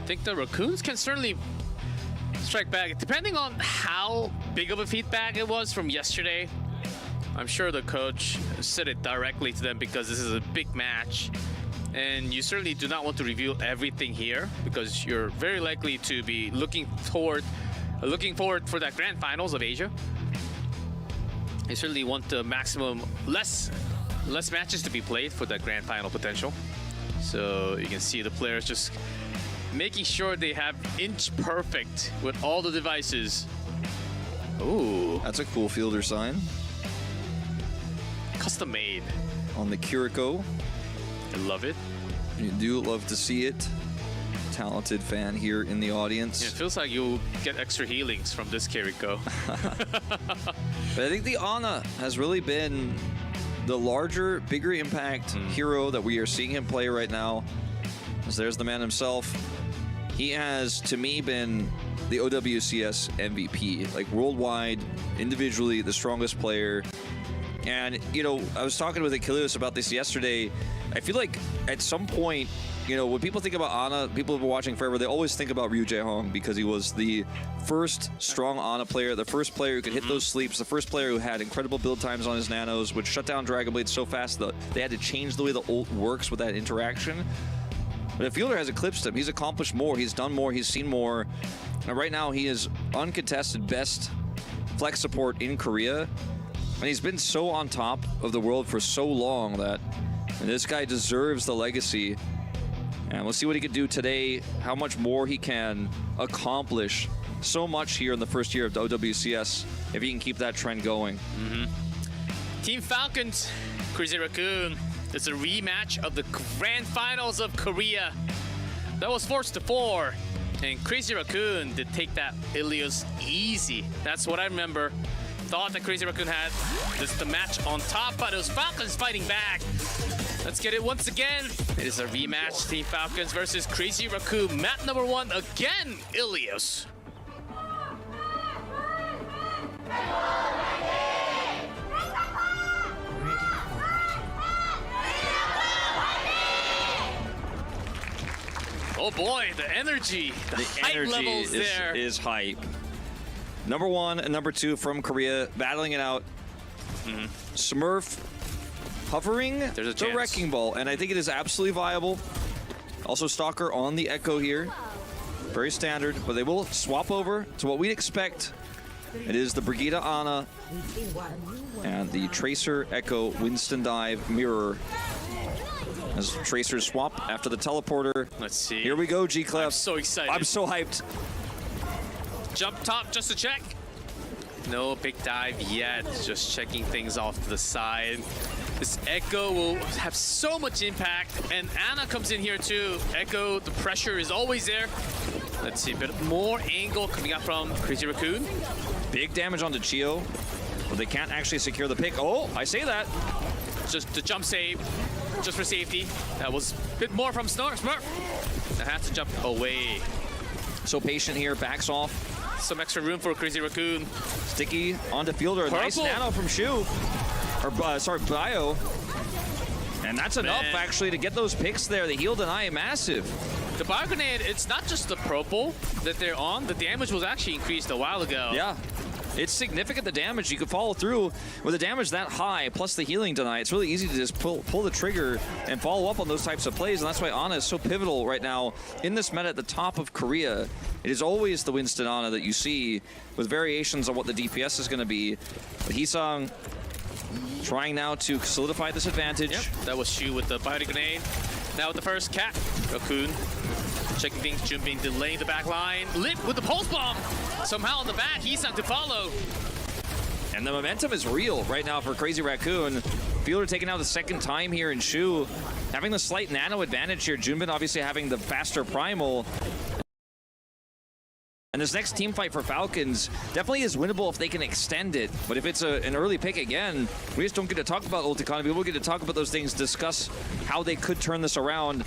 think the Raccoons can certainly strike back, depending on how big of a feedback it was from yesterday. I'm sure the coach said it directly to them because this is a big match, and you certainly do not want to reveal everything here because you're very likely to be looking forward for that grand finals of Asia. You certainly want the maximum less matches to be played for that grand final potential. So you can see the players just making sure they have inch perfect with all the devices. Ooh, That's a cool fielder sign. Custom made. On the Kiriko. I love it. You do love to see it. Talented fan here in the audience. Yeah, it feels like you'll get extra healings from this Kiriko. But I think the Ana has really been the larger, bigger impact hero that we are seeing him play right now. As there's the man himself. He has, to me, been the OWCS MVP. Like, worldwide, individually, the strongest player. And, you know, I was talking with Achilles about this yesterday. I feel like at some point, you know, when people think about Ana, people have been watching forever, they always think about Ryu Jae-hong because he was the first strong Ana player, the first player who could hit those sleeps, the first player who had incredible build times on his nanos, would shut down Dragon Blade so fast that they had to change the way the ult works with that interaction. But Fielder has eclipsed him. He's accomplished more. He's done more. He's seen more. And right now, he is uncontested best flex support in Korea. And he's been so on top of the world for so long that this guy deserves the legacy. And we'll see what he can do today, how much more he can accomplish. So much here in the first year of OWCS, if he can keep that trend going. Team Falcons, Crazy Raccoon. It's a rematch of the Grand Finals of Korea. That was 4-4, and Crazy Raccoon did take that Ilios easy. That's what I remember. Thought that Crazy Raccoon had this the match on top, but it was Falcons fighting back. Let's get it once again. It is a rematch, Team Falcons versus Crazy Raccoon. Map number 1 again, Ilios. Oh boy, the energy, the hype levels there. Is hype. Number 1 and number 2 from Korea, battling it out. Smurf hovering There's a the chance. Wrecking Ball, and I think it is absolutely viable. Also Stalker on the Echo here. Very standard, but they will swap over to what we'd expect. It is the Brigitte Ana and the Tracer Echo Winston Dive Mirror. As Tracers swap after the teleporter. Let's see. Here we go, G-Clef. I'm so excited. I'm so hyped. Jump top just to check. No big dive yet. Just checking things off to the side. This Echo will have so much impact, and Ana comes in here too. Echo, the pressure is always there. Let's see, a bit more angle coming up from Crazy Raccoon. Big damage onto Chio, but they can't actually secure the pick. Oh, I say that. Just the jump save, just for safety. That was a bit more from Smurf. I have to jump away. So patient here, backs off. Some extra room for Crazy Raccoon. Sticky onto Fielder. Purple. Nice nano from Shu. Or, sorry, Bio. And that's enough, actually, to get those picks there. The heal deny, massive. The Bio Grenade, it's not just the purple that they're on. The damage was actually increased a while ago. Yeah. It's significant, the damage. You could follow through with the damage that high, plus the healing deny. It's really easy to just pull the trigger and follow up on those types of plays, and that's why Ana is so pivotal right now in this meta at the top of Korea. It is always the Winston Ana that you see with variations on what the DPS is going to be. But Heesung trying now to solidify this advantage. Yep, that was Shu with the Body Grenade. Now with the first cat, Raccoon. Checking things, jumping, delaying the back line. Lit with the Pulse Bomb. Somehow on the back, Heesung to follow. And the momentum is real right now for Crazy Raccoon. Fielder taking out the second time here in Shu. Having the slight nano advantage here. Junbin obviously having the faster primal. And this next team fight for Falcons definitely is winnable if they can extend it. But if it's an early pick again, we just don't get to talk about ult economy. We'll get to talk about those things, discuss how they could turn this around.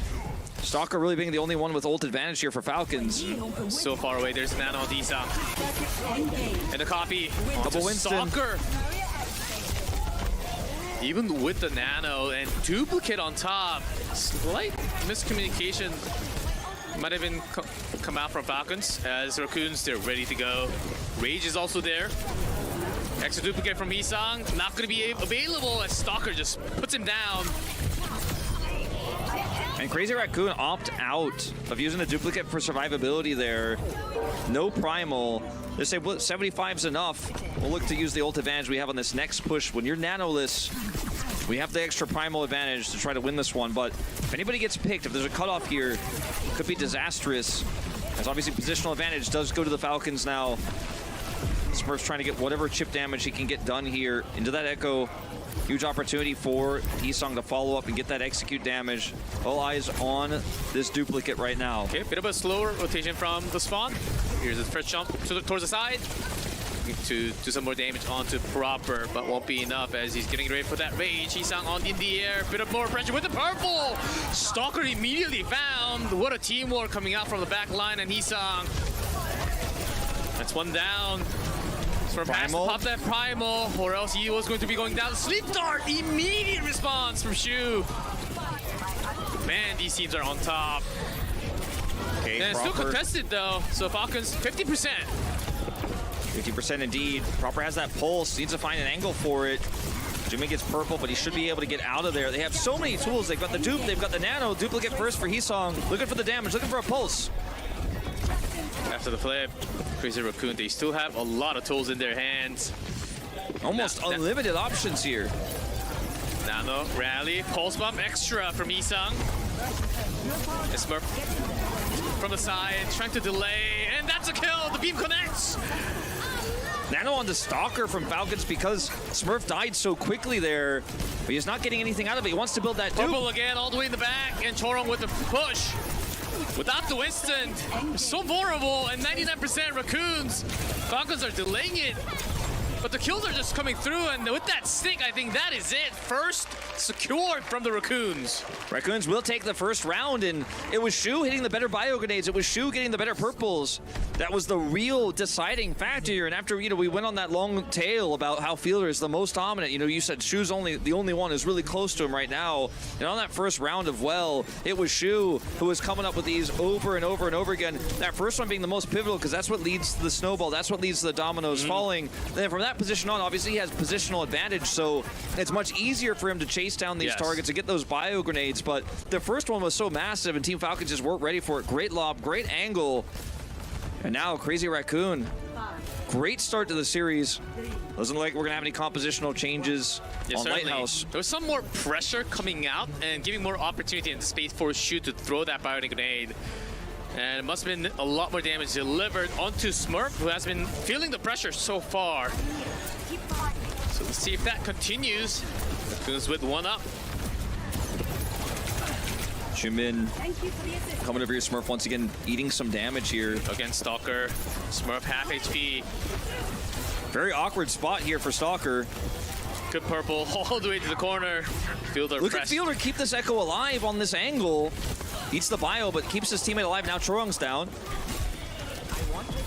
Stalker really being the only one with ult advantage here for Falcons. So far away, there's Nano on Disa. And the copy. Double Winston. Stalker. Even with the Nano and duplicate on top, slight miscommunication might have been come out from Falcons as Raccoons, they're ready to go. Rage is also there. Extra duplicate from Isang, not going to be available as Stalker just puts him down. And Crazy Raccoon opt out of using a duplicate for survivability there. No primal. They say, well, 75's enough. We'll look to use the ult advantage we have on this next push. When you're nanoless, we have the extra primal advantage to try to win this one. But if anybody gets picked, if there's a cutoff here, it could be disastrous. As obviously positional advantage does go to the Falcons now. Smurf's trying to get whatever chip damage he can get done here into that Echo. Huge opportunity for Isang to follow up and get that execute damage. All eyes on this duplicate right now. Okay, bit of a slower rotation from the spawn. Here's his first jump towards the side. To do some more damage onto Proper, but won't be enough as he's getting ready for that rage. Isang on in the air, bit of more pressure with the purple. Stalker immediately found. What a teamwork coming out from the back line, and Isang. That's one down. From has to pop that primal, or else he was going to be going down. Sleep dart, immediate response from Shu. Man, these teams are on top. Okay, and it's still contested though, so Falcons 50%. 50% indeed. Proper has that pulse, needs to find an angle for it. Jimmy gets purple, but he should be able to get out of there. They have so many tools. They've got the dupe, they've got the nano, duplicate first for Hisong. Looking for the damage, looking for a pulse. After the flip, Crazy Raccoon, they still have a lot of tools in their hands. Almost unlimited options here. Nano, rally, pulse bomb extra from Isang. Smurf from the side, trying to delay, and that's a kill. The beam connects. Nano on the Stalker from Falcons because Smurf died so quickly there, but he's not getting anything out of it. He wants to build that dupe. Purple again, all the way in the back, and Chorong with the push. Without the instant, so vulnerable, and 99% Raccoons. Falcons are delaying it, but the kills are just coming through, and with that stick, I think that is it. First secured from the Raccoons. Raccoons will take the first round, and it was Shu hitting the better bio grenades. It was Shu getting the better purples. That was the real deciding factor here. And after, we went on that long tale about how Fielder is the most dominant. You said Shu's the only one who's really close to him right now. And on that first round of Well, it was Shu who was coming up with these over and over and over again. That first one being the most pivotal because that's what leads to the snowball. That's what leads to the dominoes falling. Then from that position on, obviously he has positional advantage, so it's much easier for him to chase down these targets and get those bio grenades. But the first one was so massive, and Team Falcons just weren't ready for it. Great lob, great angle. And now Crazy Raccoon, great start to the series. Doesn't look like we're gonna have any compositional changes on Lighthouse. There was some more pressure coming out and giving more opportunity and space for Shu to throw that bionic grenade. And it must have been a lot more damage delivered onto Smurf, who has been feeling the pressure so far. So let's see if that continues. Raccoons with one up. Shumin coming over here. Smurf once again eating some damage here. Against Stalker. Smurf half HP. Very awkward spot here for Stalker. Good purple all the way to the corner. Fielder Look at Fielder keep this Echo alive on this angle. Eats the bio, but keeps his teammate alive. Now Chorong's down.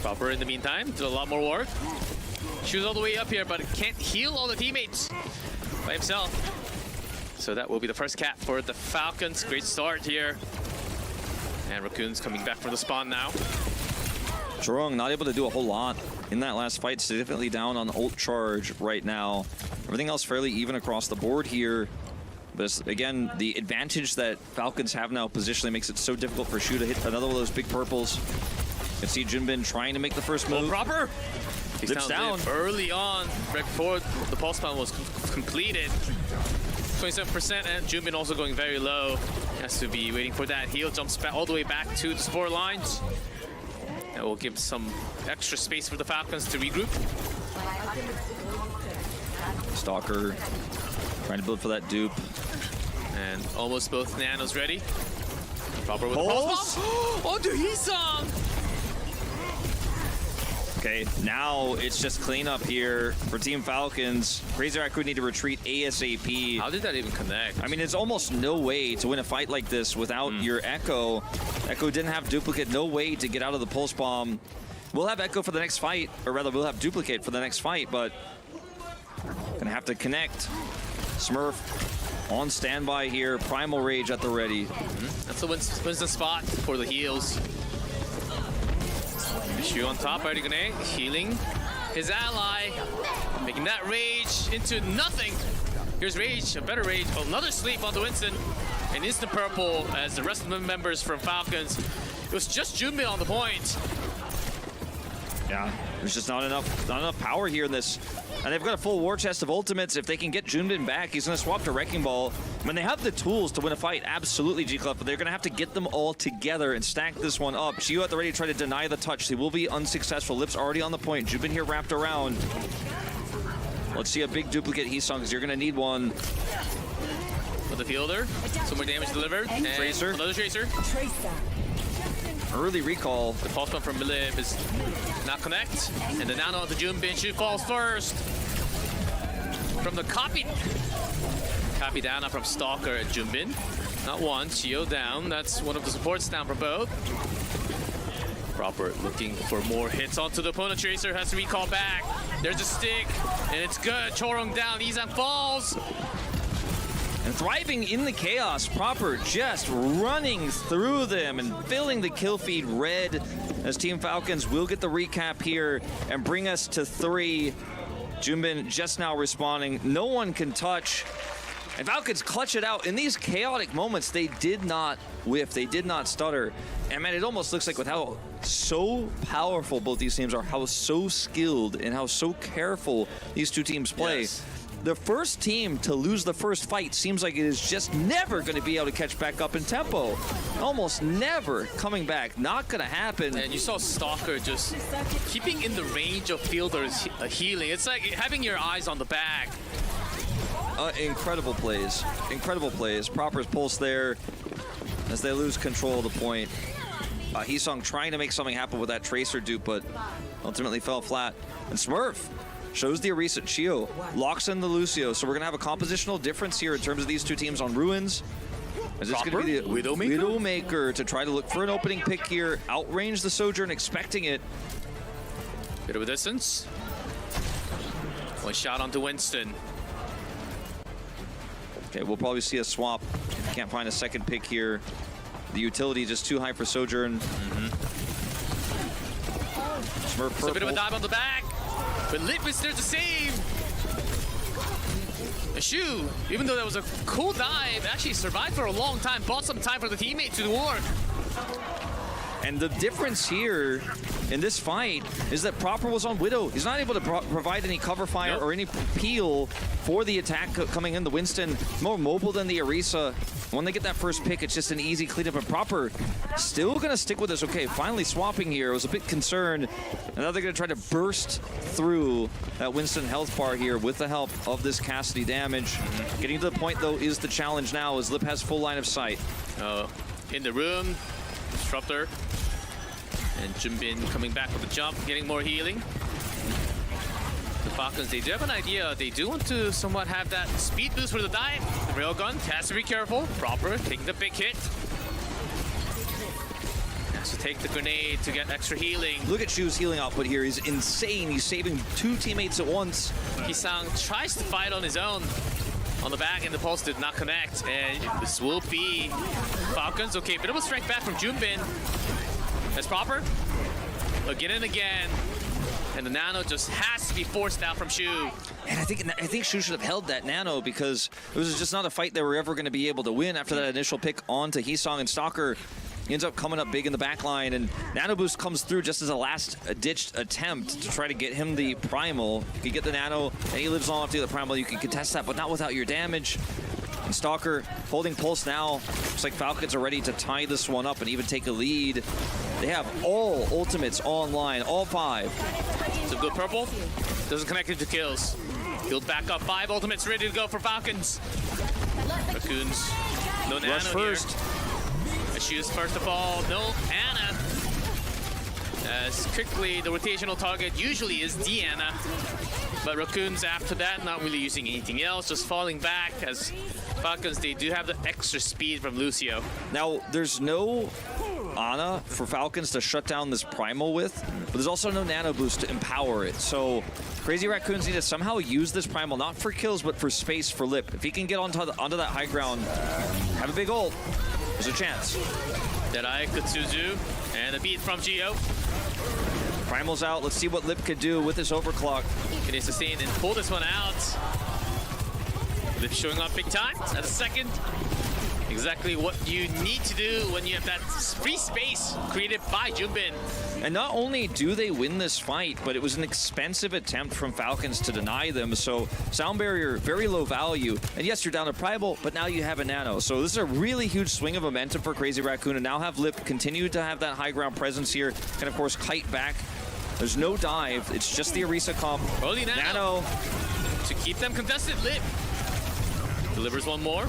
Proper in the meantime did a lot more work. Shu's all the way up here, but can't heal all the teammates by himself. So that will be the first cap for the Falcons. Great start here. And Raccoons coming back from the spawn now. Chorong not able to do a whole lot in that last fight. Significantly down on ult charge right now. Everything else fairly even across the board here. But again, the advantage that Falcons have now positionally makes it so difficult for Shu to hit another one of those big purples. You can see Junbin trying to make the first move. Proper. He's down early on, right before the pulse spawn was completed. 27%, and Junbin also going very low. Has to be waiting for that heal. Jumps back all the way back to the support lines. That will give some extra space for the Falcons to regroup. Stalker trying to build for that dupe. And almost both nanos ready. Proper with the pulse bomb. Onto Hisang! Okay, now it's just cleanup here for Team Falcons. Crazy Raccoon need to retreat ASAP. How did that even connect? I mean, it's almost no way to win a fight like this without your Echo. Echo didn't have duplicate, no way to get out of the pulse bomb. We'll have Echo for the next fight, or rather we'll have duplicate for the next fight, but gonna have to connect. Smurf on standby here. Primal Rage at the ready. That's the Winston spot for the heals. Shu on top, already gonna healing his ally, making that Rage into nothing. Here's Rage, a better Rage. Oh, another sleep onto Winston. And instant purple as the rest of the members from Falcons. It was just Junbin on the point. Yeah, there's just not enough power here in this. And they've got a full war chest of ultimates. If they can get Junbin back, he's going to swap to Wrecking Ball. I mean, they have the tools to win a fight, absolutely, G-Clef, but they're going to have to get them all together and stack this one up. Gio at the ready to try to deny the touch. They will be unsuccessful. Lips already on the point. Junbin here wrapped around. Let's see a big duplicate Heesung, because you're going to need one. For the fielder, some more damage delivered. And Tracer. Another Tracer. Early recall. The pulse one from Bilib is not connect. And the nano onto Junbin. Shu falls first. From the copy down from Stalker at Junbin. Not one, Chio down. That's one of the supports down for both. Proper looking for more hits onto the opponent. Tracer has to recall back. There's a stick, and it's good. Chorong down, Izan falls. And thriving in the chaos, Proper just running through them and filling the kill feed red as Team Falcons will get the recap here and bring us to 3. Junbin just now responding. No one can touch. And Falcons clutch it out. In these chaotic moments, they did not whiff. They did not stutter. And man, it almost looks like with how so powerful both these teams are, how so skilled and how so careful these two teams play. Yes. The first team to lose the first fight seems like it is just never going to be able to catch back up in tempo. Almost never coming back. Not going to happen. And you saw Stalker just keeping in the range of fielders healing. It's like having your eyes on the bag. Incredible plays. Incredible plays. Proper's pulse there as they lose control of the point. Heesung trying to make something happen with that Tracer dupe, but ultimately fell flat. And Smurf shows the Orisa. Chio locks in the Lucio. So we're going to have a compositional difference here in terms of these two teams on Ruins. Is this going to be the Widowmaker to try to look for an opening pick here, outrange the Sojourn, expecting it. Bit of a distance. One shot onto Winston. Okay, we'll probably see a swap. Can't find a second pick here. The utility just too high for Sojourn. Smurf It's a bit of a dive on the back. But Litwis there to save. Shu, even though that was a cool dive, actually survived for a long time, bought some time for the teammate to work. And the difference here in this fight is that Proper was on Widow. He's not able to provide any cover fire or any peel for the attack coming in. The Winston more mobile than the Orisa. When they get that first pick, it's just an easy cleanup. And Proper still going to stick with this. Okay, finally swapping here. I was a bit concerned. And now they're going to try to burst through that Winston health bar here with the help of this Cassidy damage. Getting to the point, though, is the challenge now as Lip has full line of sight. In the room, Disruptor. And Junbin coming back with a jump, getting more healing. The Falcons, they do have an idea. They do want to somewhat have that speed boost for the dive. Railgun has to be careful. Proper, taking the big hit. Has to take the grenade to get extra healing. Look at Shu's healing output here. He's insane. He's saving 2 teammates at once. Heesung tries to fight on his own. On the back, and the pulse did not connect. And this will be Falcons. Okay, bit of a strike back from Junbin. That's Proper. Again and again. And the nano just has to be forced out from Shu. And I think Shu should have held that nano because it was just not a fight they were ever going to be able to win after that initial pick onto Heesung. And Stalker ends up coming up big in the back line. And Nano Boost comes through just as a last-ditched attempt to try to get him the Primal. You can get the Nano, and he lives long enough to get the Primal. You can contest that, but not without your damage. And Stalker holding Pulse now. Looks like Falcons are ready to tie this one up and even take a lead. They have all ultimates online, all 5. It's a good purple. Doesn't connect into kills. He'll back up 5 ultimates ready to go for Falcons. Raccoons. No Nano Rush first. Here. Shoots first of all. No Ana. As quickly the rotational target usually is Deanna. But Raccoons after that not really using anything else, just falling back as Falcons, they do have the extra speed from Lucio. Now, there's no Ana for Falcons to shut down this Primal with, but there's also no Nano Boost to empower it. So Crazy Raccoons need to somehow use this Primal, not for kills, but for space for Lip. If he can get onto that high ground, have a big ult, there's a chance. Deadeye, Kutsuzu, and a beat from Geo. Primal's out. Let's see what Lip could do with this overclock. Can he sustain and pull this one out? Lip showing up big time at a second. Exactly what you need to do when you have that free space created by Junbin. And not only do they win this fight, but it was an expensive attempt from Falcons to deny them. So sound barrier, very low value. And yes, you're down to Primal, but now you have a Nano. So this is a really huge swing of momentum for Crazy Raccoon. And now have Lip continue to have that high ground presence here. And of course, kite back. There's no dive. It's just the Orisa comp. Only Nano. To keep them contested. Lip delivers one more.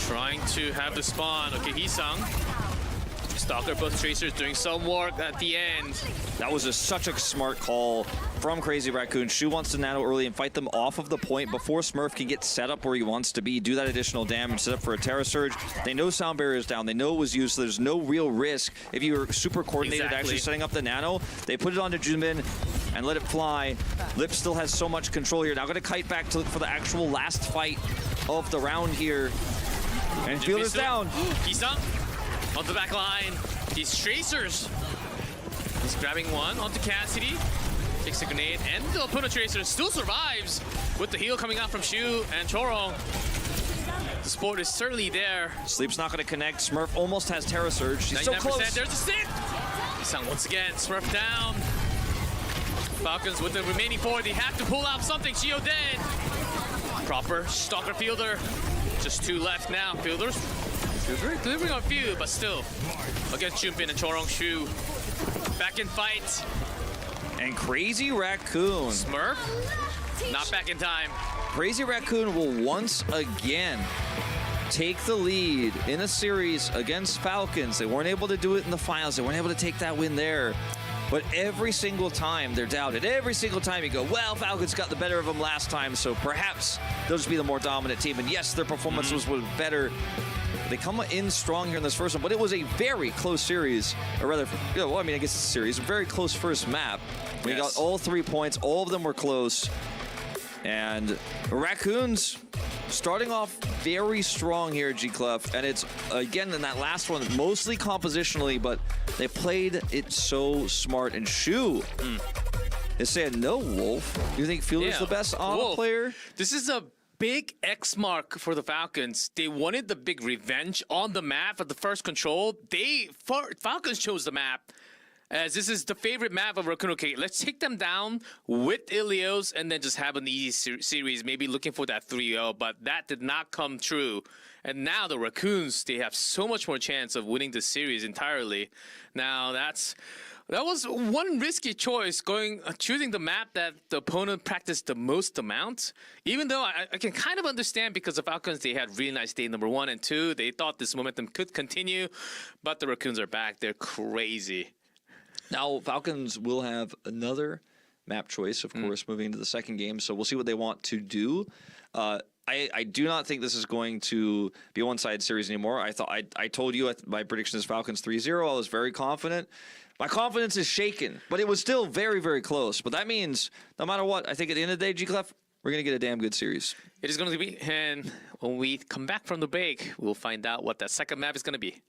Trying to have the spawn. Okay, Hisang. Stalker, both Tracers doing some work at the end. That was such a smart call from Crazy Raccoon. Shu wants to Nano early and fight them off of the point before Smurf can get set up where he wants to be, do that additional damage, set up for a Terra Surge. They know sound barrier is down. They know it was used, so there's no real risk. If you were super coordinated actually setting up the Nano, they put it onto Junbin and let it fly. Lip still has so much control here. Now going to kite back to for the actual last fight of the round here. And Fielder's down. Hisang on the back line. These Tracers. He's grabbing one onto Cassidy. Takes a grenade, and the opponent Tracer still survives with the heal coming out from Shu and Choro. The support is certainly there. Sleep's not going to connect. Smurf almost has Terra Surge. She's so close. There's a stick. Hisang once again. Smurf down. Falcons with the remaining 4. They have to pull out something. Geo dead. Proper Stalker Fielder. Just 2 left now. Fielders delivering on a few, but still against Junbin and Chorong Shu. Back in fight. And Crazy Raccoon. Smurf, not back in time. Crazy Raccoon will once again take the lead in a series against Falcons. They weren't able to do it in the finals. They weren't able to take that win there. But every single time they're doubted. Every single time you go, well, Falcons got the better of them last time, so perhaps they'll just be the more dominant team. And yes, their performance was better. They come in strong here in this first one, but it was a very close series, or rather, well, I mean, I guess it's a series, a very close first map. We got all 3 points, all of them were close. And Raccoons starting off very strong here at G-Clef, and it's, again, in that last one, mostly compositionally, but they played it so smart. And Shu is saying, no, Wolf. You think Fielder's the best Ana player? This is a big X mark for the Falcons. They wanted the big revenge on the map at the first control. Falcons chose the map, as this is the favorite map of Raccoon. Okay, let's take them down with Ilios and then just have an easy series, maybe looking for that 3-0, but that did not come true. And now the Raccoons, they have so much more chance of winning the series entirely. Now that was one risky choice, choosing the map that the opponent practiced the most amount. Even though I can kind of understand, because the Falcons, they had really nice day number 1 and 2. They thought this momentum could continue, but the Raccoons are back. They're crazy. Now, Falcons will have another map choice, of course, moving into the second game. So we'll see what they want to do. I do not think this is going to be a one-sided series anymore. I told you my prediction is Falcons 3-0. I was very confident. My confidence is shaken, but it was still very, very close. But that means no matter what, I think at the end of the day, G-Clef, we're going to get a damn good series. It is going to be, and when we come back from the break, we'll find out what that second map is going to be.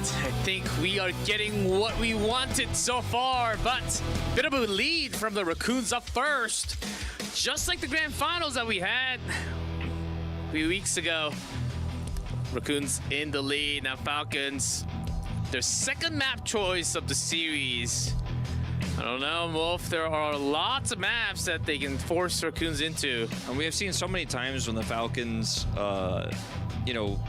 I think we are getting what we wanted so far, but bit of a lead from the Raccoons up first. Just like the grand finals that we had a few weeks ago. Raccoons in the lead. Now Falcons, their second map choice of the series. I don't know, Wolf. There are lots of maps that they can force Raccoons into. And we have seen so many times when the Falcons, you know,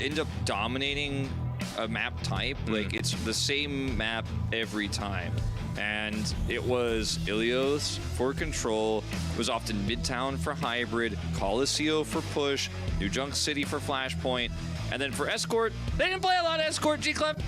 end up dominating a map type. Like, it's the same map every time. And it was Ilios for Control. It was often Midtown for Hybrid, Coliseum for Push, New Junk City for Flashpoint. And then for Escort, they didn't play a lot of Escort, G-Club.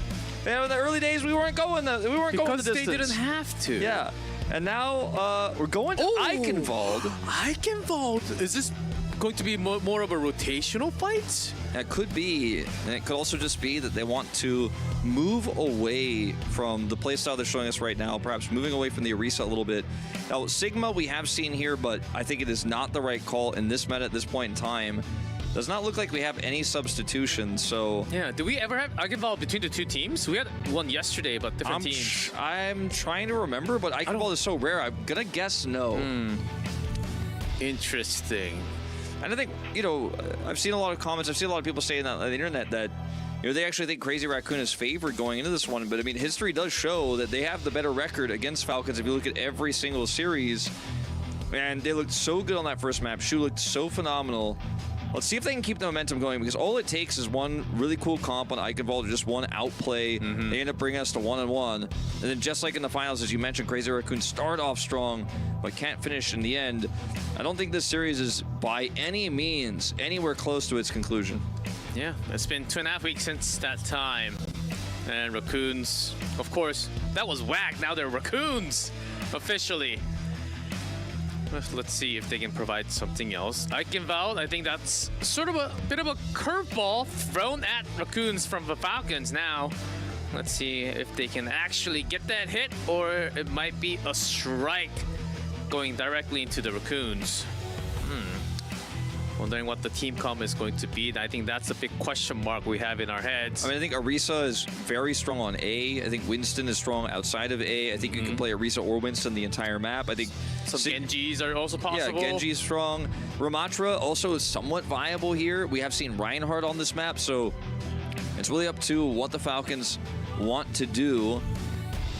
You know, in the early days, we weren't going the distance. Because they didn't have to. Yeah. And now we're going to Eichenwald. Eichenwald. Is this going to be more of a rotational fight? That could be. And it could also just be that they want to move away from the playstyle they're showing us right now, perhaps moving away from the Orisa a little bit. Now, Sigma we have seen here, but I think it is not the right call in this meta at this point in time. Does not look like we have any substitutions, so... Yeah, do we ever have Eichenwald between the two teams? We had one yesterday, but different teams. I'm trying to remember, but Eichenwald is so rare, I'm gonna guess no. Interesting. And I think, you know, I've seen a lot of comments, I've seen a lot of people saying that on the internet that, you know, they actually think Crazy Raccoon is favored going into this one, but I mean, history does show that they have the better record against Falcons if you look at every single series. And they looked so good on that first map. Shu looked so phenomenal. Let's see if they can keep the momentum going, because all it takes is one really cool comp on Eichenwald, or just one outplay. They end up bringing us to 1-1. And then just like in the finals, as you mentioned, Crazy Raccoon start off strong, but can't finish in the end. I don't think this series is by any means anywhere close to its conclusion. Yeah, it's been 2.5 weeks since that time. And Raccoons, of course, that was whack. Now they're Raccoons, officially. Let's see if they can provide something else. Eichenwald, I think that's sort of a bit of a curveball thrown at Raccoons from the Falcons now. Let's see if they can actually get that hit, or it might be a strike going directly into the Raccoons. Wondering what the team comp is going to be. I think that's a big question mark we have in our heads. I mean, I think Orisa is very strong on A. I think Winston is strong outside of A. I think you can play Orisa or Winston the entire map. I think some Genjis are also possible. Yeah, Genji's strong. Ramatra also is somewhat viable here. We have seen Reinhardt on this map, so it's really up to what the Falcons want to do,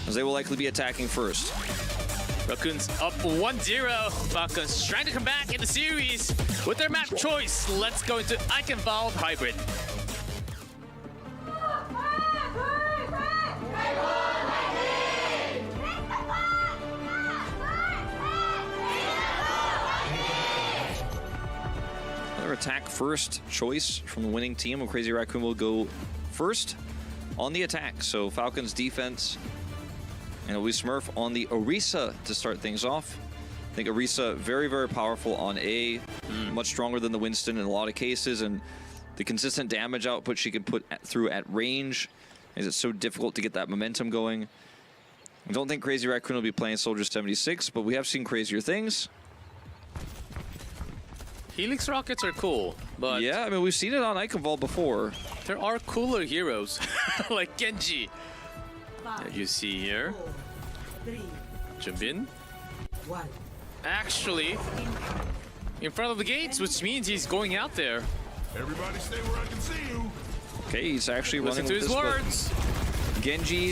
as they will likely be attacking first. Raccoons up 1-0. Falcons trying to come back in the series with their map choice. Let's go into Eichenwald Hybrid. Another attack first choice from the winning team. Crazy Raccoon will go first on the attack. So Falcons defense. And it'll be Smurf on the Orisa to start things off. I think Orisa very, very powerful on A. Much stronger than the Winston in a lot of cases. And the consistent damage output she can put through at range makes it so difficult to get that momentum going. I don't think Crazy Raccoon will be playing Soldier 76, but we have seen crazier things. Helix rockets are cool, but... Yeah, I mean, we've seen it on Eichenwald before. There are cooler heroes, like Genji. That you see here. Jabin. Actually, in front of the gates, which means he's going out there. Everybody stay where I can see you. Okay, he's actually Listen running to his words. Genji,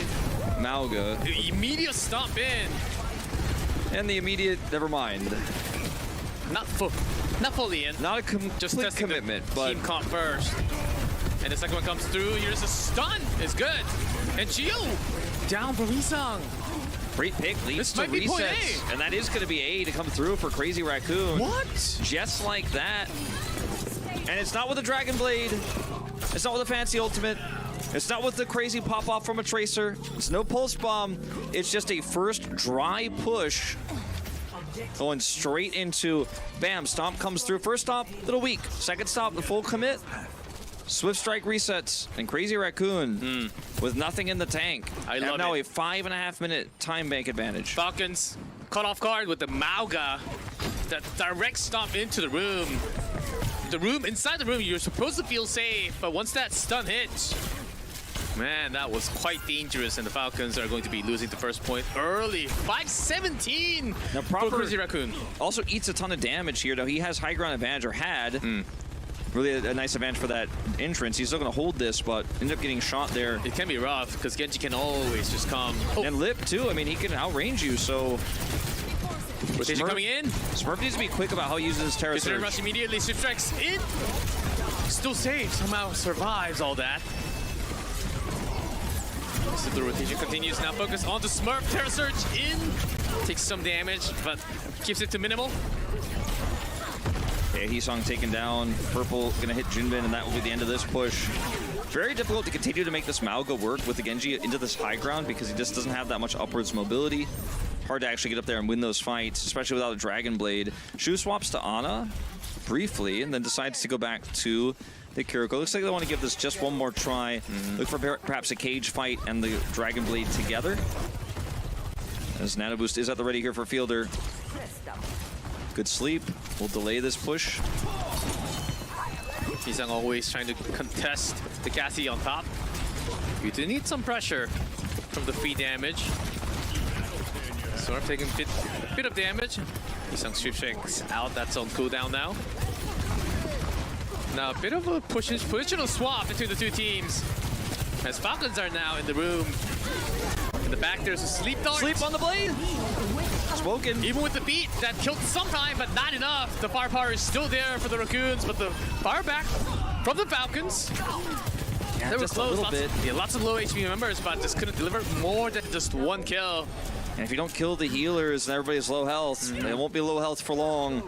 Mauga. The immediate stomp in. And the immediate, never mind. Not fully in. Not a just complete testing commitment, the but team comp first. And the second one comes through. Here's a stun. It's good. And Gio down for Risang. great pick leads This to might be point resets. A. And that is going to be A to come through for Crazy Raccoon. What? Just like that. And it's not with a Dragon Blade. It's not with a fancy ultimate. It's not with the crazy pop-off from a Tracer. It's no Pulse Bomb. It's just a first dry push. Going straight into, bam, Stomp comes through. First Stomp, little weak. Second Stomp, the full commit. Swift Strike resets. And Crazy Raccoon with nothing in the tank. I love now it. a 5.5 minute time bank advantage. Falcons caught off guard with the Mauga. That direct stomp into the room. The room, inside the room, you're supposed to feel safe, but once that stun hits, Man, that was quite dangerous, and the Falcons are going to be losing the first point early. 5-17 Now, for Crazy Raccoon. Also eats a ton of damage here, though. He has high ground advantage, or had. Really a nice advantage for that entrance. He's still going to hold this, but ended up getting shot there. It can be rough, because Genji can always just come. Oh, And Lip, too. I mean, he can outrange you, so... rotation coming in. Smurf needs to be quick about how he uses his Terra Consider Surge. rush immediately, sweep strikes in. Still safe, somehow survives all that. So the rotation continues, now focus on the Smurf, Terra Surge in. Takes some damage, but keeps it to minimal. Yeah, Hisong taken down. Purple gonna hit Junbin, and that will be the end of this push. Very difficult to continue to make this Malga work with the Genji into this high ground because he just doesn't have that much upwards mobility. Hard to actually get up there and win those fights, especially without a Dragon Blade. Shu swaps to Ana briefly, and then decides to go back to the Kiriko. Looks like they want to give this just one more try. Look for perhaps a cage fight and the Dragon Blade together. As Nano Boost is at the ready here for Fielder. Good sleep. We'll delay this push. Hisang always trying to contest the Cassie on top. You do need some pressure from the free damage. Smurf taking a bit of damage. Hisang sweep strikes out. That's on cooldown now. Now a bit of a positional swap between the two teams. As Falcons are now in the room. In the back there's a sleep dart. Sleep on the blade. Spoken. Even with the beat, that killed sometime, but not enough. The firepower is still there for the Raccoons, but the fire back from the Falcons. Yeah, They were just close. a little bit. Yeah, lots of low HP members, but just couldn't deliver more than just one kill. And if you don't kill the healers and everybody's low health, they won't be low health for long.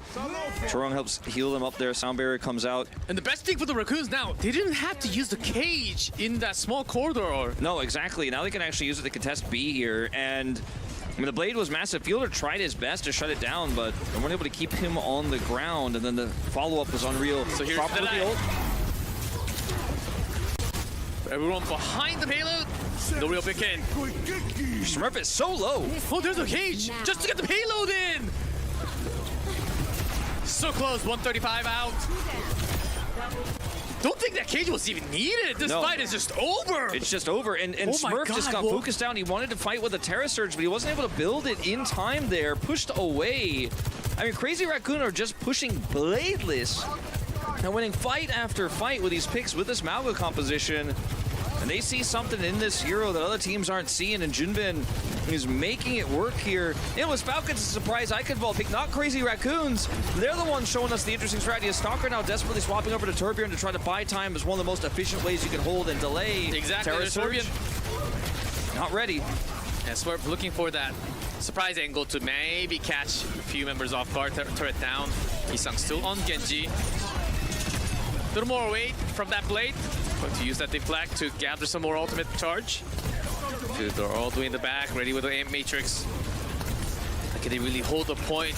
Chorong helps heal them up there. Sound barrier comes out. And the best thing for the Raccoons now, they didn't have to use the cage in that small corridor. No, exactly. Now they can actually use it to contest B here. And I mean, the blade was massive. Fielder tried his best to shut it down, but they weren't able to keep him on the ground. And then the follow-up was unreal. So here's Drop the with ult. Everyone behind the payload. No real big hit. Smurf is so low. Oh, there's a cage just to get the payload in. So close, 135 out. Don't think that cage was even needed. This No. fight is just over. It's just over. And Oh my Smurf just God, got Wolf. focused down. He wanted to fight with a Terra Surge, but he wasn't able to build it in time there. Pushed away. I mean, Crazy Raccoon are just pushing bladeless and winning fight after fight with these picks with this Malga composition. And they see something in this hero that other teams aren't seeing, and Junbin is making it work here. It was Falcons' surprise Eichenwald pick, not Crazy Raccoons. They're the ones showing us the interesting strategy. Stalker now desperately swapping over to Torbjorn to try to buy time as one of the most efficient ways you can hold and delay. Exactly, Terra there's Surge. Torbjorn. Not ready. And Smurf looking for that surprise angle to maybe catch a few members off guard, turret down. Hisang still on Genji. A little more weight from that blade. Going to use that deflect to gather some more ultimate charge. They're all doing the back, ready with the aim matrix. Can they really hold the point?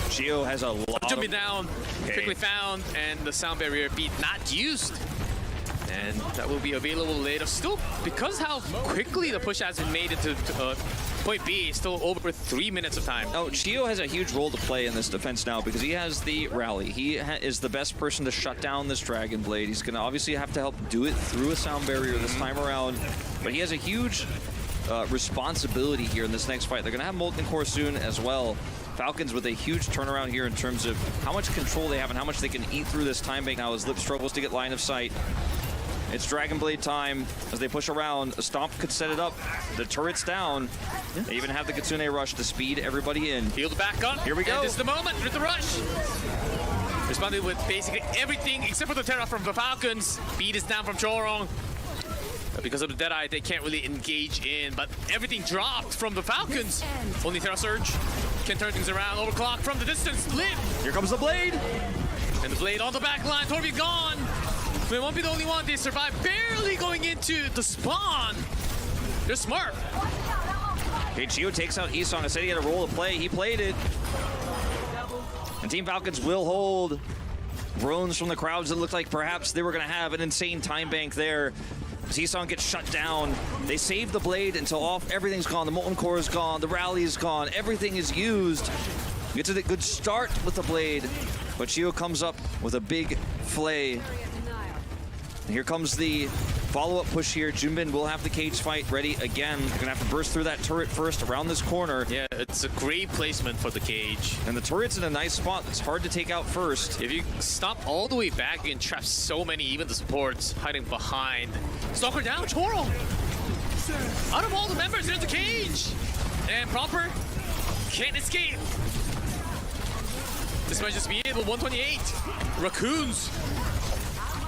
Gio has a lot Jumping of... down, quickly found, and the sound barrier beat not used. And that will be available later. Still, because how quickly the push has been made into point B, still over 3 minutes of time. Oh, Gio has a huge role to play in this defense now because he has the rally. He is the best person to shut down this Dragon Blade. He's going to obviously have to help do it through a sound barrier this time around. But he has a huge responsibility here in this next fight. They're going to have Molten Core soon as well. Falcons with a huge turnaround here in terms of how much control they have and how much they can eat through this time bank now as Lip struggles to get line of sight. It's Dragon Blade time as they push around. A stomp could set it up. The turret's down. They even have the Kitsune Rush to speed everybody in. Healed back up. Here we go. And this is the moment with the rush. Responded with basically everything except for the Terra from the Falcons. Beat is down from Chorong. Because of the Deadeye, they can't really engage in, but everything dropped from the Falcons. Only Terra Surge can turn things around. Overclock from the distance. Live. Here comes the Blade. And the Blade on the back line. Torbjorn gone. They won't be the only one. They survive, barely going into the spawn. They're smart. Okay, Gio takes out Hisong. I said he had a role to play. He played it. And Team Falcons will hold. Groans from the crowds. It looked like perhaps they were going to have an insane time bank there. Hisong gets shut down. They save the Blade until everything's gone. The Molten Core is gone. The rally is gone. Everything is used. Gets a good start with the Blade. But Gio comes up with a big flay. And here comes the follow-up push here. Junbin will have the cage fight ready again. They're gonna have to burst through that turret first around this corner. Yeah, it's a great placement for the cage. And the turret's in a nice spot that's hard to take out first. If you stop all the way back, you can trap so many, even the supports, hiding behind. Stalker down, Choro! Out of all the members, there's the cage! And Proper can't escape. This might just be it with 128. Raccoons.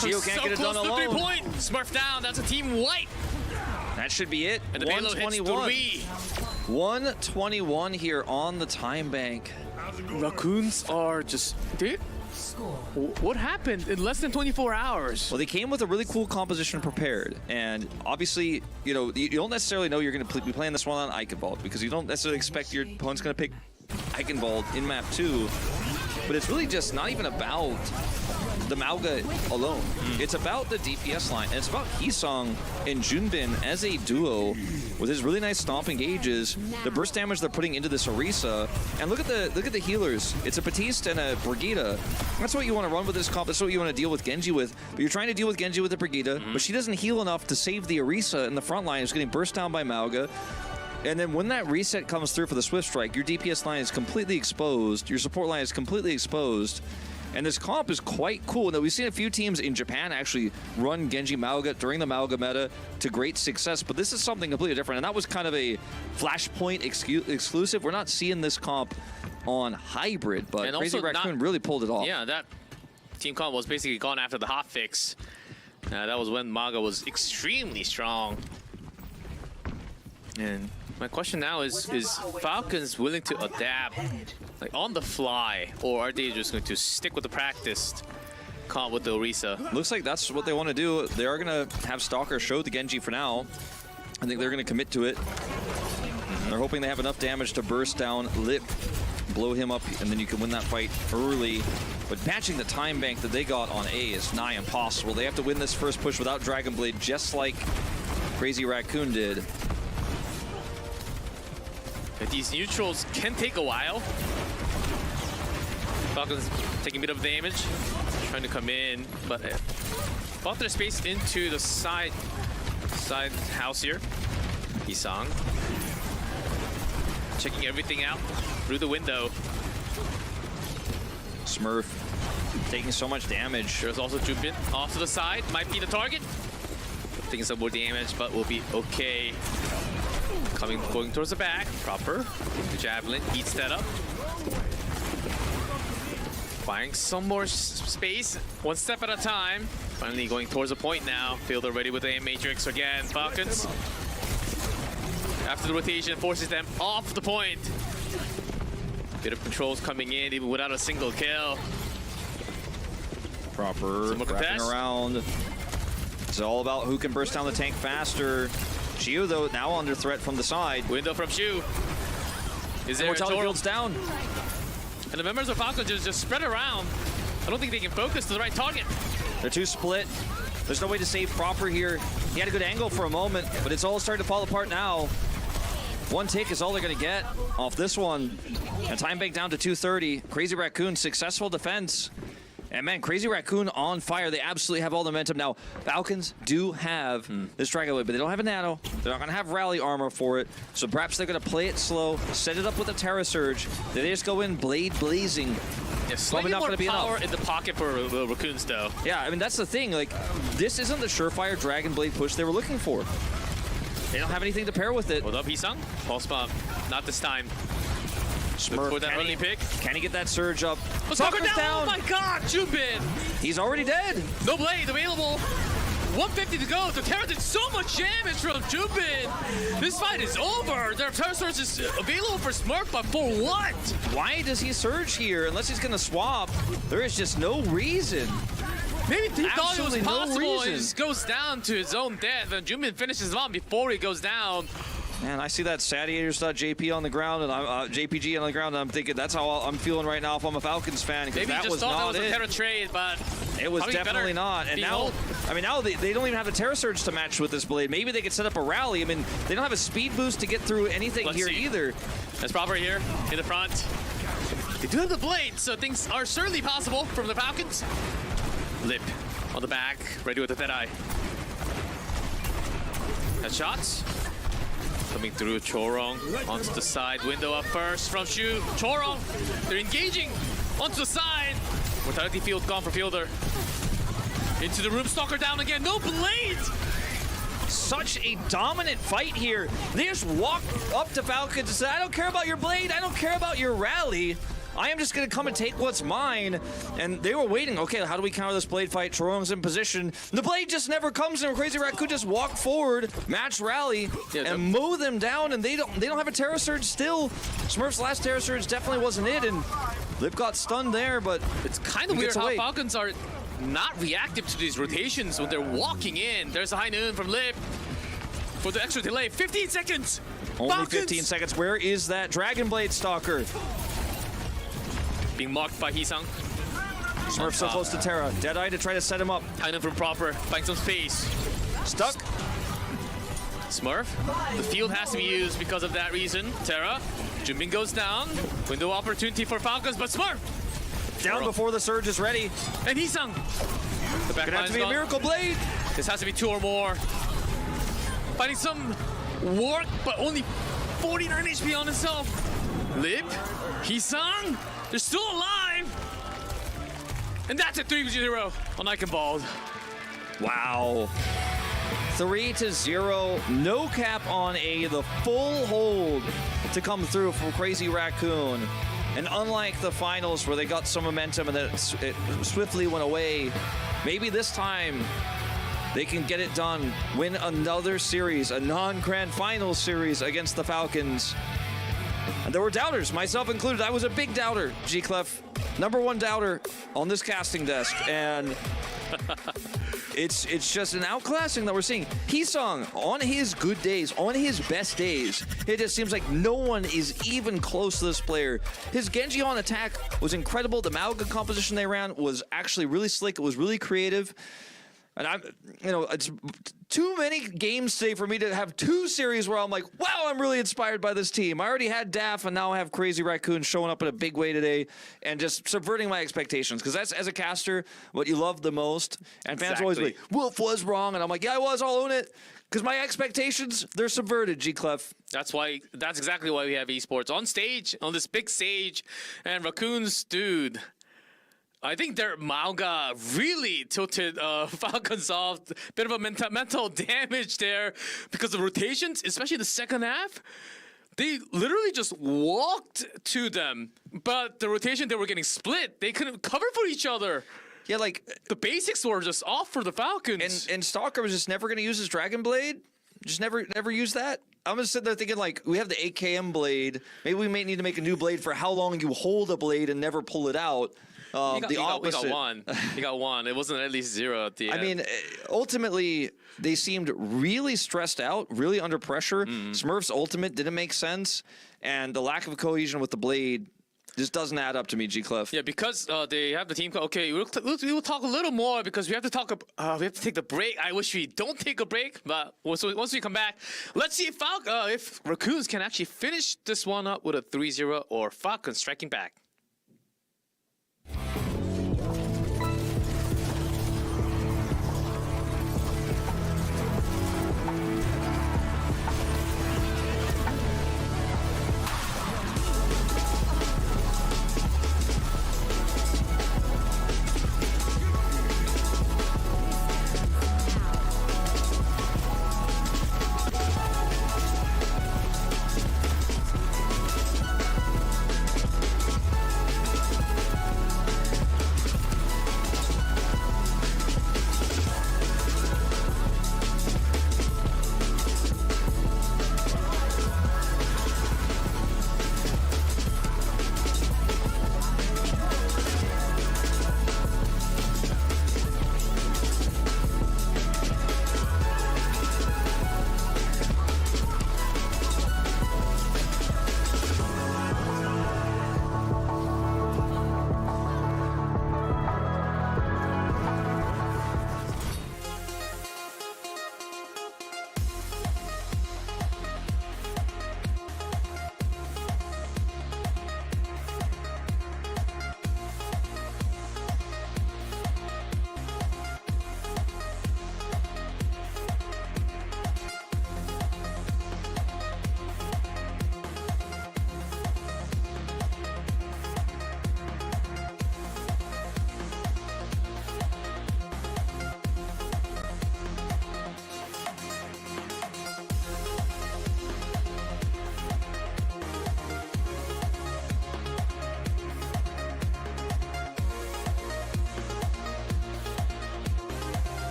Geo can't get it done alone. 3-point. Smurf down, that's a team wipe. That should be it. And the payload hits 121 here on the time bank. Raccoons are just... Dude, what happened in less than 24 hours? Well, they came with a really cool composition prepared. And obviously, you know, you don't necessarily know you're going to be playing this one on Eichenwald because you don't necessarily expect your opponent's going to pick Eichenwald in map 2. But it's really just not even about the Mauga alone. It's about the DPS line, and it's about Hisong and Junbin as a duo with his really nice stomping gauges, the burst damage they're putting into this Orisa, and look at the healers. It's a Batiste and a Brigitte. That's what you want to run with this comp. That's what you want to deal with Genji with. But you're trying to deal with Genji with the Brigitte, but she doesn't heal enough to save the Orisa in the front line. It's getting burst down by Mauga. And then when that reset comes through for the Swift Strike, your DPS line is completely exposed, your support line is completely exposed, and this comp is quite cool. Now, we've seen a few teams in Japan actually run Genji Mauga during the Mauga meta to great success, but this is something completely different, and that was kind of a Flashpoint exclusive. We're not seeing this comp on Hybrid, but and Crazy Raccoon really pulled it off. Yeah, that team comp was basically gone after the hotfix. That was when Mauga was extremely strong. And my question now is Falcons willing to adapt like on the fly, or are they just going to stick with the practiced comp with the Orisa? Looks like that's what they want to do. They are going to have Stalker show the Genji for now. I think they're going to commit to it. They're hoping they have enough damage to burst down Lip, blow him up, and then you can win that fight early. But patching the time bank that they got on A is nigh impossible. They have to win this first push without Dragon Blade, just like Crazy Raccoon did. These neutrals can take a while. Falcons taking a bit of damage, trying to come in, but bought their space into the side house here. Hisong checking everything out through the window. Smurf taking so much damage. There's also Junbin off to the side, might be the target. Taking some more damage, but will be okay. Going towards the back, Proper. The Javelin eats that up. Buying some more space, one step at a time. Finally going towards the point now. Fielder ready with the Matrix again. Falcons, after the rotation, forces them off the point. Bit of controls coming in, even without a single kill. Proper wrapping around. It's all about who can burst down the tank faster. Xiu, though, now under threat from the side. Window from Xiu. Is there Mortality field's down? And the members of Falcon just spread around. I don't think they can focus to the right target. They're too split. There's no way to save Proper here. He had a good angle for a moment, but it's all starting to fall apart now. One take is all they're going to get off this one. And time bank down to 230. Crazy Raccoon, successful defense. And man, Crazy Raccoon on fire. They absolutely have all the momentum. Now, Falcons do have this Dragon Blade, but they don't have a nano. They're not going to have rally armor for it. So perhaps they're going to play it slow, set it up with a Terra Surge. They just go in blade blazing. Yeah, slightly not more gonna be power enough. in the pocket for the Raccoons, though. Yeah, I mean, that's the thing. Like, this isn't the surefire Dragon Blade push they were looking for. They don't have anything to pair with it. Hold up, Hisong. False pump. Not this time. Smurf, for that early pick. Can he get that surge up? Stalker's down! Oh my god, Junbin! He's already dead. No blade available. 150 to go. The Terra did so much damage from Junbin. This fight is over. Their Terra Surge is available for Smurf, but for what? Why does he surge here? Unless he's going to swap, there is just no reason. Maybe he thought it was Absolutely no possible. reason. He just goes down to his own death, and Junbin finishes him off before he goes down. Man, I see that Sadiators.jp on the ground, and I'm JPG on the ground, and I'm thinking that's how I'm feeling right now if I'm a Falcons fan. Maybe that he just was thought not that was it. a Terra trade, but It was definitely not. And now, I mean, now they don't even have a Terra Surge to match with this blade. Maybe they could set up a rally. I mean, they don't have a speed boost to get through anything here either. That's Proper here in the front. They do have the blade, so things are certainly possible from the Falcons. Lip on the back, ready with the Deadeye. Headshots. Coming through Chorong onto the side. Window up first from Shu. Chorong, they're engaging onto the side. Mortality field gone for Fielder. Into the room, Stalker down again. No blade! Such a dominant fight here. They just walk up to Falcons and say, I don't care about your blade, I don't care about your rally. I am just going to come and take what's mine. And they were waiting. Okay, how do we counter this blade fight? Chorong's in position. The blade just never comes, and Crazy Raccoon just walk forward, match rally, and mow them down. And they don't have a Terror Surge still. Smurf's last Terror Surge definitely wasn't it, and Lip got stunned there. But it's kind of weird how Falcons are not reactive to these rotations when they're walking in. There's a high noon from Lip for the extra delay. 15 seconds. Only Falcons. 15 seconds. Where is that Dragon Blade Stalker? Being marked by Hisang. Smurf so close to Terra. Deadeye to try to set him up. Kind of from proper. Find some space. Stuck. Smurf. The field has to be used because of that reason. Terra. Junbin goes down. Window opportunity for Falcons, but Smurf. Down before the surge is ready. And Hisang. The back Gonna have to be a Miracle Blade. This has to be 2 or more. Finding some work, but only 49 HP on himself. Lip. Hisang. They're still alive! And that's a 3-0 on Eichenwald. Wow. 3-0. No cap on A. The full hold to come through from Crazy Raccoon. And unlike the finals where they got some momentum and then it swiftly went away, maybe this time they can get it done. Win another series, a non-grand finals series against the Falcons. And there were doubters, myself included. I was a big doubter, G-Clef. #1 doubter on this casting desk. And it's just an outclassing that we're seeing. Hisang, on his good days, on his best days, it just seems like no one is even close to this player. His Genji on attack was incredible. The Malga composition they ran was actually really slick. It was really creative. And it's too many games today for me to have 2 series where I'm like, wow, I'm really inspired by this team. I already had Daff, and now I have Crazy Raccoon showing up in a big way today and just subverting my expectations. Because that's, as a caster, what you love the most. And fans are always like, Wolf was wrong. And I'm like, yeah, I was. I'll own it. Because my expectations, they're subverted, G-Clef. That's exactly why we have esports on stage, on this big stage. And Raccoon's, dude, I think their Malga really tilted Falcons off. Bit of a mental damage there because of rotations, especially the second half. They literally just walked to them, but the rotation, they were getting split. They couldn't cover for each other. Yeah, like the basics were just off for the Falcons. And Stalker was just never going to use his Dragon Blade. Just never use that. I'm just sitting there thinking, like, we have the AKM blade. Maybe we may need to make a new blade for how long you hold a blade and never pull it out. We got one. You got one. It wasn't at least 0 at the end. I mean, ultimately, they seemed really stressed out, really under pressure. Smurf's ultimate didn't make sense, and the lack of cohesion with the blade just doesn't add up to me, G-Clef. Yeah, because they have the team. Okay, we will talk a little more because we have to talk. We have to take the break. I wish we don't take a break, but once we come back, let's see if Raccoons can actually finish this one up with a 3-0 or Falcons striking back.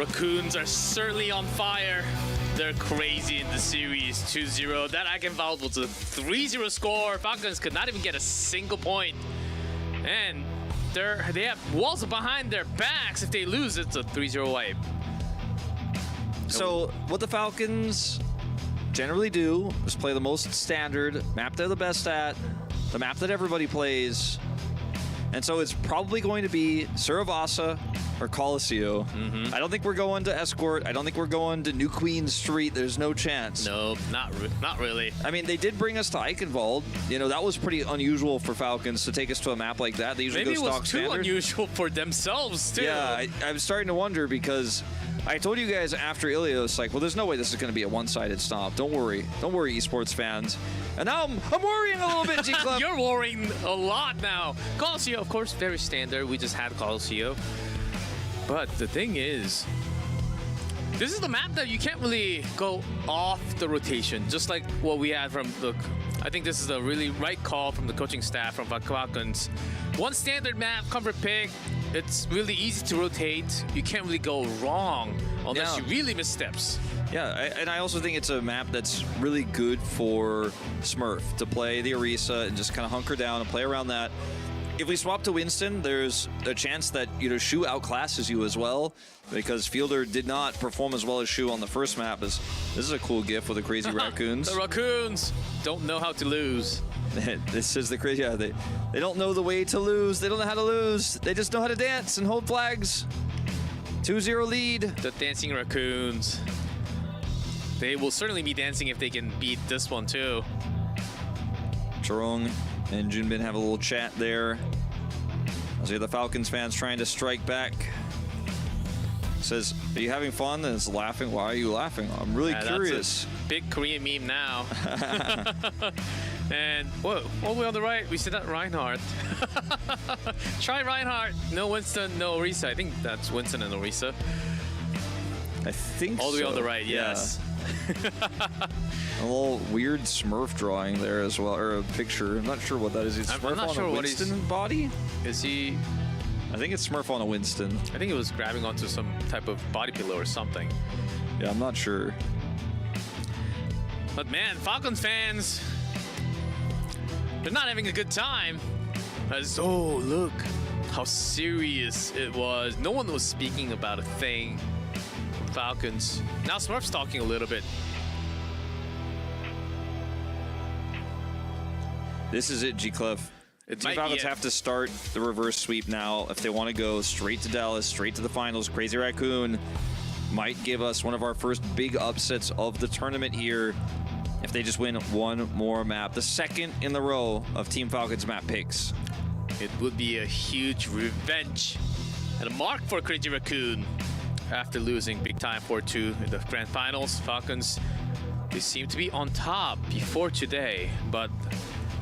Raccoons are certainly on fire. They're crazy in the series. 2-0. That Eichenwald was a 3-0 score. Falcons could not even get a single point. And they have walls behind their backs. If they lose, it's a 3-0 wipe. So what the Falcons generally do is play the most standard map they're the best at, the map that everybody plays. And so it's probably going to be Suravasa or Colosseo. I don't think we're going to Escort. I don't think we're going to New Queen Street. There's no chance. No, not really. I mean, they did bring us to Eichenwald. You know, that was pretty unusual for Falcons to take us to a map like that. They usually Maybe go it stock was too standard. unusual for themselves, too. Yeah, I'm starting to wonder because I told you guys after Ilios, like, well, there's no way this is going to be a one-sided stomp. Don't worry, esports fans. And now I'm worrying a little bit, G-Club. You're worrying a lot now. Colosseo, of course, very standard. We just had Colosseo. But the thing is, this is the map that you can't really go off the rotation, just like what we had from the... I think this is a really right call from the coaching staff from Falcons. One standard map, comfort pick. It's really easy to rotate. You can't really go wrong unless you really missteps. Yeah, and I also think it's a map that's really good for Smurf to play the Orisa and just kind of hunker down and play around that. If we swap to Winston, there's a chance that, you know, Shu outclasses you as well, because Fielder did not perform as well as Shu on the first map. This is a cool gif with the crazy raccoons. The raccoons don't know how to lose. This is the crazy. Yeah, they don't know the way to lose. They don't know how to lose. They just know how to dance and hold flags. 2-0 lead. The dancing raccoons. They will certainly be dancing if they can beat this one too. Charong and Junbin have a little chat there. I see the Falcons fans trying to strike back. Says, are you having fun? And it's laughing. Why are you laughing? I'm really curious. That's a big Korean meme now. And whoa, all the way on the right, we see that Reinhardt. Try Reinhardt. No Winston, no Orisa. I think that's Winston and Orisa. I think all the way so. on the right, yes. A little weird Smurf drawing there as well, or a picture. I'm not sure what that is. Is it Smurf not on sure a what Winston body? Is he? I think it's Smurf on a Winston. I think it was grabbing onto some type of body pillow or something. Yeah, I'm not sure. But man, Falcons fans, they're not having a good time. As, oh, look how serious it was. No one was speaking about a thing. Falcons. Now Smurf's talking a little bit. This is it, G-Clef. Team Falcons have to start the reverse sweep now if they want to go straight to Dallas, straight to the finals. Crazy Raccoon might give us one of our first big upsets of the tournament here if they just win one more map. The second in the row of Team Falcons map picks. It would be a huge revenge and a mark for Crazy Raccoon after losing big time 4-2 in the grand finals. Falcons, they seem to be on top before today, but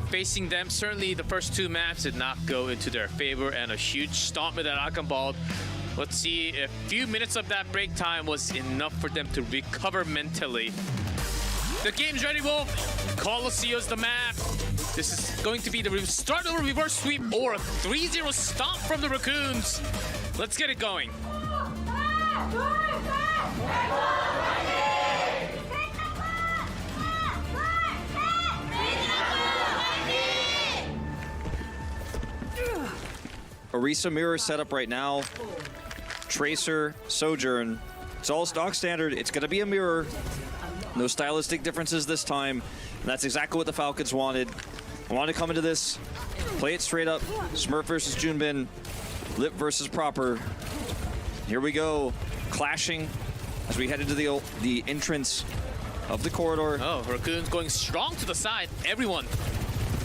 facing them, certainly the first two maps did not go into their favor, and a huge stomp at Eichenwald. Let's see if a few minutes of that break time was enough for them to recover mentally. The game's ready, Wolf. Colosseo's the map. This is going to be the start of a reverse sweep or a 3-0 stomp from the Raccoons. Let's get it going. Orisa mirror setup right now. Tracer, Sojourn. It's all stock standard. It's going to be a mirror. No stylistic differences this time. And that's exactly what the Falcons wanted. I wanted to come into this, play it straight up. Smurf versus Junbin. Lip versus Proper. Here we go. Clashing as we head into the entrance of the corridor. Oh, Raccoon's going strong to the side. Everyone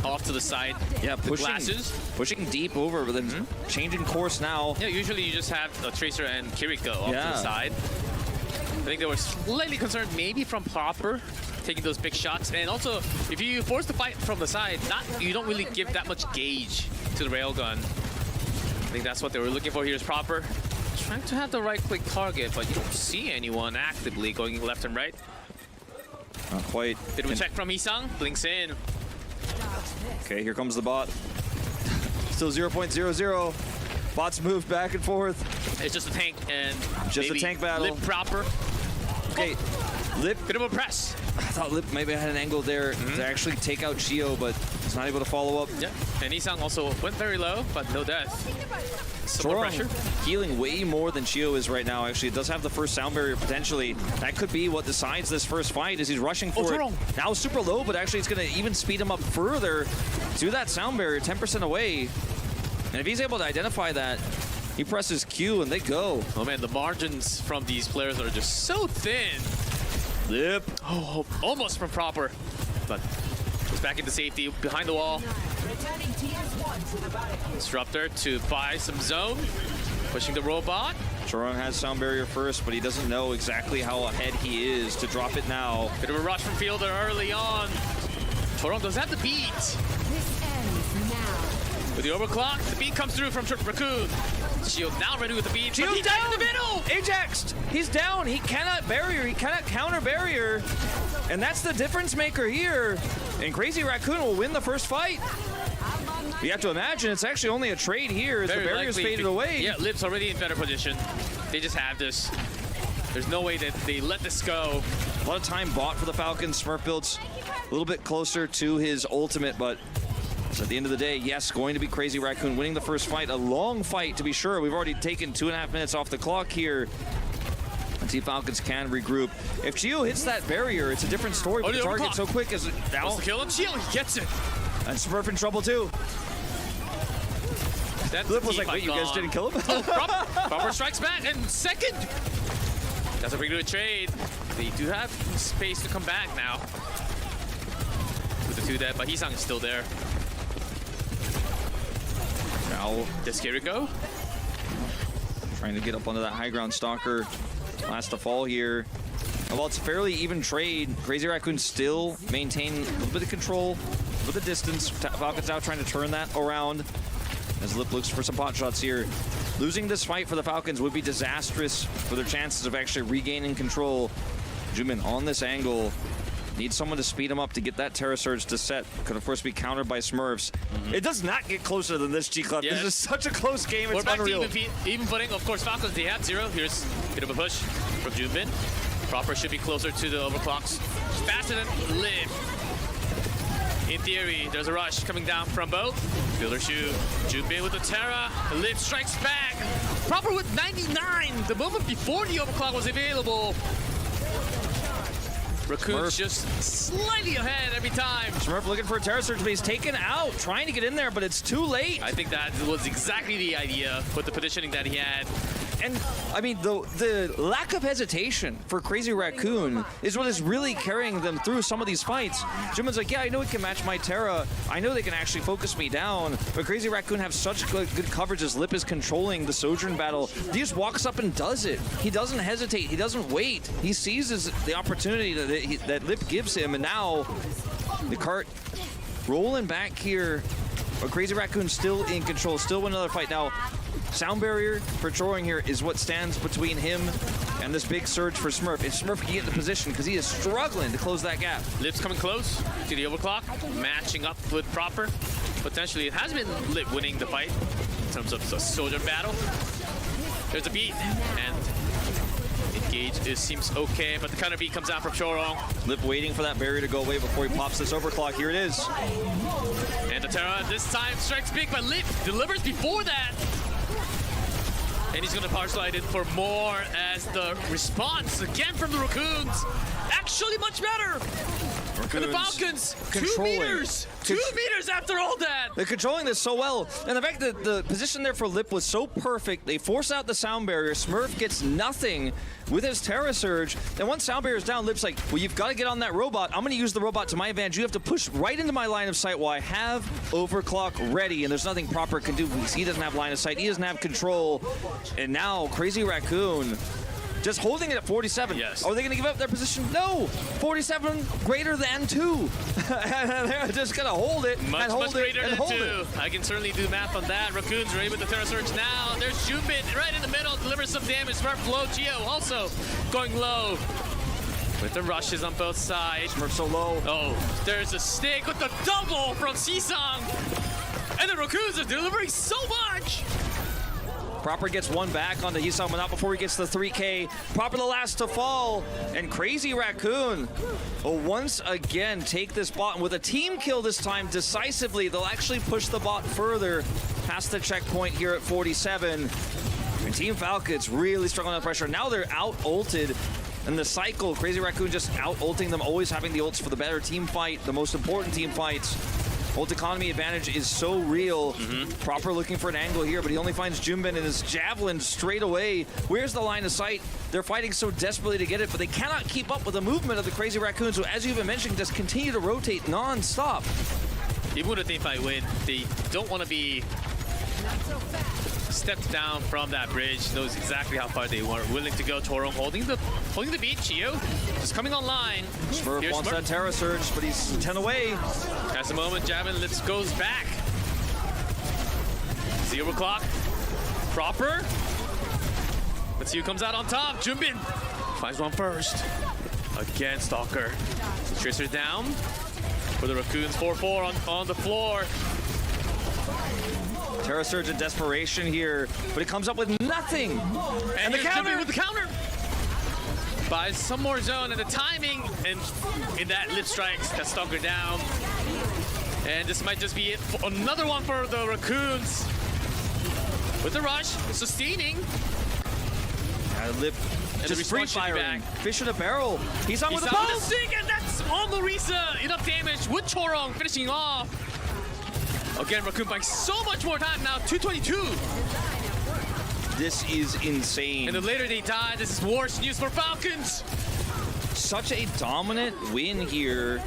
off to the side. Yeah, pushing deep over, but then changing course now. Yeah, usually you just have a Tracer and Kiriko off to the side. I think they were slightly concerned maybe from Proper taking those big shots. And also, if you force the fight from the side, you don't really give that much gauge to the railgun. I think that's what they were looking for here is Proper. Trying to have the right-click target, but you don't see anyone actively going left and right. Not quite. Did we check from Isang? Blinks in. Okay, here comes the bot. Still 0.00. Bots move back and forth. It's just a tank and Just a maybe tank battle. Lip proper. Okay, Lip. Bit of a press. I thought Lip maybe had an angle there to actually take out Chio, but he's not able to follow up. Yeah, and Isang also went very low, but no death. Some more pressure. Healing way more than Chio is right now. Actually, it does have the first sound barrier potentially. That could be what decides this first fight as he's rushing for it. Now super low, but actually it's going to even speed him up further to that sound barrier, 10% away. And if he's able to identify that, he presses Q and they go. Oh man, the margins from these players are just so thin. Lip. Oh, almost from proper, but goes back into safety behind the wall. Disruptor to buy some zone, pushing the robot. Chorong has sound barrier first, but he doesn't know exactly how ahead he is to drop it now. Bit of a rush from Fielder early on. Chorong does have the beat. This ends now. With the overclock, the beat comes through from Raccoon. Shield now ready with the beat. Shield's He's down in the middle! Ajaxed! He's down. He cannot barrier. He cannot counter barrier. And that's the difference maker here. And Crazy Raccoon will win the first fight. You have to imagine it's actually only a trade here as the barrier's faded away. Yeah, Lip's already in better position. They just have this. There's no way that they let this go. A lot of time bought for the Falcons. Smurf builds a little bit closer to his ultimate, but at the end of the day, yes, going to be Crazy Raccoon winning the first fight. A long fight, to be sure. We've already taken 2.5 minutes off the clock here. Let's see if Falcons can regroup. If Chio hits that barrier, it's a different story, but the target so quick as now. Wants to kill him. Chio, he gets it. And Smurf in trouble too. Lip was like, wait, you guys didn't kill him? Proper strikes back, and second. That's a pretty good trade. They do have space to come back now. With the 2 dead, but Hisang is still there. Now, Does Kiriko? trying to get up onto that high ground stalker. Last to fall here. And while it's a fairly even trade, Crazy Raccoon still maintain a little bit of control with the distance. Falcons now trying to turn that around as Lip looks for some pot shots here. Losing this fight for the Falcons would be disastrous for their chances of actually regaining control. Jumin on this angle. Needs someone to speed him up to get that Terra Surge to set. Could, of course, be countered by Smurfs. It does not get closer than this, G-Club. Yeah. This is such a close game. We're It's back unreal. to even footing. Of course, Falcons, they have 0. Here's a bit of a push from Junbin. Proper should be closer to the overclocks. Faster than Lip. In theory, there's a rush coming down from both. Builder shoot. Junbin with the Terra. Lip strikes back. Proper with 99. The moment before the overclock was available. Raccoon's just slightly ahead every time. Smurf looking for a Terra Surge, but he's taken out. Trying to get in there, but it's too late. I think that was exactly the idea with the positioning that he had. And, I mean, the lack of hesitation for Crazy Raccoon is what is really carrying them through some of these fights. Jimin's like, yeah, I know he can match my Terra. I know they can actually focus me down. But Crazy Raccoon have such good coverage as Lip is controlling the Sojourn battle. He just walks up and does it. He doesn't hesitate. He doesn't wait. He seizes the opportunity that Lip gives him. And now the cart rolling back here. But Crazy Raccoon still in control. Still win another fight. Now, sound barrier for Chorong here is what stands between him and this big surge for Smurf. If Smurf can get into position, because he is struggling to close that gap. Lip's coming close to the overclock, matching up with Proper. Potentially, it has been Lip winning the fight in terms of the soldier battle. There's a beat, and engage seems okay, but the counter beat comes out from Chorong. Lip waiting for that barrier to go away before he pops this overclock. Here it is. And the Terra this time strikes big, but Lip delivers before that. And he's going to power slide in for more as the response again from the Raccoons. Actually much better. And the Falcons, 2 meters. 2 meters after all that. They're controlling this so well. And the fact that the position there for Lip was so perfect, they force out the sound barrier. Smurf gets nothing with his Terra Surge. And once sound barrier's down, Lip's like, well, you've got to get on that robot. I'm going to use the robot to my advantage. You have to push right into my line of sight while I have overclock ready. And there's nothing Proper can do because he doesn't have line of sight. He doesn't have control. And now Crazy Raccoon just holding it at 47. Yes. Are they going to give up their position? No. 47 greater than 2. They're just going to hold it Much and hold it greater and than hold 2. it. I can certainly do math on that. Raccoon's ready with the Terra Surge now. There's Junbin right in the middle, delivers some damage. Smurf low. Geo also going low. With the rushes on both sides. Smurf so low. Oh, there's a stick with the double from Sisang. And the Raccoons are delivering so much. Proper gets one back onto Hisam, but not before he gets the 3K. Proper the last to fall, and Crazy Raccoon will once again take this bot, and with a team kill this time decisively, they'll actually push the bot further past the checkpoint here at 47. And Team Falcons really struggling under pressure. Now they're out-ulted. And the cycle, Crazy Raccoon just out-ulting them, always having the ults for the better team fight, the most important team fights. Ult economy advantage is so real. Proper looking for an angle here, but he only finds Junbin and his javelin straight away. Where's the line of sight? They're fighting so desperately to get it, but they cannot keep up with the movement of the Crazy Raccoon. So as you've been mentioning, just continue to rotate non-stop. Even with a team fight win, they don't want to be stepped down from that bridge. Knows exactly how far they were willing to go. Torong holding the beat. Chio just coming online. Smurf Here's wants Smurf. that Terra Surge, but he's 10 away. That's the moment. Javin Lips goes back. 0 o'clock. Proper. Let's see who comes out on top. Junbin finds one first. Again, Stalker. Tracer down for the Raccoons. 4-4 on the floor. Terra Surge in desperation here, but it comes up with nothing. And the here's counter! Junbin with the counter. Buys some more zone, and the timing and in that lip strikes that Stalker down. And this might just be it. Another one for the Raccoons. With the rush, sustaining. Lip And just the free response should be firing. back. Fish in a barrel. He's on with the He's out pulse. with the sig, and that's on Larissa. Enough damage with Chorong finishing off. Again, Raccoon buying so much more time now. 222. This is insane. And the later they die, this is worse news for Falcons. Such a dominant win here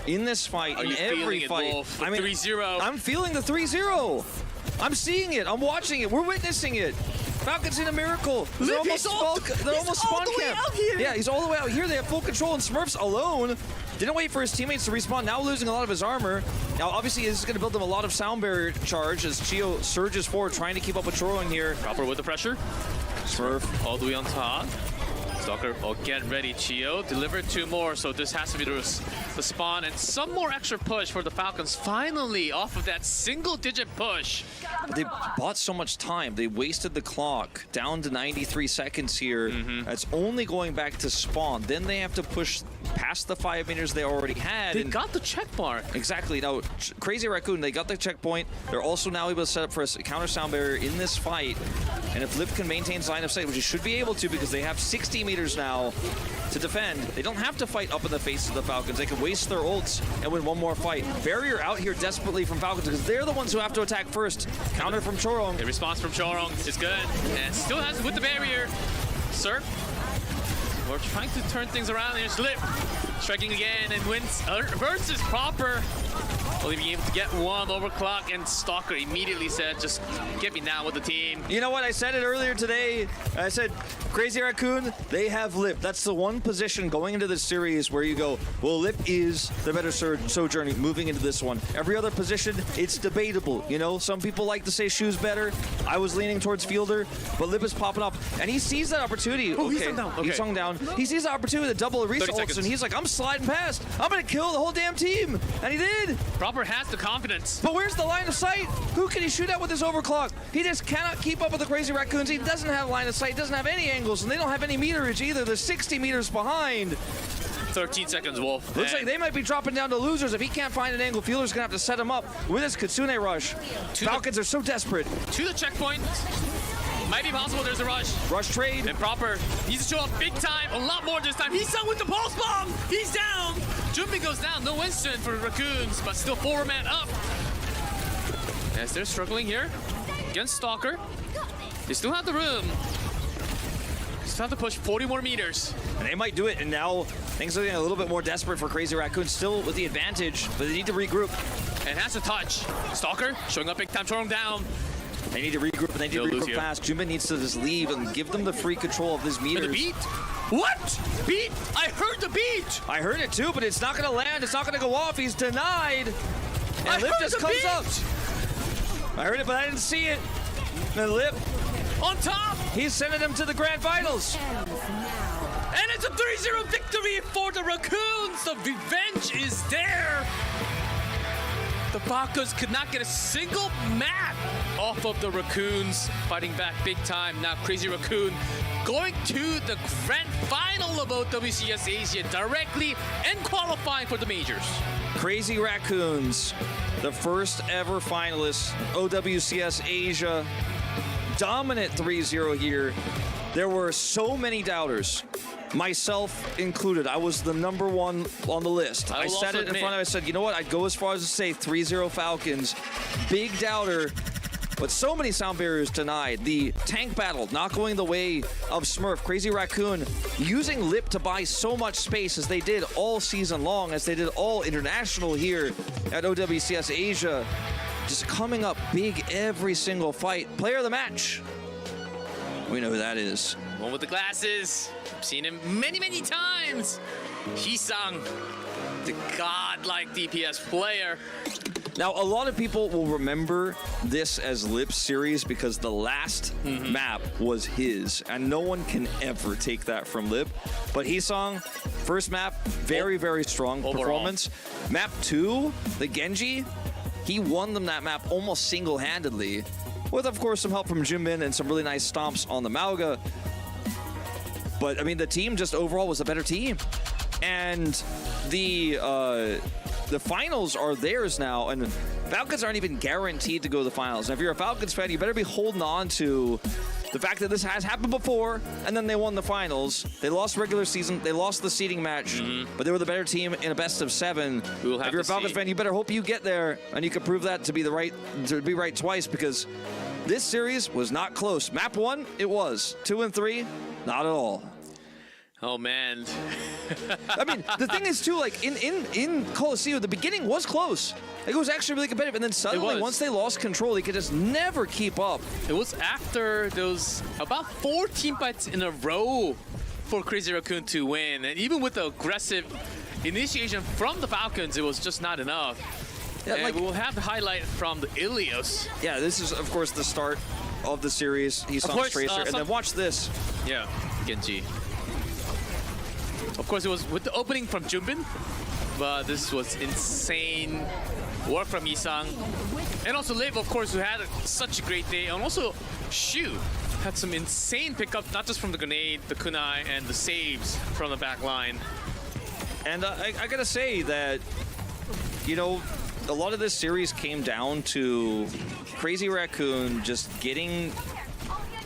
in this fight, Are in you every feeling it, fight. Wolf? The 3-0. I'm feeling the 3-0. I'm seeing it. I'm watching it. We're witnessing it. Falcons in a miracle. They're Look, almost he's all spawn the way camp. out here. Yeah, he's all the way out here. They have full control, and Smurfs alone. Didn't wait for his teammates to respawn, now losing a lot of his armor. Now, obviously, this is going to build them a lot of sound barrier charge as Chio surges forward, trying to keep up with Chorong here. Proper with the pressure. Smurf. All the way on top. Stalker, oh, get ready, Chio. Deliver 2 more, so this has to be the spawn. And some more extra push for the Falcons. Finally, off of that single-digit push. They bought so much time. They wasted the clock down to 93 seconds here. That's only going back to spawn. Then they have to push past the 5 meters they already had. They and got the check mark. exactly. Now, Crazy Raccoon, they got the checkpoint. They're also now able to set up for a counter sound barrier in this fight. And if Lip can maintain line of sight, which he should be able to because they have 60 meters now to defend, they don't have to fight up in the face of the Falcons. They can waste their ults and win one more fight. Barrier out here desperately from Falcons because they're the ones who have to attack first. Counter from Chorong. The response from Chorong is good. And still has with the barrier. Surf. We're trying to turn things around. Here's Lip. Striking again and wins versus Proper. Only being able to get one overclock, and Stalker immediately said, just get me down with the team. You know what? I said it earlier today. I said, Crazy Raccoon, they have Lip. That's the one position going into this series where you go, well, Lip is the better Sojourner moving into this one. Every other position, it's debatable. You know, some people like to say Shoe's better. I was leaning towards Fielder, but Lip is popping up, and he sees that opportunity. Oh, he's hung down. Okay. He's hung down. He sees the opportunity to double Reese 30 ults, seconds. and he's like, I'm sliding past. I'm going to kill the whole damn team. And he did. Proper has the confidence. But where's the line of sight? Who can he shoot at with his overclock? He just cannot keep up with the Crazy Raccoons. He doesn't have line of sight, doesn't have any angles, and they don't have any meterage either. They're 60 meters behind. 13 seconds, Wolf. Looks like they might be dropping down to losers. If he can't find an angle, Fielder's gonna have to set him up with his Kitsune rush. Falcons are so desperate. To the checkpoint. Might be possible. There's a rush. Rush trade. And Proper needs to show up big time. A lot more this time. He's done with the pulse bomb. He's down. Junbin goes down. No instant for the Raccoons, but still 4-man up. As they're struggling here against Stalker. They still have the room. Still have to push 40 more meters. And they might do it, and now things are getting a little bit more desperate for Crazy Raccoon. Still with the advantage, but they need to regroup. And has to touch. Stalker showing up big time. Chorong down. They need to regroup, and they need They'll to lose regroup here. fast. Junbin needs to just leave and give them the free control of this And meters. the beat? What? Beat? I heard the beat. I heard it too, but it's not going to land. It's not going to go off. He's denied. And I Lip heard just the comes beat. up. I heard it, but I didn't see it. And Lip, On top. he's sending him to the grand finals. Ends now. And it's a 3-0 victory for the Raccoons. The revenge is there. The Falcons could not get a single map off of the Raccoons, fighting back big time. Now Crazy Raccoon going to the grand final of OWCS Asia directly and qualifying for the majors. Crazy Raccoons, the first ever finalists, OWCS Asia, dominant 3-0 here. There were so many doubters, myself included. I was the number one on the list. I said it in front of I said, you know what, I'd go as far as to say 3-0 Falcons. Big doubter, but so many sound barriers denied. The tank battle not going the way of Smurf. Crazy Raccoon using Lip to buy so much space as they did all season long, as they did all international here at OWCS Asia. Just coming up big every single fight. Player of the match. We know who that is. One with the glasses. I've seen him many, many times. Hisang, the godlike DPS player. Now, a lot of people will remember this as Lip's series because the last map was his, and no one can ever take that from Lip. But Hisang, first map, very, very strong performance. Map 2, the Genji, he won them that map almost single-handedly, with, of course, some help from Jimin and some really nice stomps on the Mauga. But, I mean, the team just overall was a better team. And the finals are theirs now, and Falcons aren't even guaranteed to go to the finals. And if you're a Falcons fan, you better be holding on to the fact that this has happened before, and then they won the finals. They lost regular season, they lost the seeding match, but they were the better team in a best of 7. If you're a Falcons fan, you better hope you get there, and you can prove that to be right twice, because this series was not close. Map 1, it was. 2 and 3, not at all. Oh, man. I mean, the thing is, too, like, in Coliseum, the beginning was close. It was actually really competitive, and then suddenly, once they lost control, they could just never keep up. It was after those about 4 team fights in a row for Crazy Raccoon to win. And even with the aggressive initiation from the Falcons, it was just not enough. Yeah, and we'll have the highlight from the Ilios. Yeah, this is, of course, the start of the series. Hisang's Tracer, and then watch this. Yeah, Genji. Of course, it was with the opening from Junbin, but this was insane work from Hisang. And also Liv, of course, who had such a great day. And also Shu had some insane pickups, not just from the grenade, the kunai, and the saves from the back line. And I gotta say that, you know, a lot of this series came down to Crazy Raccoon just getting,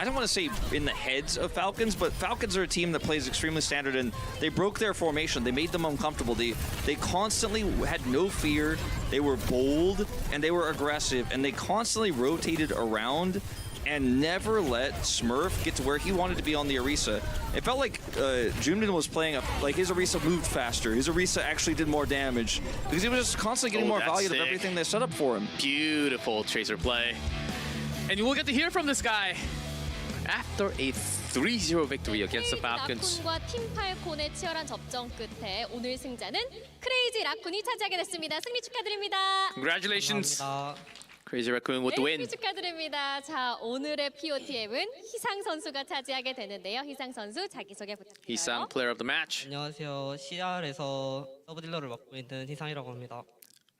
I don't want to say in the heads of Falcons, but Falcons are a team that plays extremely standard, and they broke their formation. They made them uncomfortable. They constantly had no fear. They were bold, and they were aggressive, and they constantly rotated around and never let Smurf get to where he wanted to be on the Orisa. It felt like Junmin was playing, like his Orisa moved faster. His Orisa actually did more damage because he was just constantly getting more value out of everything they set up for him. Beautiful Tracer play. And you will get to hear from this guy after a 3-0 victory against the Falcons. 라쿤과 팀 팔콘의 치열한 접전 끝에 오늘 승자는 크레이지 라쿤이 차지하게 됐습니다. 승리 축하드립니다. Congratulations, Crazy Raccoon with the win. 승리 축하드립니다. 자, 오늘의 POTM은 희상 선수가 차지하게 되는데요. 희상 선수 자기소개 부탁드려요. Hisang, player of the match. 안녕하세요. CR에서 서브 딜러를 맡고 있는 희상이라고 합니다.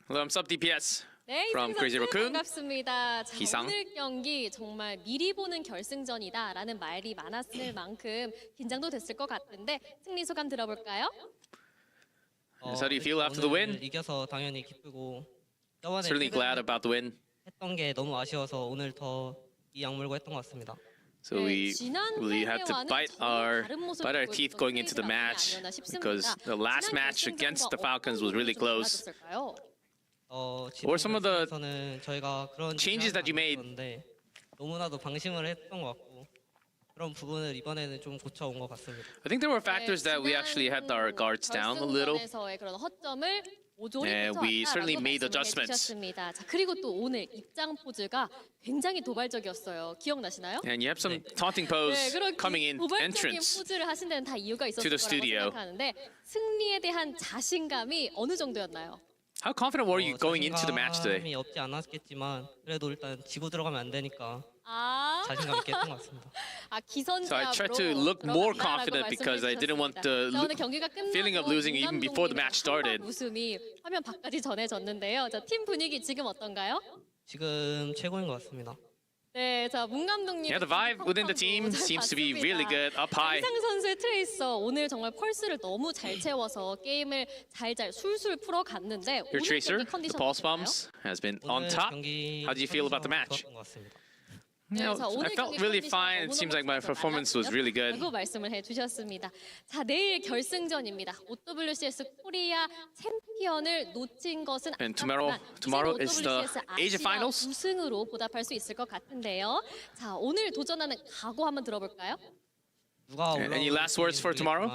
Hello, I'm Sub DPS. 네, from 희상 Crazy 선수 Raccoon. 반갑습니다. 자, 희상. 오늘 경기 정말 미리 보는 결승전이다라는 말이 많았을 만큼 긴장도 됐을 것 같은데 승리 소감 들어볼까요? How do you feel after the win? 오늘 이겨서 당연히 기쁘고 저번에 Certainly glad about the win. 했던 게 너무 아쉬워서 오늘 더 이 악물고 했던 것 같습니다. So we had to bite our teeth going into the match because the last match against the Falcons was really close. What were some of the 저희가 그런 changes that you made? 너무나도 방심을 했던 것 같고 그런 부분을 이번에는 좀 고쳐온 것 같습니다. I think there were factors that we actually had our guards down a little. And we certainly made adjustments. 자, 그리고 또 오늘 입장 포즈가 굉장히 도발적이었어요. 기억나시나요? And you have some taunting pose coming in 도발적인 entrance 포즈를 하신 데는 다 이유가 있었을 to the 거라고 studio. 생각하는데 승리에 대한 자신감이 어느 정도였나요? How confident were you going into the match today? 자신감이 없지 않았겠지만 그래도 일단 지고 들어가면 안 되니까 아, 자신감 있게 했던 것 같습니다. 아 So I tried 기선제압으로 to look more 들어간다라고 confident because I didn't want the 말씀을 해주셨습니다. 자, 오늘 경기가 feeling of losing even before the match started. 웃음이 화면 밖까지 전해졌는데요. 자, 팀 분위기 지금 어떤가요? 지금 최고인 것 같습니다. 네, 자, 문 감독님. Yeah, the vibe within the team seems to be really good, up high. 이상 선수의 트레이서 오늘 정말 펄스를 너무 잘 채워서 게임을 잘 술술 풀어갔는데 Your 오늘 tracer, 경기 the 컨디션 pulse 어떤가요? bombs, has been on 오늘 top. 경기 How do you feel about the match? 좋았던 것 같습니다. You know, 자, 오늘 I felt 경기 really 컨디션 fine. It seems like my performance was really good. 라고 말씀을 해주셨습니다. 자, 내일 결승전입니다. OWCS 코리아 챔피언을 놓친 것은 And tomorrow is the Asia Finals. 우승으로 보답할 수 있을 것 같은데요. 자, 오늘 도전하는 각오 한번 들어볼까요? 누가 Any 올라오든 last words for tomorrow?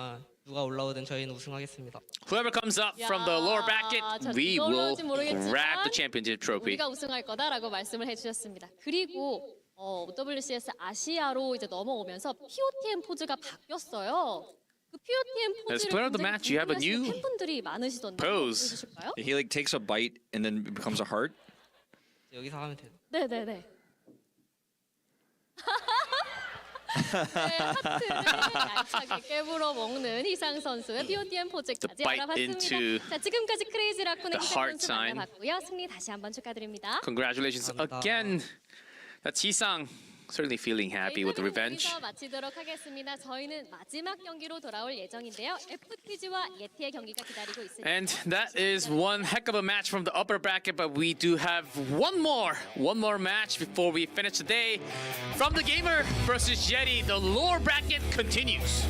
누가 올라오든 저희는 우승하겠습니다. Whoever comes up from the lower bracket, 자, we 누가 will 올라올지 모르겠지만 grab the championship trophy. 우리가 우승할 거다라고 말씀을 해주셨습니다. 그리고 OWCS 아시아로 이제 넘어오면서 POTM 포즈가 바뀌었어요. 그 POTM As 포즈를 player of the 굉장히 match, you have a 궁금해하시는 new 팬분들이 많으시던데 pose. 보여주실까요? He like takes a bite and then it becomes a heart. 여기서 하면 돼요. 네네네. 네, 하트를 얄팍하게 깨물어 먹는 희상 선수의 POTM 포즈까지 bite 알아봤습니다. into 자, 지금까지 크레이지 라쿤의 the 희상 heart 선수 sign. 만나봤고요. 승리 다시 한번 축하드립니다. Congratulations 감사합니다. again. Ji-sang certainly feeling happy with the revenge. 여기서 마치도록 하겠습니다. 저희는 마지막 경기로 돌아올 예정인데요. FTG와 예티의 경기가 기다리고 있습니다. And that is one heck of a match from the upper bracket, but we do have one more match before we finish the day. From the Gamer versus Yeti, the lower bracket continues.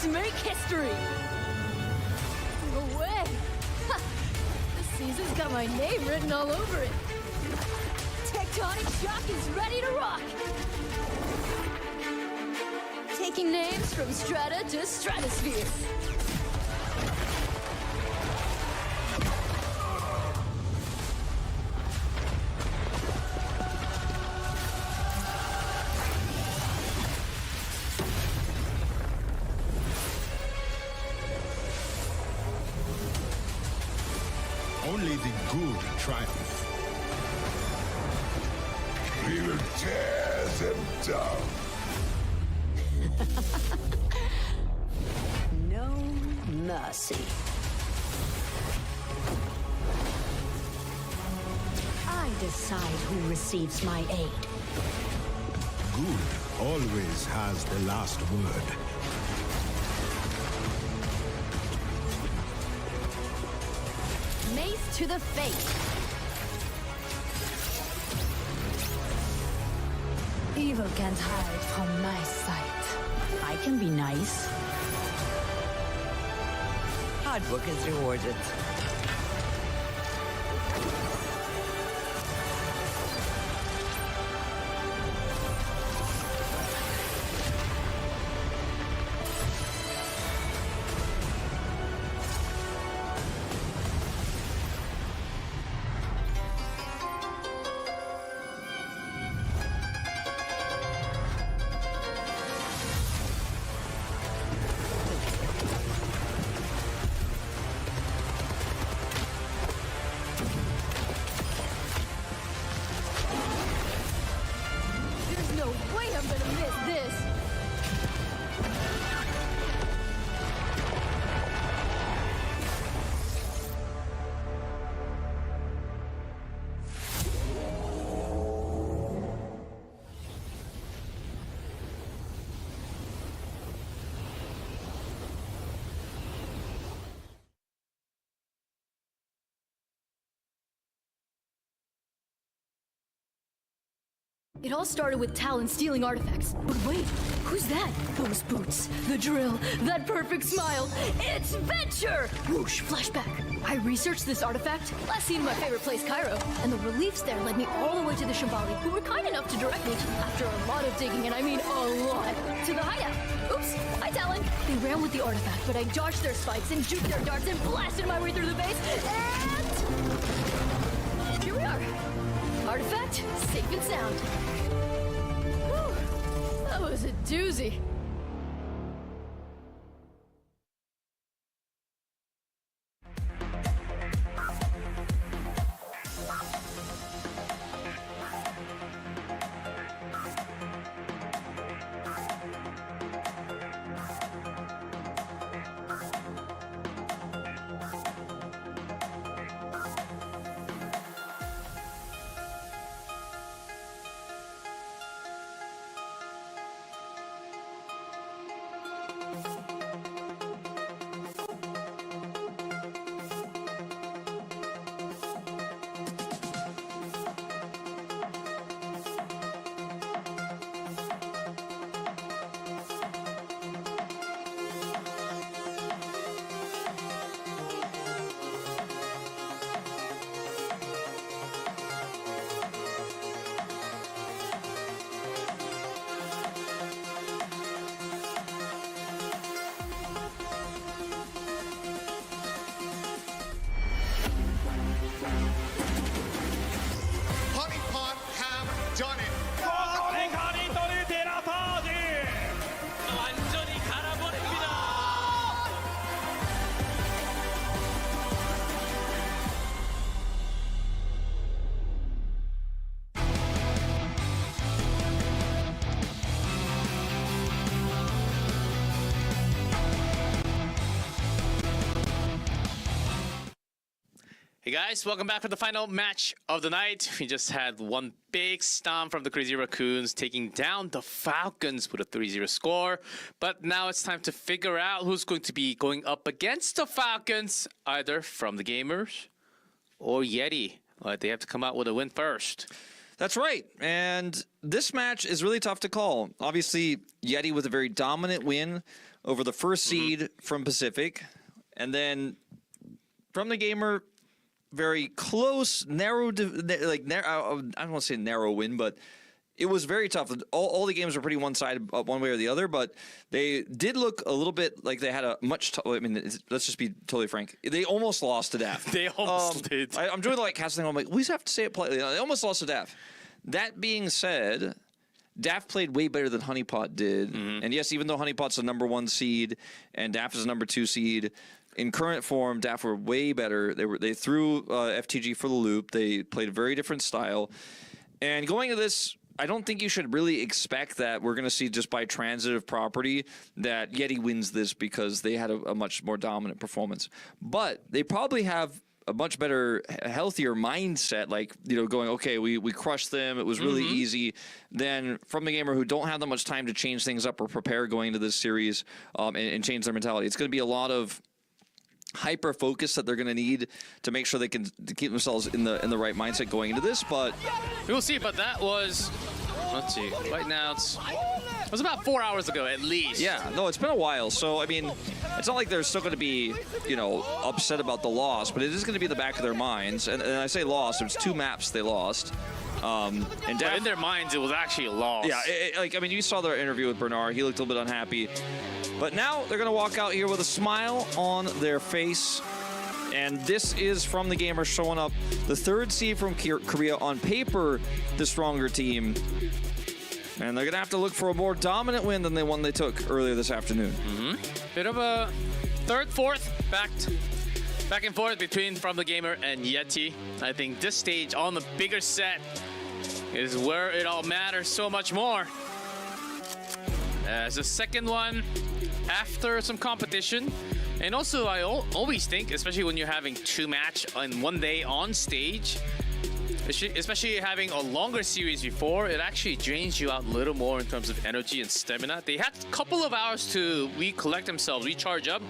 Let's make history! No way! Ha! This season's got my name written all over it. Tectonic Shock is ready to rock! Taking names from strata to stratosphere. Only the good triumph. We will tear them down. No mercy. I decide who receives my aid. Good always has the last word. Mace to the face. Evil can't hide from my sight. I can be nice. Hard work is rewarded. There's no way I'm gonna miss this. It all started with Talon stealing artifacts. But wait, who's that? Those boots, the drill, that perfect smile. It's Venture! Whoosh, flashback. I researched this artifact, last seen in my favorite place, Cairo, and the reliefs there led me all the way to the Shambali, who were kind enough to direct me, after a lot of digging, and I mean a lot, to the hideout. Oops, hi Talon. They ran with the artifact, but I dodged their spikes and juked their darts and blasted my way through the base, and here we are. Artifact, safe and sound. Whew, that was a doozy. Hey guys, welcome back for the final match of the night. We just had one big stomp from the Crazy Raccoons, taking down the Falcons with a 3-0 score. But now it's time to figure out who's going to be going up against the Falcons, either from the Gamers or Yeti. They have to come out with a win first. That's right. And this match is really tough to call. Obviously, Yeti with a very dominant win over the first seed from Pacific. And then from the Gamer, very close, narrow, I don't want to say narrow win, but it was very tough. All the games were pretty one-sided, one way or the other, but they did look a little bit like they had a much. I mean, let's just be totally frank. They almost lost to DAF. They almost did. I'm doing like casting. I'm like, we just have to say it politely. They almost lost to DAF. That being said, DAF played way better than Honeypot did. And yes, even though Honeypot's the #1 seed and DAF is the #2 seed, in current form, DAF were way better. They threw FTG for the loop. They played a very different style. And going to this, I don't think you should really expect that we're going to see just by transitive property that Yeti wins this because they had a much more dominant performance. But they probably have a much better, healthier mindset, like, going, okay, we crushed them, it was really easy, than from the Gamer who don't have that much time to change things up or prepare going into this series and change their mentality. It's going to be a lot of hyper focus that they're going to need to make sure they can keep themselves in the right mindset going into this, but We'll see, but that was, let's see, right now it was about 4 hours ago at least. yeah, no, it's been a while. So I mean, it's not like they're still going to be upset about the loss, but it is going to be in the back of their minds. And I say loss, there's 2 maps they lost. And But in their minds, it was actually a loss. Yeah, you saw their interview with Bernard. He looked a little bit unhappy. But now they're going to walk out here with a smile on their face. And this is from the Gamer showing up the 3rd seed from Korea, on paper, the stronger team. And they're going to have to look for a more dominant win than the one they took earlier this afternoon. Bit of a 3rd, 4th, back and forth between From the Gamer and Yeti. I think this stage on the bigger set is where it all matters so much more. As the second one, after some competition, and also I always think, especially when you're having 2 match in one day on stage, especially having a longer series before, it actually drains you out a little more in terms of energy and stamina. They had a couple of hours to recollect themselves, recharge up,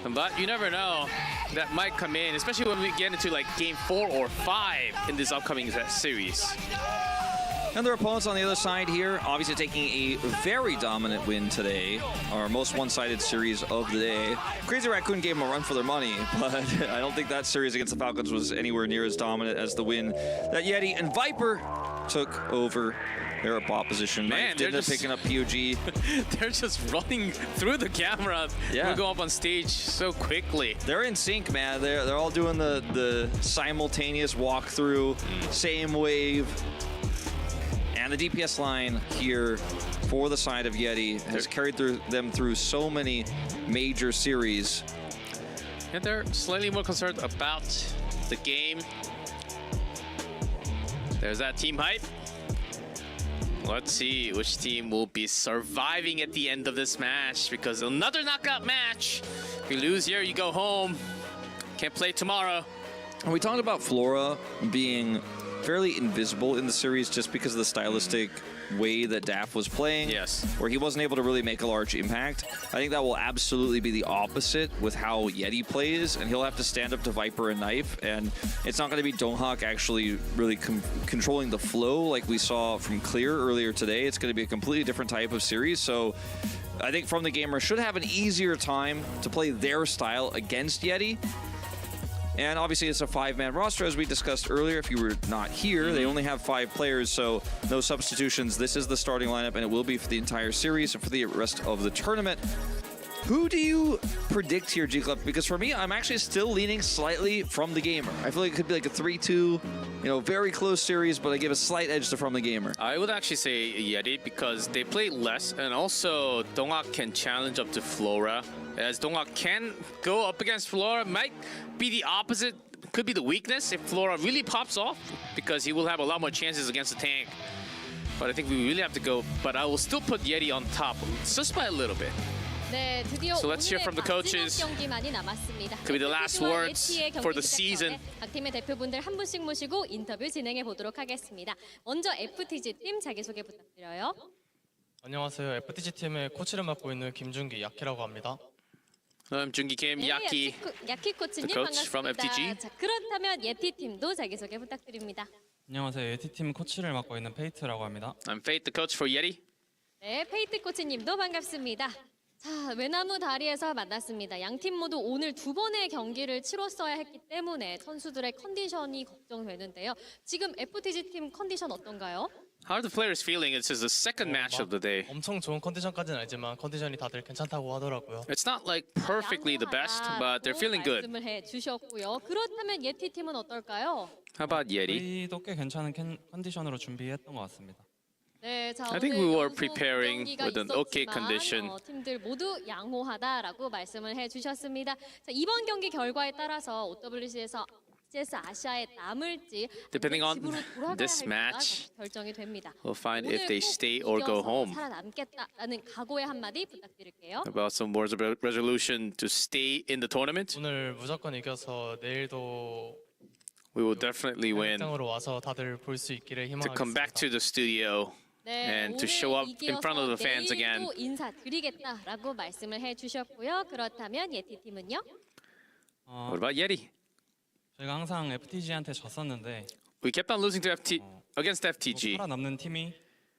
but you never know. That might come in, especially when we get into like game 4 or 5 in this upcoming series. And their opponents on the other side here, obviously taking a very dominant win today, our most one-sided series of the day. Crazy Raccoon gave them a run for their money, but I don't think that series against the Falcons was anywhere near as dominant as the win that Yeti and Viper took over their opposition. Man, they're just picking up POG. They're just running through the camera. Yeah. We go up on stage so quickly. They're in sync, man. They're all doing the simultaneous walkthrough, same wave. And the DPS line here for the side of Yeti has carried them through so many major series. And they're slightly more concerned about the game. There's that team hype. Let's see which team will be surviving at the end of this match, because another knockout match. If you lose here, you go home. Can't play tomorrow. And we talked about Flora being fairly invisible in the series just because of the stylistic way that DAF was playing. Yes. Where he wasn't able to really make a large impact. I think that will absolutely be the opposite with how Yeti plays, and he'll have to stand up to Viper and Knife, and it's not going to be Donghak actually really controlling the flow like we saw from Clear earlier today. It's going to be a completely different type of series, so I think From the Gamer should have an easier time to play their style against Yeti. And obviously it's a 5-man roster, as we discussed earlier. If you were not here, they only have 5 players, so no substitutions. This is the starting lineup, and it will be for the entire series and for the rest of the tournament. Who do you predict here, G-Club? Because for me, I'm actually still leaning slightly From the Gamer. I feel like it could be like a 3-2, very close series, but I give a slight edge to From the Gamer. I would actually say Yeti because they play less, and also Donghak can challenge up to Flora. As Donghak can go up against Flora, might be the opposite, could be the weakness if Flora really pops off, because he will have a lot more chances against the tank. But I think we really have to go, but I will still put Yeti on top, just by a little bit. 네, 드디어 So let's hear from the coaches. 경기만이 남았습니다. Could be the last words for the season. 각 팀의 대표분들 한 분씩 모시고 인터뷰 진행해 보도록 하겠습니다. 먼저 FTG 팀 자기소개 부탁드려요. 안녕하세요. FTG 팀의 코치를 맡고 있는 김준기 야키라고 합니다. 준기 Kim, 네, Yaki, 야키 코치님 the coach from 반갑습니다. FTG. 자, 그렇다면 예티 팀도 자기소개 부탁드립니다. 안녕하세요. 예티 팀 코치를 맡고 있는 페이트라고 합니다. I'm Faith, the coach for Yeti. 네, 페이트 코치님도 반갑습니다. 자, 외나무 다리에서 만났습니다. 양 팀 모두 오늘 두 번의 경기를 치렀어야 했기 때문에 선수들의 컨디션이 걱정되는데요. 지금 FTG 팀 컨디션 어떤가요? How are the players feeling? It's the second match of the day. 엄청 좋은 컨디션까지는 아니지만 컨디션이 다들 괜찮다고 하더라고요. It's not like perfectly the best, but they're feeling good. 말씀을 해주셨고요. 그렇다면 예티 팀은 어떨까요? How about Yeti? 저희도 꽤 괜찮은 컨디션으로 준비했던 것 같습니다. 네, 자, I think 오늘 we were 연속 preparing 경기가 with an okay 있었지만, condition. 팀들 모두 양호하다라고 말씀을 해주셨습니다. 자, 이번 경기 결과에 따라서 OWCS 아시아에 남을지 Depending on 집으로 돌아가야 this 할지가 match, 결정이 됩니다. we'll find 오늘 if they 꼭 stay or go 이겨서 home. 살아남겠다라는 각오의 한마디 부탁드릴게요. About some words of resolution to stay in the tournament. 오늘 무조건 이겨서 내일도 We will definitely win. 현장으로 와서 다들 볼 수 있기를 To come back 희망하겠습니다. to the studio 네, and to 오늘 show up in front of the fans again. 내일도 인사드리겠다라고 말씀을 해주셨고요. 그렇다면 예티 팀은요? What about Yeti? 저희가 항상 FTG한테 졌었는데 We kept on losing to against FTG, 살아남는 팀이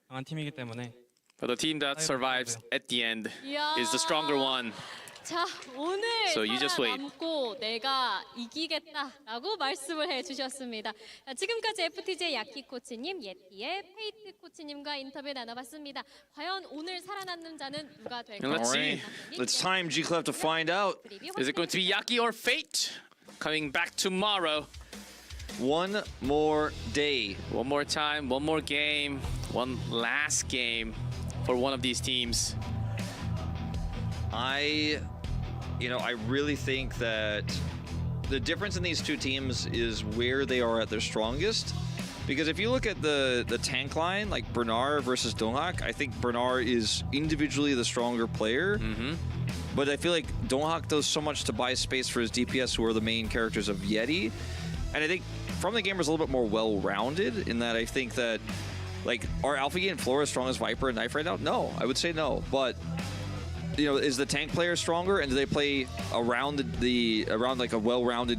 강한 팀이기 때문에 but the team that survives at the end 이야. is the stronger one. 자, 오늘 So you just wait. 살아남고 내가 이기겠다라고 말씀을 해주셨습니다. 자, 지금까지 FTG의 야키 코치님, 예티의 페이트 코치님과 인터뷰 나눠봤습니다. 과연 오늘 살아남는 자는 누가 될까요? Let's All right, it's time, G-Clef, to find out. Is it going to be Yaki or Fate coming back tomorrow? One more day. One more time, one more game, one last game for one of these teams. I really think that the difference in these two teams is where they are at their strongest. Because if you look at the tank line, like Bernard versus Donghak, I think Bernard is individually the stronger player. But I feel like Donghak does so much to buy space for his DPS, who are the main characters of Yeti. And I think From the Gamer is a little bit more well-rounded in that I think that, like, are Alphagate and Flora as strong as Viper and Knife right now? No, I would say no. But is the tank player stronger, and do they play around like a well-rounded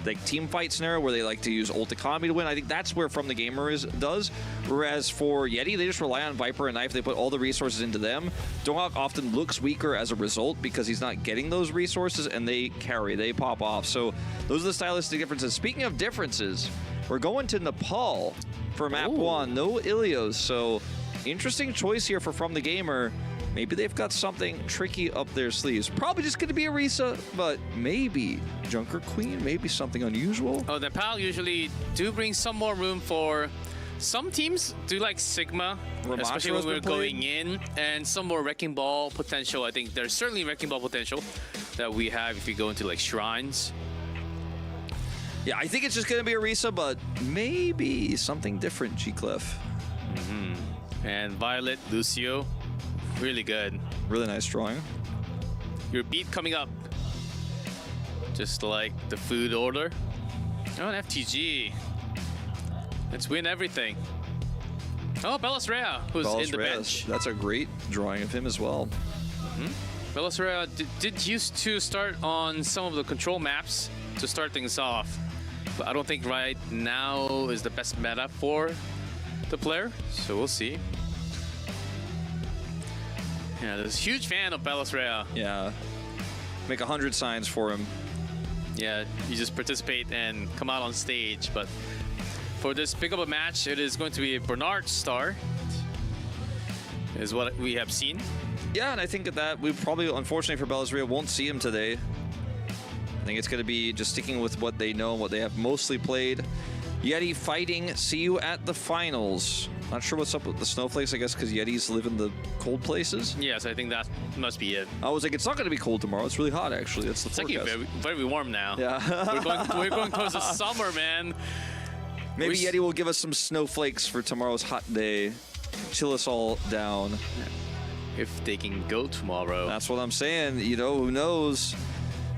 like team fight scenario where they like to use ult economy to win? I think that's where From the Gamer does. Whereas for Yeti, they just rely on Viper and Knife. They put all the resources into them. Donghak often looks weaker as a result because he's not getting those resources, and they carry, they pop off. So those are the stylistic differences. Speaking of differences, we're going to Nepal for map 1. No Ilios, so interesting choice here for From the Gamer. Maybe they've got something tricky up their sleeves. Probably just going to be Orisa, but maybe Junker Queen, maybe something unusual. Oh, Nepal usually do bring some more room for some teams do like Sigma, Ramattra especially has when we're been played. going in, and some more Wrecking Ball potential. I think there's certainly Wrecking Ball potential that we have if we go into like Shrines. Yeah, I think it's just going to be Orisa, but maybe something different, G-Clef. And Violet, Lucio, really good. Really nice drawing. Your beat coming up. Just like the food order. Oh, an FTG. Let's win everything. Oh, Bellas Rea, who's in the bench. That's a great drawing of him as well. Bellas Rea did used to start on some of the control maps to start things off. But I don't think right now is the best meta for the player. So we'll see. Yeah, there's a huge fan of Bellas Rea. Yeah. Make 100 signs for him. Yeah, you just participate and come out on stage. But for this pick up a match, it is going to be a Bernard star, is what we have seen. Yeah, and I think that we probably, unfortunately for Bellas Rea, won't see him today. I think it's going to be just sticking with what they know, what they have mostly played. Yeti fighting, see you at the finals. Not sure what's up with the snowflakes, I guess, because Yetis live in the cold places. Yes, I think that must be it. I was like, it's not going to be cold tomorrow. It's really hot, actually. That's the It's actually forecast. very, very warm now. Yeah. we're going towards the summer, man. Maybe Yeti will give us some snowflakes for tomorrow's hot day. Chill us all down. If they can go tomorrow. That's what I'm saying. You know, who knows?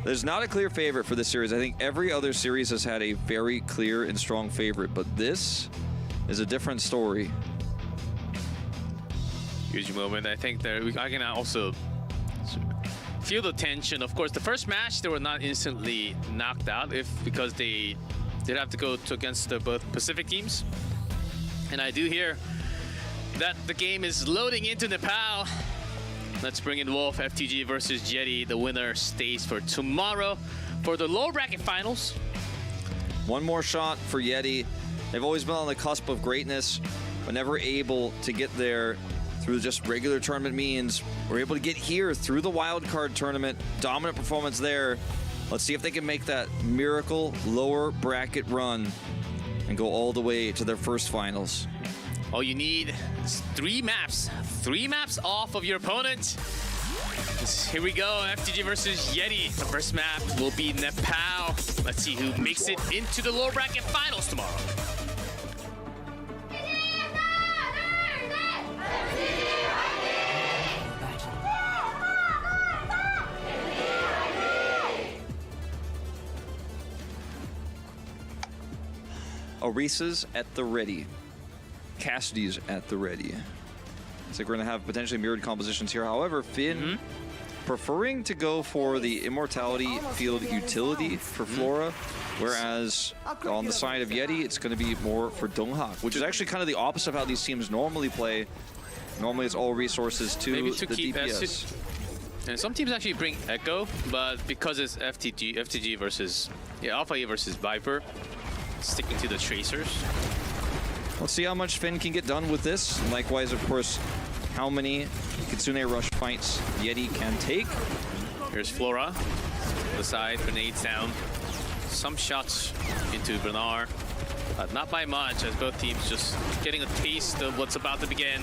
There's not a clear favorite for this series. I think every other series has had a very clear and strong favorite, but this is a different story. Huge moment. I think I can also feel the tension. Of course, the first match, they were not instantly knocked out because they did have to go against the both Pacific teams. And I do hear that the game is loading into Nepal. Let's bring in Wolf, FTG versus Yeti. The winner stays for tomorrow for the lower bracket finals. One more shot for Yeti. They've always been on the cusp of greatness, but never able to get there through just regular tournament means. We're able to get here through the wildcard tournament. Dominant performance there. Let's see if they can make that miracle lower bracket run and go all the way to their first finals. All you need is 3 maps. 3 maps off of your opponent. Here we go, FTG versus Yeti. The first map will be Nepal. Let's see who makes it into the lower bracket finals tomorrow. Orisa's at the ready. Cassidy's at the ready. Looks like we're going to have potentially mirrored compositions here. However, Finn preferring to go for the Immortality Field utility for Flora, whereas on the side of Yeti, it's going to be more for Donghak, which is actually kind of the opposite of how these teams normally play. Normally, it's all resources to the DPS. And some teams actually bring Echo, but because it's FTG versus Alpha E versus Viper, sticking to the Tracers. Let's see how much Finn can get done with this. Likewise, of course, how many Kitsune Rush fights Yeti can take. Here's Flora. The side, grenades down. Some shots into Bernard. But not by much, as both teams just getting a taste of what's about to begin.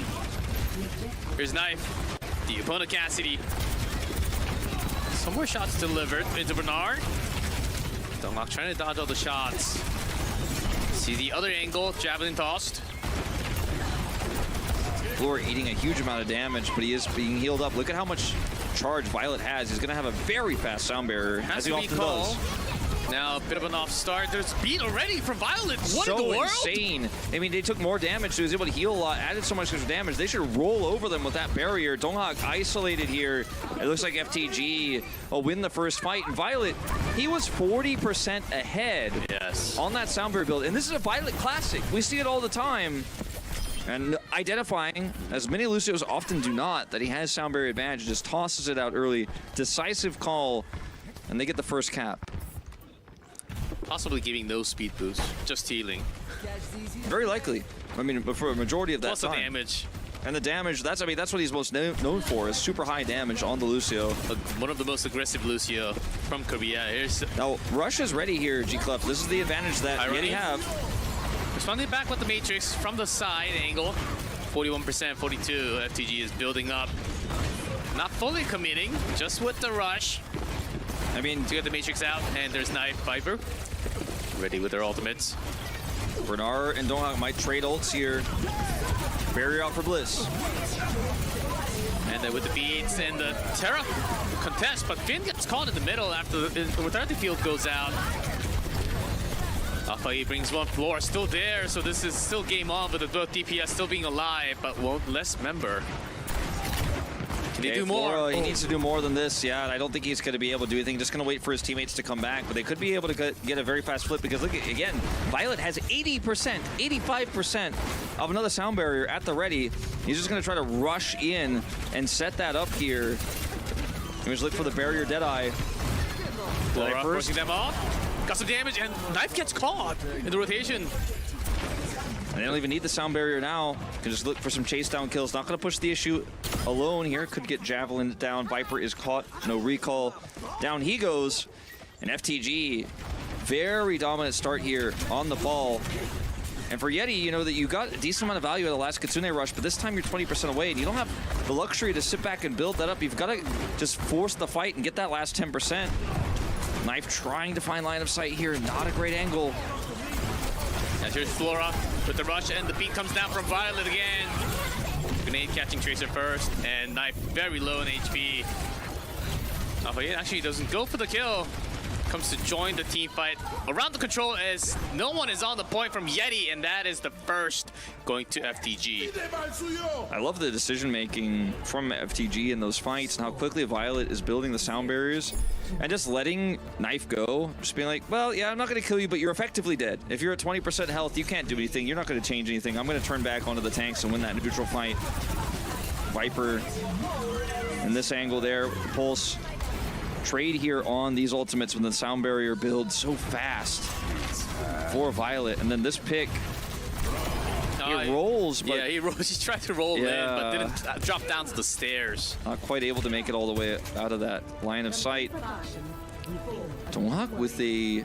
Here's Knife. The opponent Cassidy. Some more shots delivered into Bernard. Donghak trying to dodge all the shots. See the other angle, javelin tossed. Flora eating a huge amount of damage, but he is being healed up. Look at how much charge Violet has. He's going to have a very fast sound barrier, as he often does. Now, a bit of an off start. There's beat already from Violet. What in the world? So insane. I mean, they took more damage, so he was able to heal a lot, added so much extra damage. They should roll over them with that barrier. Donghak isolated here. It looks like FTG will win the first fight. And Violet, he was 40% ahead on that sound barrier build. And this is a Violet classic. We see it all the time. And identifying, as many Lucios often do not, that he has sound barrier advantage, just tosses it out early. Decisive call, and they get the first cap. Possibly giving no speed boost, just healing. Very likely. I mean, but for a majority of that Plus the damage. And the damage, that's what he's most known for, is super high damage on the Lucio. One of the most aggressive Lucio from Korea. Here's now, Rush is ready here, G-Clef. This is the advantage that Yeti have. Responding back with the Matrix from the side angle. 41%, 42. FTG is building up. Not fully committing, just with the rush. I mean, to get the Matrix out, and there's Knife Viper. Ready with their ultimates. Bernard and Donghak might trade ults here. Barrier out for Bliss. And then with the beats and the Terra contest, but Finn gets caught in the middle after the Mortality Field goes out. Alpha E brings one. Floor still there, so this is still game on, but both DPS still being alive, but won't less member. Can he do more? Flora, he needs to do more than this. Yeah, I don't think he's going to be able to do anything. Just going to wait for his teammates to come back. But they could be able to get a very fast flip because look, again, Violet has 80%, 85% of another sound barrier at the ready. He's just going to try to rush in and set that up here. And just look for the barrier Deadeye. Flora pushing them off. Got some damage, and Knife gets caught in the rotation. They don't even need the sound barrier now. Can just look for some chase down kills. Not going to push the issue alone here. Could get Javelin down. Viper is caught. No recall. Down he goes. And FTG, very dominant start here on the ball. And for Yeti, you know that you got a decent amount of value at the last Kitsune Rush, but this time you're 20% away, and you don't have the luxury to sit back and build that up. You've got to just force the fight and get that last 10%. Knife trying to find line of sight here. Not a great angle. And here's Flora with the rush, and the beat comes down from Violet again. Grenade catching Tracer first, and Knife very low in HP. Alpha E actually doesn't go for the kill. Comes to join the team fight around the control as no one is on the point from Yeti, and that is the first going to FTG. I love the decision making from FTG in those fights and how quickly Violet is building the sound barriers and just letting Knife go. Just being like, well, yeah, I'm not going to kill you, but you're effectively dead. If you're at 20% health, you can't do anything. You're not going to change anything. I'm going to turn back onto the tanks and win that neutral fight. Viper in this angle there. Pulse. Trade here on these ultimates when the sound barrier builds so fast for Violet. And then this pick, he rolls, but yeah, he rolls. He tried to roll in, but didn't drop down to the stairs. Not quite able to make it all the way out of that line of sight. Donghak with a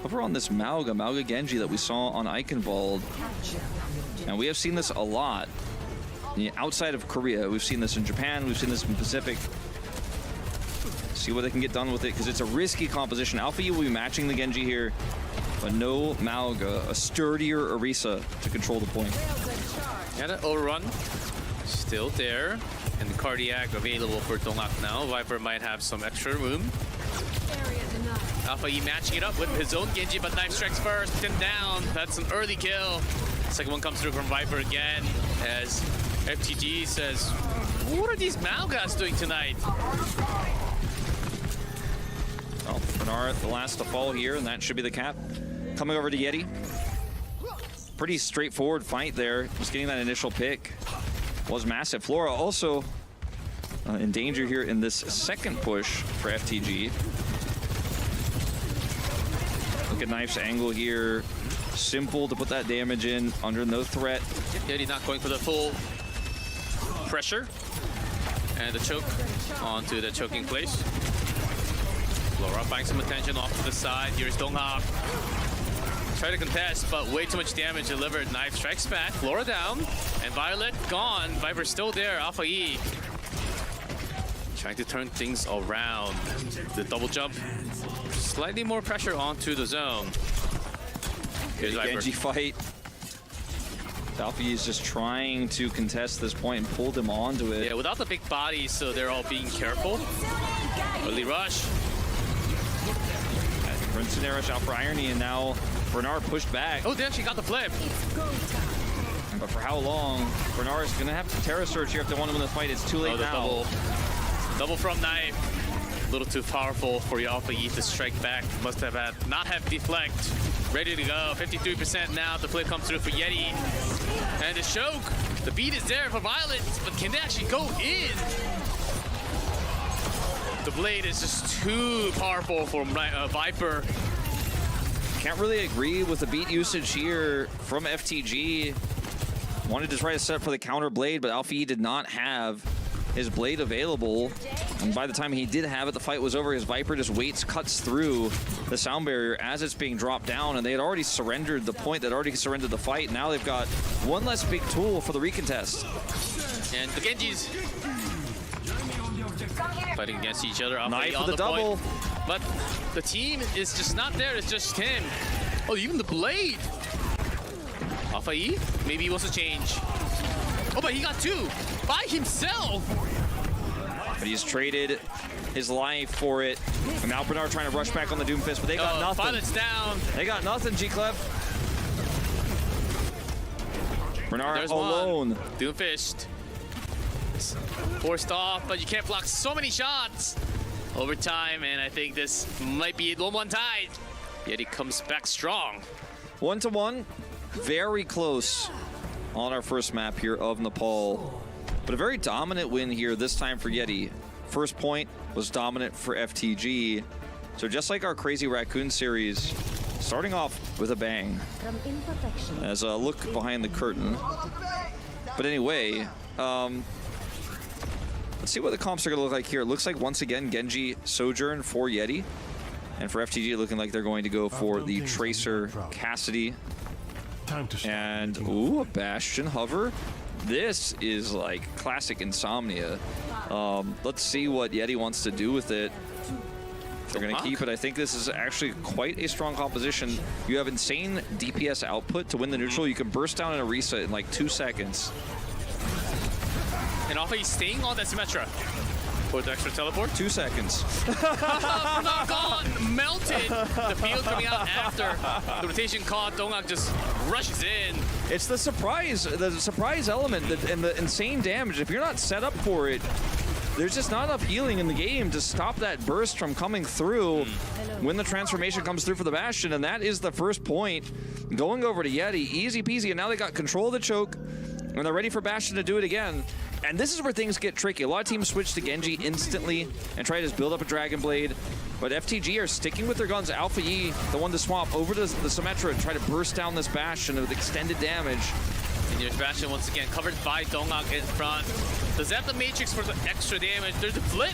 hover on this Mauga Genji that we saw on Eichenwald. And we have seen this a lot. Outside of Korea, we've seen this in Japan, we've seen this in Pacific. See what they can get done with it, because it's a risky composition. Alpha E will be matching the Genji here, but no Mauga, a sturdier Orisa to control the point. Got an overrun, still there, and the cardiac available for Donghak now. Viper might have some extra room. Alpha E matching it up with his own Genji, but knife strikes first, pinned down. That's an early kill. Second one comes through from Viper again, as FTG says, what are these Maugas doing tonight? Well, Bernard, the last to fall here, and that should be the cap. Coming over to Yeti. Pretty straightforward fight there. Just getting that initial pick was massive. Flora also in danger here in this second push for FTG. Look at Knife's angle here. Simple to put that damage in, under no threat. Yeti not going for the full pressure. And the choke onto the choking place. Flora buying some attention off to the side. Here's Donghak. Try to contest, but way too much damage delivered. Knife strikes back. Flora down. And Violet gone. Viper's still there. Alpha E trying to turn things around. The double jump. Slightly more pressure onto the zone. Here's Viper. Genji fight. Alpha E is just trying to contest this point and pulled him onto it. Yeah, without the big bodies, so they're all being careful. Early rush. Princeton rush out for Irony, and now Bernard pushed back. Oh, they actually got the flip. But for how long? Bernard's going to have to Terra Search here if they want to win the fight. It's too late now. Double from Knife. A little too powerful for Alpha E to strike back. Must have had not have deflect. Ready to go. 53% now. The flip comes through for Yeti. And the choke. The beat is there for Violet, but can they actually go in? The blade is just too powerful for Viper. Can't really agree with the beat usage here from FTG. Wanted to try to set up for the counter blade, but Alpha E did not have his blade available. And by the time he did have it, the fight was over. His Viper just waits, cuts through the sound barrier as it's being dropped down, and they had already surrendered the point. They'd already surrendered the fight. Now they've got one less big tool for the recontest. And the Genjis fighting against each other. Knife for the double. Point. But the team is just not there. It's just him. Oh, even the blade. Alpha E, maybe he wants to change. Oh, but he got two by himself. But he's traded his life for it. And now Bernard trying to rush back on the Doomfist, but they got nothing. Violet's down. They got nothing, G-Clef. Bernard There's alone. One. Doomfist. Forced off, but you can't block so many shots. Overtime, and I think this might be 1-1 tied. Yet he comes back strong. 1-1. Very close on our first map here of Nepal. But a very dominant win here this time for Yeti. First point was dominant for FTG. So just like our Crazy Raccoon series, starting off with a bang. As a look behind the curtain. But anyway, let's see what the comps are going to look like here. It looks like, once again, Genji Sojourn for Yeti. And for FTG, looking like they're going to go for the Tracer Cassidy. And, ooh, a Bastion Hover. This is like classic Insomnia. Let's see what Yeti wants to do with it. They're going to keep it. I think this is actually quite a strong composition. You have insane DPS output to win the neutral. You can burst down an Orisa in like 2 seconds. And Alpha is staying on that Symmetra for the extra teleport. 2 seconds. Not gone, melted. The field coming out after the rotation caught. Donghak just rushes in. It's the surprise element and the insane damage. If you're not set up for it, there's just not enough healing in the game to stop that burst from coming through when the transformation comes through for the Bastion. And that is the first point going over to Yeti. Easy peasy. And now they got control of the choke. And they're ready for Bastion to do it again. And this is where things get tricky. A lot of teams switch to Genji instantly and try to just build up a Dragon Blade. But FTG are sticking with their guns. Alpha E, the one to swap over to the Symmetra and try to burst down this Bastion with extended damage. And your Bastion once again covered by Dongak in front. Does that have the Matrix for the extra damage? There's a flip.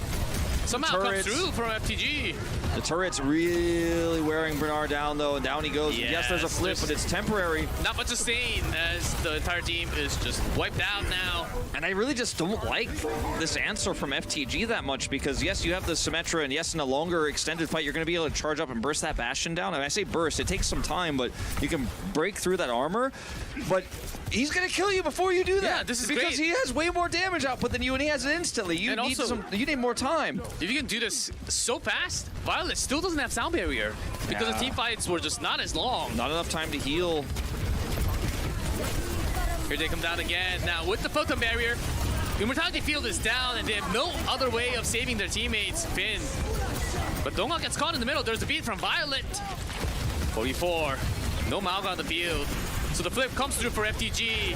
Somehow comes through from FTG. The turret's really wearing Bernard down, though, and down he goes. Yes, there's a flip, but it's temporary. Not much to sustain as the entire team is just wiped out now. And I really just don't like this answer from FTG that much because, yes, you have the Symmetra, and yes, in a longer extended fight, you're going to be able to charge up and burst that Bastion down. And I say burst, it takes some time, but you can break through that armor. But he's going to kill you before you do that. Yeah, this is because great. he has way more damage output than you, and he has it instantly. You need more time. If you can do this so fast, Violet still doesn't have sound barrier because the team fights were just not as long. Not enough time to heal. Here they come down again. Now with the photon barrier, the Immortality Field is down and they have no other way of saving their teammates, Finn. But Dongak gets caught in the middle. There's a beat from Violet. 44. No Malga on the field. So the flip comes through for FTG.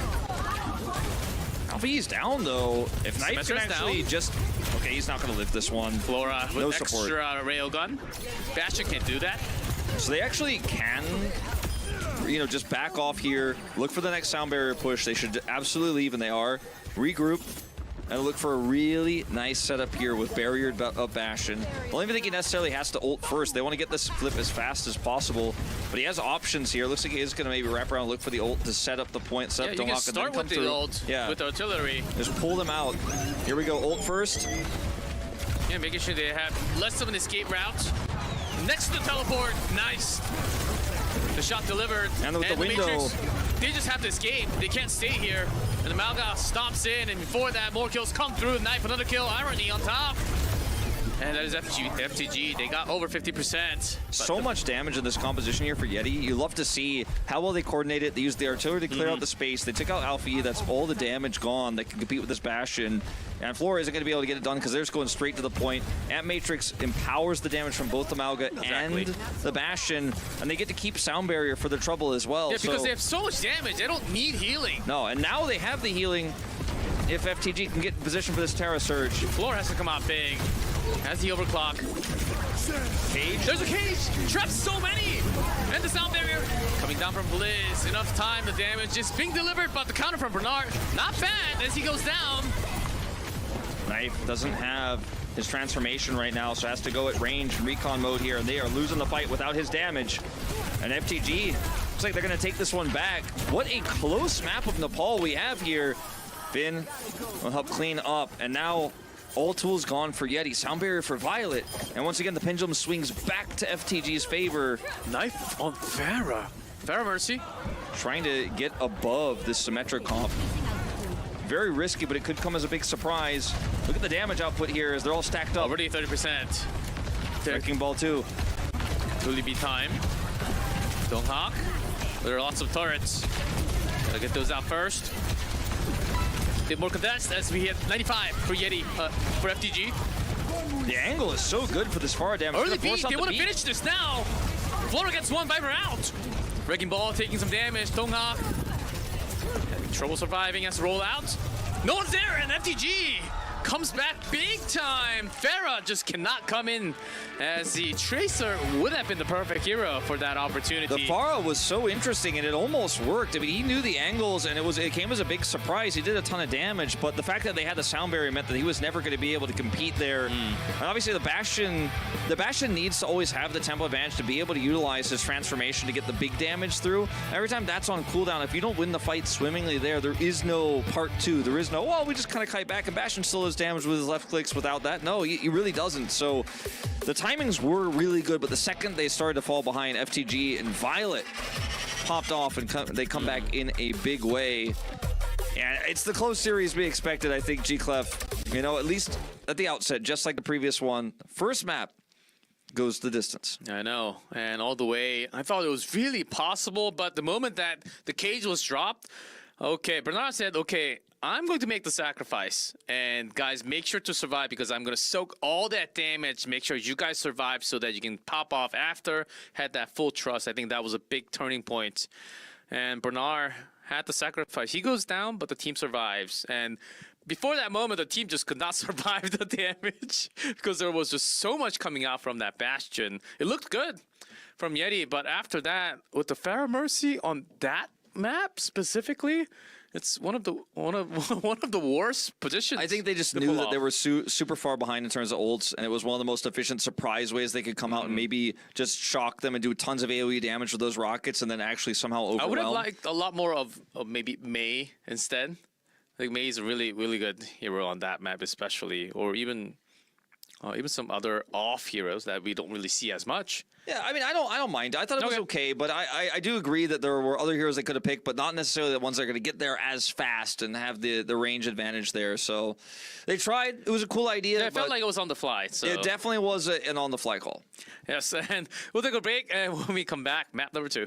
Alpha E's down, though. If Knight can actually just... Okay, he's not going to live this one. Flora with no extra support. railgun. Bastion can't do that. So they actually can, just back off here, look for the next sound barrier push. They should absolutely leave, and they are. Regroup, and look for a really nice setup here with barriered up Bastion. I don't even think he necessarily has to ult first. They want to get this flip as fast as possible, but he has options here. Looks like he is going to maybe wrap around and look for the ult to set up the point, set up you can start with the ult with artillery. Just pull them out. Here we go, ult first. Yeah, making sure they have less of an escape route. Next to the teleport, nice. The shot delivered. And with the window. Matrix, they just have to escape. They can't stay here. And the Malga stomps in, and before that, more kills come through. Knife, another kill. Irony on top. And that is FTG. They got over 50%. So much damage in this composition here for Yeti. You love to see how well they coordinate it. They used the artillery to clear out the space. They took out Alpha E. That's all the damage gone. They can compete with this Bastion. And Flora isn't going to be able to get it done because they're just going straight to the point. Ant Matrix empowers the damage from both the Malga and the Bastion. And they get to keep sound barrier for their trouble as well. Yeah, because they have so much damage. They don't need healing. No, and now they have the healing if FTG can get in position for this Terra Surge. Flora has to come out big. Has the overclock. Cage. There's a cage! Traps so many! And the sound barrier coming down from Blizz. Enough time, the damage is being delivered, but the counter from Bernard, not bad as he goes down. Knife doesn't have his transformation right now, so has to go at range and recon mode here, and they are losing the fight without his damage. And FTG, looks like they're gonna take this one back. What a close map of Nepal we have here. Finn will help clean up, and now all tools gone for Yeti. Sound barrier for Violet. And once again, the pendulum swings back to FTG's favor. Knife on Pharah. Pharah Mercy. Trying to get above this Symmetra comp. Very risky, but it could come as a big surprise. Look at the damage output here as they're all stacked up. Already 30%. Wrecking Ball 2. Will be time. Donghak. There are lots of turrets. Gotta get those out first. Bit more contest as we hit 95 for Yeti, for FTG. The angle is so good for this far damage. Early beat, they want to finish this now. Flora gets one, Viper out. Wrecking Ball taking some damage. Donghak. Trouble surviving, has to roll out. No one's there, and FTG comes back big time. Pharah just cannot come in as the Tracer would have been the perfect hero for that opportunity. The Pharah was so interesting, and it almost worked. I mean, he knew the angles, and it came as a big surprise. He did a ton of damage, but the fact that they had the sound barrier meant that he was never going to be able to compete there. And obviously, the Bastion needs to always have the tempo advantage to be able to utilize his transformation to get the big damage through. Every time that's on cooldown, if you don't win the fight swimmingly there is no part two. There is no, well, we just kind of kite back, and Bastion still has damage with his left clicks without that. No, he really doesn't. So the timings were really good, but the second they started to fall behind, FTG and Violet popped off, and they come back in a big way. And it's the close series we expected, I think, G-Clef. At least at the outset, just like the previous one. First map goes the distance. I know, and all the way. I thought it was really possible, but the moment that the cage was dropped, okay, Bernard said, okay, I'm going to make the sacrifice. And guys, make sure to survive because I'm going to soak all that damage. Make sure you guys survive so that you can pop off after. Had that full trust. I think that was a big turning point. And Bernard had the sacrifice. He goes down, but the team survives. And before that moment, the team just could not survive the damage because there was just so much coming out from that Bastion. It looked good from Yeti, but after that, with the Pharaoh Mercy on that map specifically, it's one of the worst positions. I think they just to knew pull that off. they were super far behind in terms of ults, and it was one of the most efficient surprise ways they could come out and maybe just shock them and do tons of AoE damage with those rockets, and then actually somehow overwhelm. I would have liked a lot more of maybe Mei instead. I think Mei is a really good hero on that map, especially, or even some other off heroes that we don't really see as much. Yeah, I mean, I don't mind. I thought it was okay, but I do agree that there were other heroes they could have picked, but not necessarily the ones that are going to get there as fast and have the range advantage there. So they tried. It was a cool idea. Yeah, it felt like it was on the fly. So it definitely was an on-the-fly call. Yes, and we'll take a break, and when we come back, map number 2.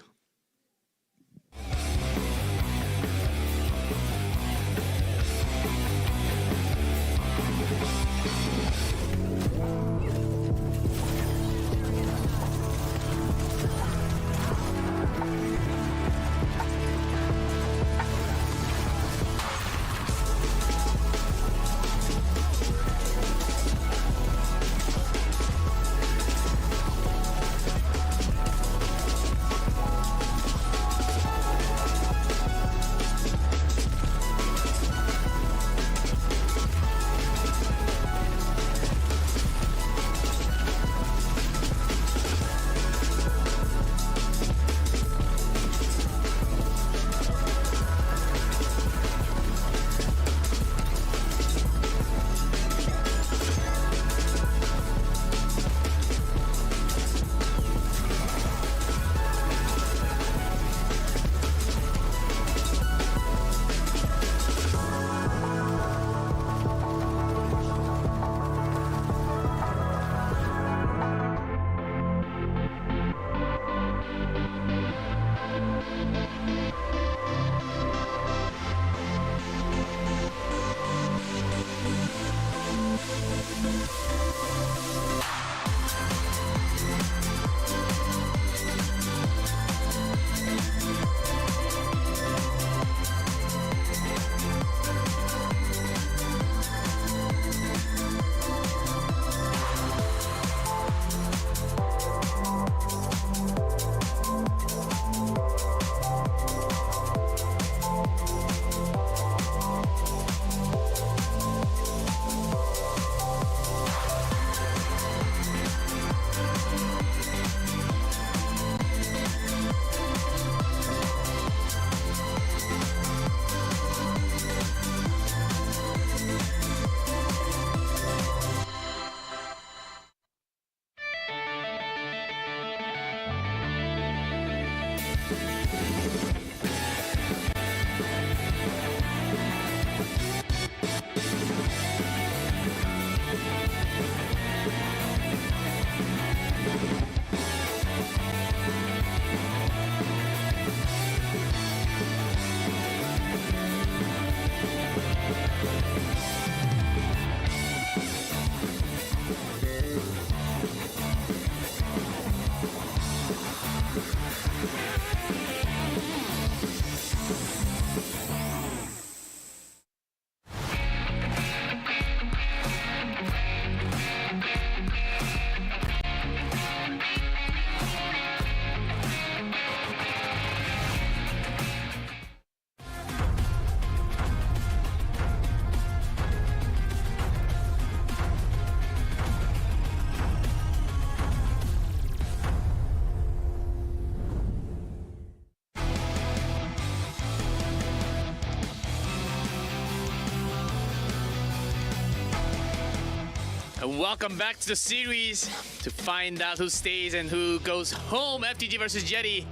And welcome back to the series to find out who stays and who goes home. FTG versus Yeti.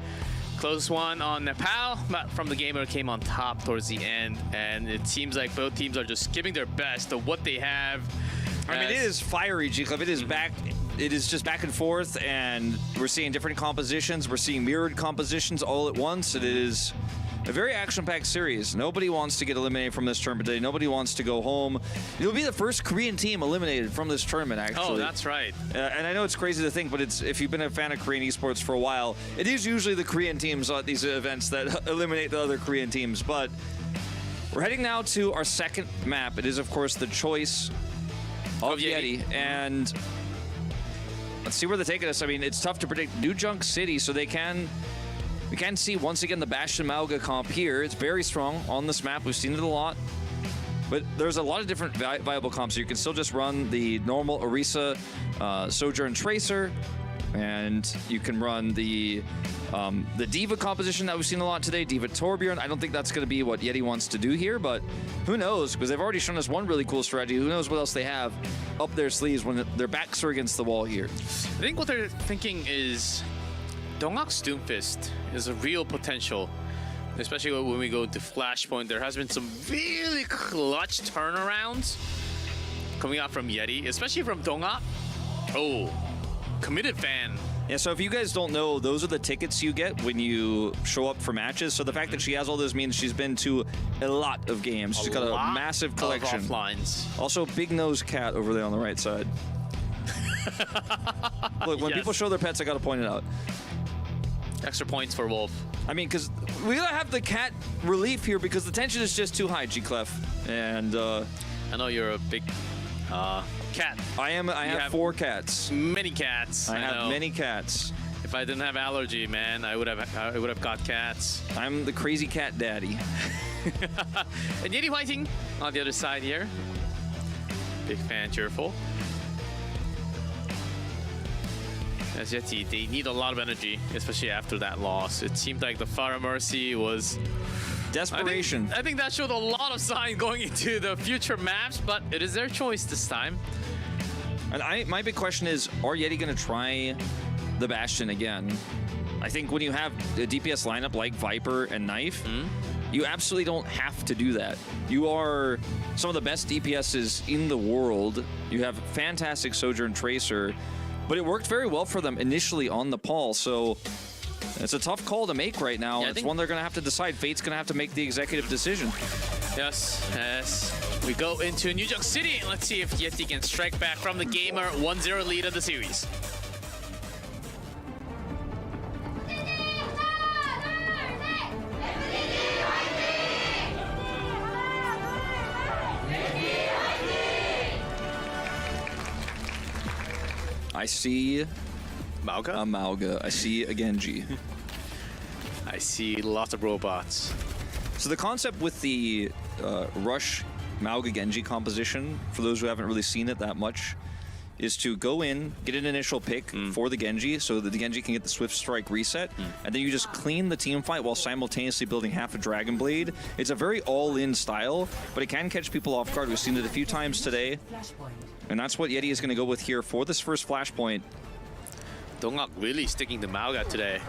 Close one on Nepal, but from the gamer came on top towards the end, and it seems like both teams are just giving their best of what they have. I mean, it is fiery, G-Club. It is back. It is just back and forth, and we're seeing different compositions. We're seeing mirrored compositions all at once. It is a very action-packed series. Nobody wants to get eliminated from this tournament today. Nobody wants to go home. It'll be the first Korean team eliminated from this tournament, actually. Oh, that's right. And I know it's crazy to think, but it's if you've been a fan of Korean esports for a while, it is usually the Korean teams at these events that eliminate the other Korean teams. But We're heading now to our second map. It is, of course, the choice of Yeti. And let's see where they take us. I mean, it's tough to predict. New Junk City, so we can see once again the Bastion Mauga comp here. It's very strong on this map. We've seen it a lot. But there's a lot of different viable comps. So you can still just run the normal Orisa Sojourn Tracer, and you can run the D.Va composition that we've seen a lot today, D.Va Torbjorn. I don't think that's going to be what Yeti wants to do here, but who knows? Because they've already shown us one really cool strategy. Who knows what else they have up their sleeves when their backs are against the wall here. I think what they're thinking is Dongak's Doomfist is a real potential, especially when we go to Flashpoint. There has been some really clutch turnarounds coming out from Yeti, especially from Dongak. Oh, committed fan. Yeah, so if you guys don't know, those are the tickets you get when you show up for matches. So the fact that she has all those means she's been to a lot of games. She's got a massive collection. Of offlines. Also, big nose cat over there on the right side. Look, when people show their pets, I got to point it out. Extra points for Wolf. I mean, because we gotta have the cat relief here because the tension is just too high, G-Clef. And I know you're a big cat. I am. I have 4 cats. Many cats. I have many cats. If I didn't have allergy, man, I would have got cats. I'm the crazy cat daddy. And Yeti Whiting on the other side here. Big fan, cheerful. As Yeti, they need a lot of energy, especially after that loss. It seemed like the Fire Mercy was desperation. I think that showed a lot of sign going into the future maps, but it is their choice this time. And my big question is, are Yeti going to try the Bastion again? I think when you have a DPS lineup like Viper and Knife, you absolutely don't have to do that. You are some of the best DPSs in the world. You have fantastic Sojourn Tracer, but it worked very well for them initially on the Paul, so it's a tough call to make right now. It's one they're going to have to decide. Fate's going to have to make the executive decision. Yes, as we go into New Junk City, and let's see if Yeti can strike back from the gamer 1-0 lead of the series. I see Mauga? A Mauga. I see a Genji. I see lots of robots. So the concept with the Rush Mauga Genji composition, for those who haven't really seen it that much, is to go in, get an initial pick for the Genji so that the Genji can get the Swift Strike reset, and then you just clean the team fight while simultaneously building half a Dragon Blade. It's a very all-in style, but it can catch people off guard. We've seen it a few times today, and that's what Yeti is going to go with here for this first Flashpoint. Dongak really sticking to Mauga today.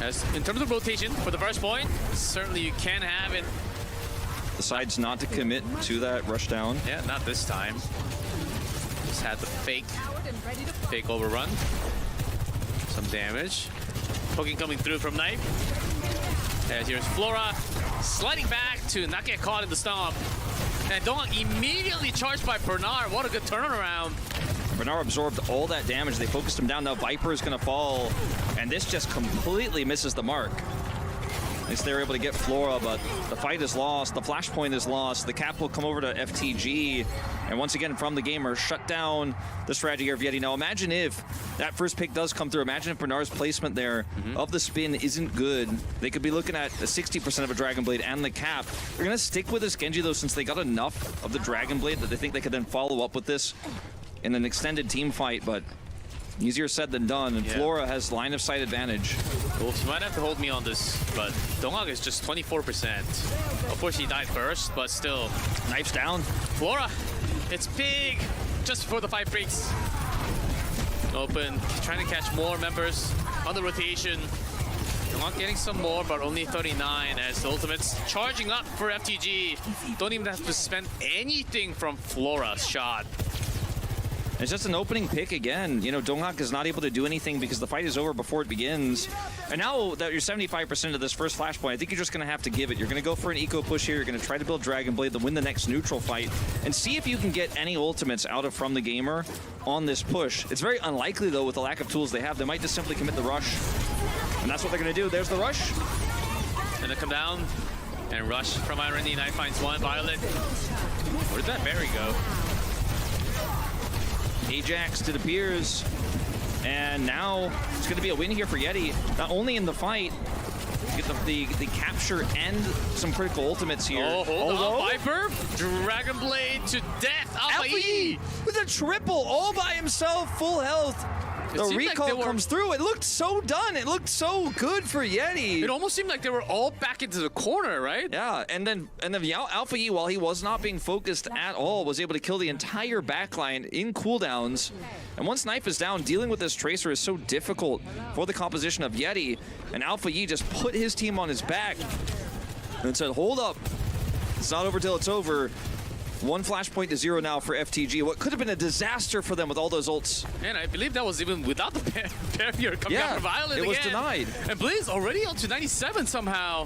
As in terms of rotation for the first point, certainly you can have it. Decides not to commit to that rush down. Yeah, not this time. Just had the fake overrun. Some damage. Poking coming through from Knife. As here's Flora sliding back to not get caught in the stomp. And Dongak immediately charged by Bernard. What a good turnaround. Bernard absorbed all that damage. They focused him down. Now Viper is going to fall, and this just completely misses the mark. At least they're able to get Flora, but the fight is lost. The Flashpoint is lost. The cap will come over to FTG, and once again from the gamer, shut down the strategy here of Yeti. Now imagine if that first pick does come through. Imagine if Bernard's placement there of the spin isn't good. They could be looking at a 60% of a Dragon Blade and the cap. They're going to stick with this Genji, though, since they got enough of the Dragon Blade that they think they could then follow up with this in an extended team fight, but easier said than done, and Flora has line of sight advantage. Wolf, you might have to hold me on this, but Dongak is just 24%. Of course, he died first, but still. Knife's down. Flora, it's big, just before the 5 breaks. Open, trying to catch more members on the rotation. Dongak getting some more, but only 39 as the ultimate's charging up for FTG. Don't even have to spend anything from Flora's shot. It's just an opening pick again. You know, Dongak is not able to do anything because the fight is over before it begins. And now that you're 75% of this first Flashpoint, I think you're just going to have to give it. You're going to go for an eco push here. You're going to try to build Dragon Blade to win the next neutral fight and see if you can get any ultimates out of From the Gamer on this push. It's very unlikely, though, with the lack of tools they have. They might just simply commit the rush. And that's what they're going to do. There's the rush. And they come down. And rush from Irony. Knife finds one. Violet. Where did that berry go? Ajax, it appears. And now it's going to be a win here for Yeti. Not only in the fight, get the capture and some critical ultimates here. Oh, hold on, Viper. Dragon Blade to death. Alpha E with a triple all by himself, full health. The recall comes through. It looked so done. It looked so good for Yeti. It almost seemed like they were all back into the corner, right? Yeah, and then Alpha E, while he was not being focused at all, was able to kill the entire backline in cooldowns. And once Knife is down, dealing with this Tracer is so difficult for the composition of Yeti. And Alpha E just put his team on his back and said, hold up. It's not over till it's over. 1 flashpoint to 0 now for FTG. What could have been a disaster for them with all those ults. And I believe that was even without the barrier coming out from Violet again. It was denied. And Blizz already up to 97 somehow.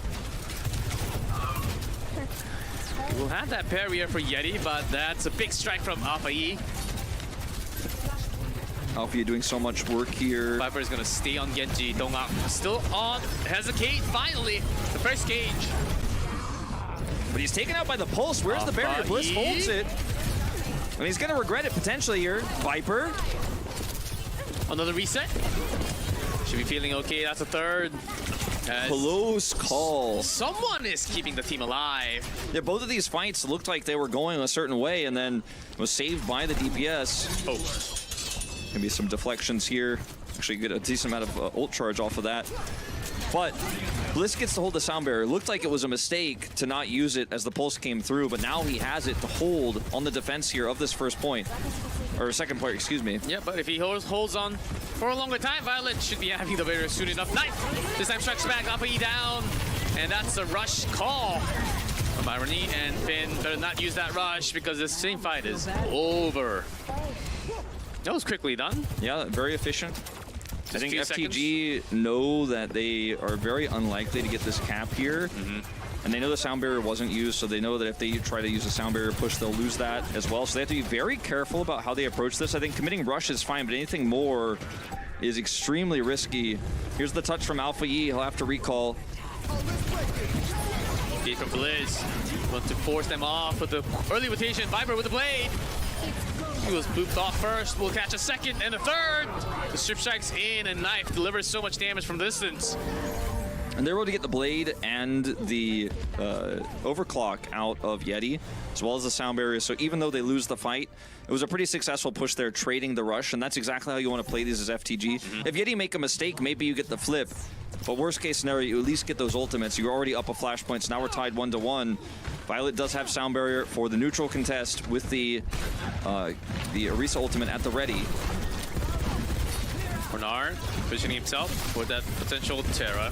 We'll have that barrier for Yeti, but that's a big strike from Alpha E. Alpha E doing so much work here. Viper is going to stay on Genji. Dongak still on. Has a cage, finally. The first cage. But he's taken out by the pulse. Where's the barrier? Bliss holds it. And he's going to regret it potentially here. Viper. Another reset. Should be feeling okay. That's a third. Close call. Someone is keeping the team alive. Yeah, both of these fights looked like they were going a certain way and then was saved by the DPS. Oh. Maybe some deflections here. Actually get a decent amount of ult charge off of that. But Bliss gets to hold the sound barrier. It looked like it was a mistake to not use it as the pulse came through, but now he has it to hold on the defense here of this first point. Or second point, excuse me. Yeah, but if he holds on for a longer time, Violet should be having the barrier soon enough. Knife! This time strikes back, Alpha E down. And that's a rush call from Irony. And Finn better not use that rush because this same fight is over. That was quickly done. Yeah, very efficient. I think FTG seconds. know that they are very unlikely to get this cap here. And they know the sound barrier wasn't used, so they know that if they try to use a sound barrier push, they'll lose that as well. So they have to be very careful about how they approach this. I think committing rush is fine, but anything more is extremely risky. Here's the touch from Alpha E. He'll have to recall. Gate from Blizz. Want to force them off with the early rotation. Viper with the blade. He was booped off first. We'll catch a second and a third. The strip strikes in, and Knife delivers so much damage from distance. And they're able to get the blade and the overclock out of Yeti, as well as the sound barrier. So even though they lose the fight, it was a pretty successful push there, trading the rush. And that's exactly how you want to play these as FTG. If Yeti make a mistake, maybe you get the flip. But worst case scenario, you at least get those ultimates. You're already up a flashpoint, so now we're tied 1-1. Violet does have sound barrier for the neutral contest with the Orisa ultimate at the ready. Bernard positioning himself for that potential Terra.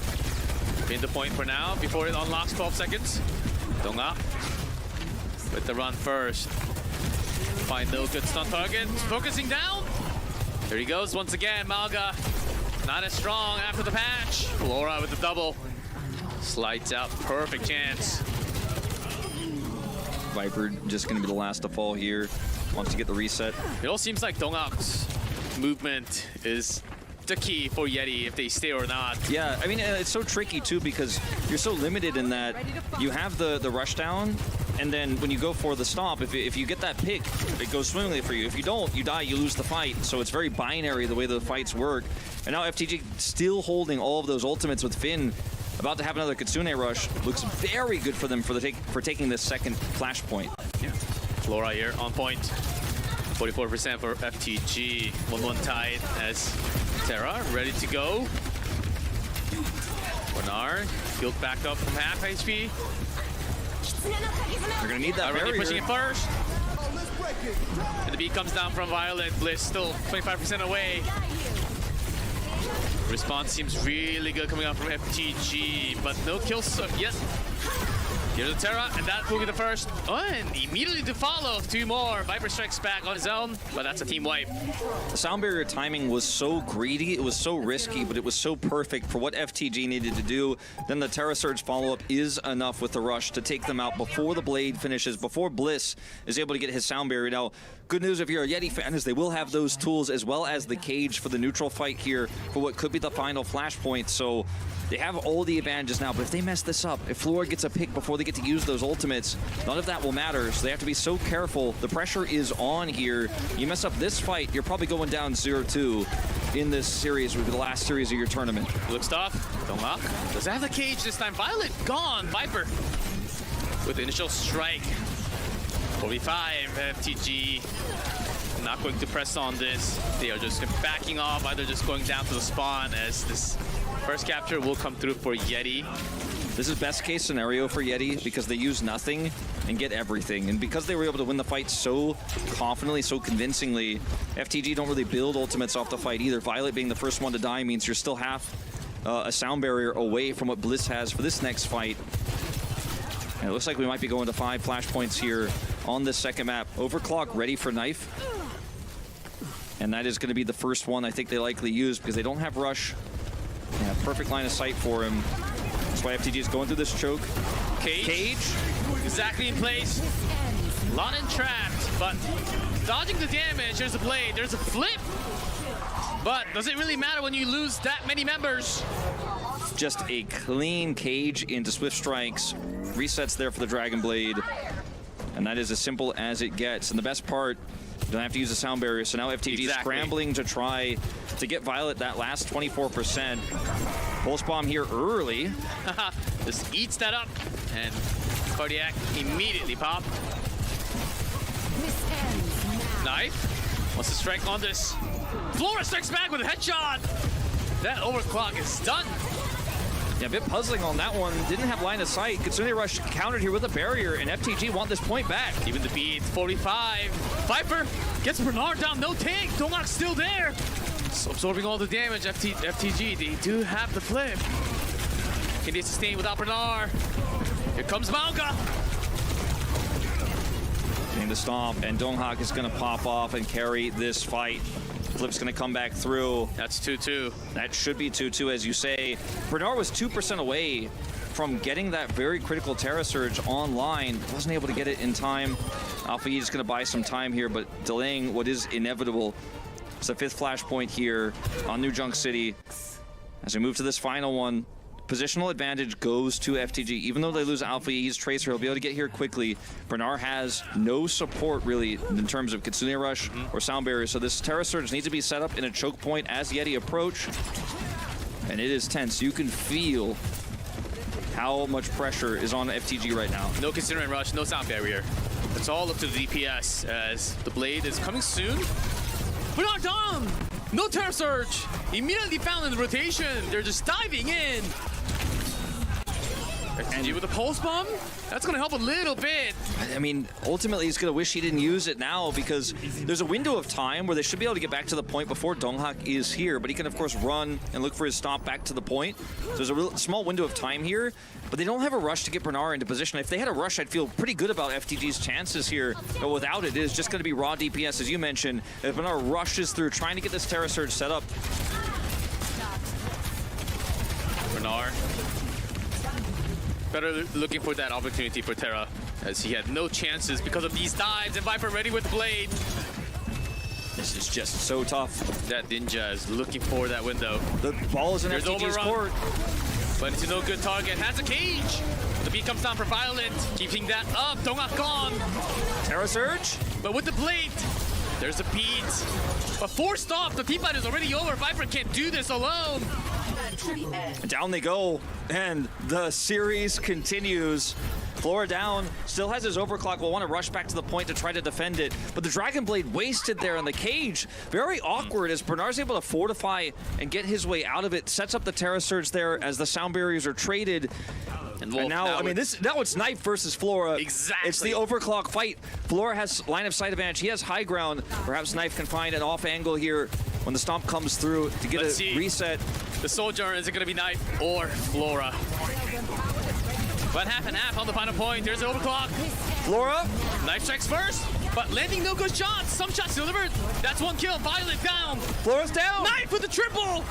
In the point for now before it unlocks 12 seconds. Donga with the run first. Find no good stun target. Focusing down. There he goes once again. Malga not as strong after the patch. Laura with the double. Slides out. Perfect chance. Viper just going to be the last to fall here. Wants to get the reset. It all seems like Dongak's movement is the key for Yeti if they stay or not. Yeah, I mean, it's so tricky too because you're so limited in that you have the rush down, and then when you go for the stomp, if you get that pick, it goes swimmingly for you. If you don't, you die, you lose the fight. So it's very binary the way the fights work. And now FTG still holding all of those ultimates with Finn. About to have another Kitsune rush. Looks very good for them for taking this second flashpoint. Yeah. Flora here on point. 44% for FTG. 1-1 tied as Terra ready to go. Bernard healed back up from half HP. They're gonna need that barrier. Pushing it first. And the beat comes down from Violet. Bliss still 25% away. Response seems really good coming out from FTG, but no kills yet. Here's the Terra, and that will be the first. Oh, and immediately to follow, 2 more. Viper strikes back on his own, but that's a team wipe. The sound barrier timing was so greedy, it was so risky, but it was so perfect for what FTG needed to do. Then the Terra Surge follow-up is enough with the rush to take them out before the blade finishes, before Bliss is able to get his sound barrier. Now, good news if you're a Yeti fan is they will have those tools as well as the cage for the neutral fight here for what could be the final flashpoint. So they have all the advantages now, but if they mess this up, if Flora gets a pick before they get to use those ultimates, none of that will matter. So they have to be so careful. The pressure is on here. You mess up this fight, you're probably going down 0-2 in this series, with the last series of your tournament. Looks tough. Donghak does have the cage this time. Violet gone. Viper with the initial strike. 45 FTG. Not going to press on this. They are just backing off, either just going down to the spawn, as this first capture will come through for Yeti. This is best case scenario for Yeti because they use nothing and get everything. And because they were able to win the fight so confidently, so convincingly, FTG don't really build ultimates off the fight either. Violet being the first one to die means you're still half a sound barrier away from what Bliss has for this next fight. And it looks like we might be going to 5 flashpoints here on this second map. Overclock ready for knife. And that is going to be the first one I think they likely use because they don't have rush. They have perfect line of sight for him. That's why FTG is going through this choke. Cage. Exactly in place. Lonin trapped, but dodging the damage. There's a blade. There's a flip. But does it really matter when you lose that many members? Just a clean cage into Swift Strikes. Resets there for the Dragon Blade. And that is as simple as it gets. And the best part, you don't have to use a sound barrier. So now FTG is scrambling to try to get Violet that last 24%. Pulse Bomb here early. Just eats that up. And Cardiac immediately pop. Knife. Wants to strike on this. Flora strikes back with a headshot. That overclock is done. Yeah, a bit puzzling on that one. Didn't have line of sight. Kitsune Rush countered here with a barrier, and FTG want this point back. Even the beat, 45. Viper gets Bernard down, no tank. Donghak's still there. So absorbing all the damage, FTG, they do have the flip. Can they sustain without Bernard? Here comes Mauga. Getting the stomp, and Donghak is going to pop off and carry this fight. Flip's going to come back through. That's 2-2. That should be 2-2, as you say. Bernard was 2% away from getting that very critical Terra Surge online. Wasn't able to get it in time. Alpha E is going to buy some time here, but delaying what is inevitable. It's the 5th flashpoint here on New Junk City. As we move to this final one, positional advantage goes to FTG. Even though they lose Alpha E's Tracer, he'll be able to get here quickly. Bernard has no support, really, in terms of Kitsune Rush or Sound Barrier. So this Terra Surge needs to be set up in a choke point as Yeti approach. And it is tense. You can feel how much pressure is on FTG right now. No Kitsune Rush, no Sound Barrier. It's all up to the DPS as the Blade is coming soon. Bernard down! No Terra Surge! Immediately found in the rotation. They're just diving in. FTG with a Pulse Bomb? That's going to help a little bit. I mean, ultimately, he's going to wish he didn't use it now because there's a window of time where they should be able to get back to the point before Donghak is here. But he can, of course, run and look for his stop back to the point. So there's a real small window of time here, but they don't have a rush to get Bernard into position. If they had a rush, I'd feel pretty good about FTG's chances here. But without it, it is just going to be raw DPS, as you mentioned. If Bernard rushes through trying to get this Terra Surge set up. Bernard. Better looking for that opportunity for Terra, as he had no chances because of these dives, and Viper ready with the Blade. This is just so tough. That Ninja is looking for that window. The ball is in FTG's court. But it's no good target. Has a cage. The beat comes down for Violet. Keeping that up. Donghak gone. Terra Surge. But with the Blade, there's a beat. But forced off. The team fight is already over. Viper can't do this alone. Down they go, and the series continues. Flora down, still has his overclock, will want to rush back to the point to try to defend it, but the Dragon Blade wasted there in the cage. Very awkward as Bernard's able to fortify and get his way out of it, sets up the Terra Surge there as the sound barriers are traded. And now, I mean, now it's Knife versus Flora. Exactly. It's the overclock fight. Flora has line of sight advantage. He has high ground. Perhaps Knife can find an off angle here when the stomp comes through to get a reset. The Soldier, is it going to be Knife or Flora? But half and half on the final point. There's the overclock. Flora. Knife strikes first, but landing no good shots. Some shots delivered. That's one kill. Violet down. Flora's down. Knife with the triple.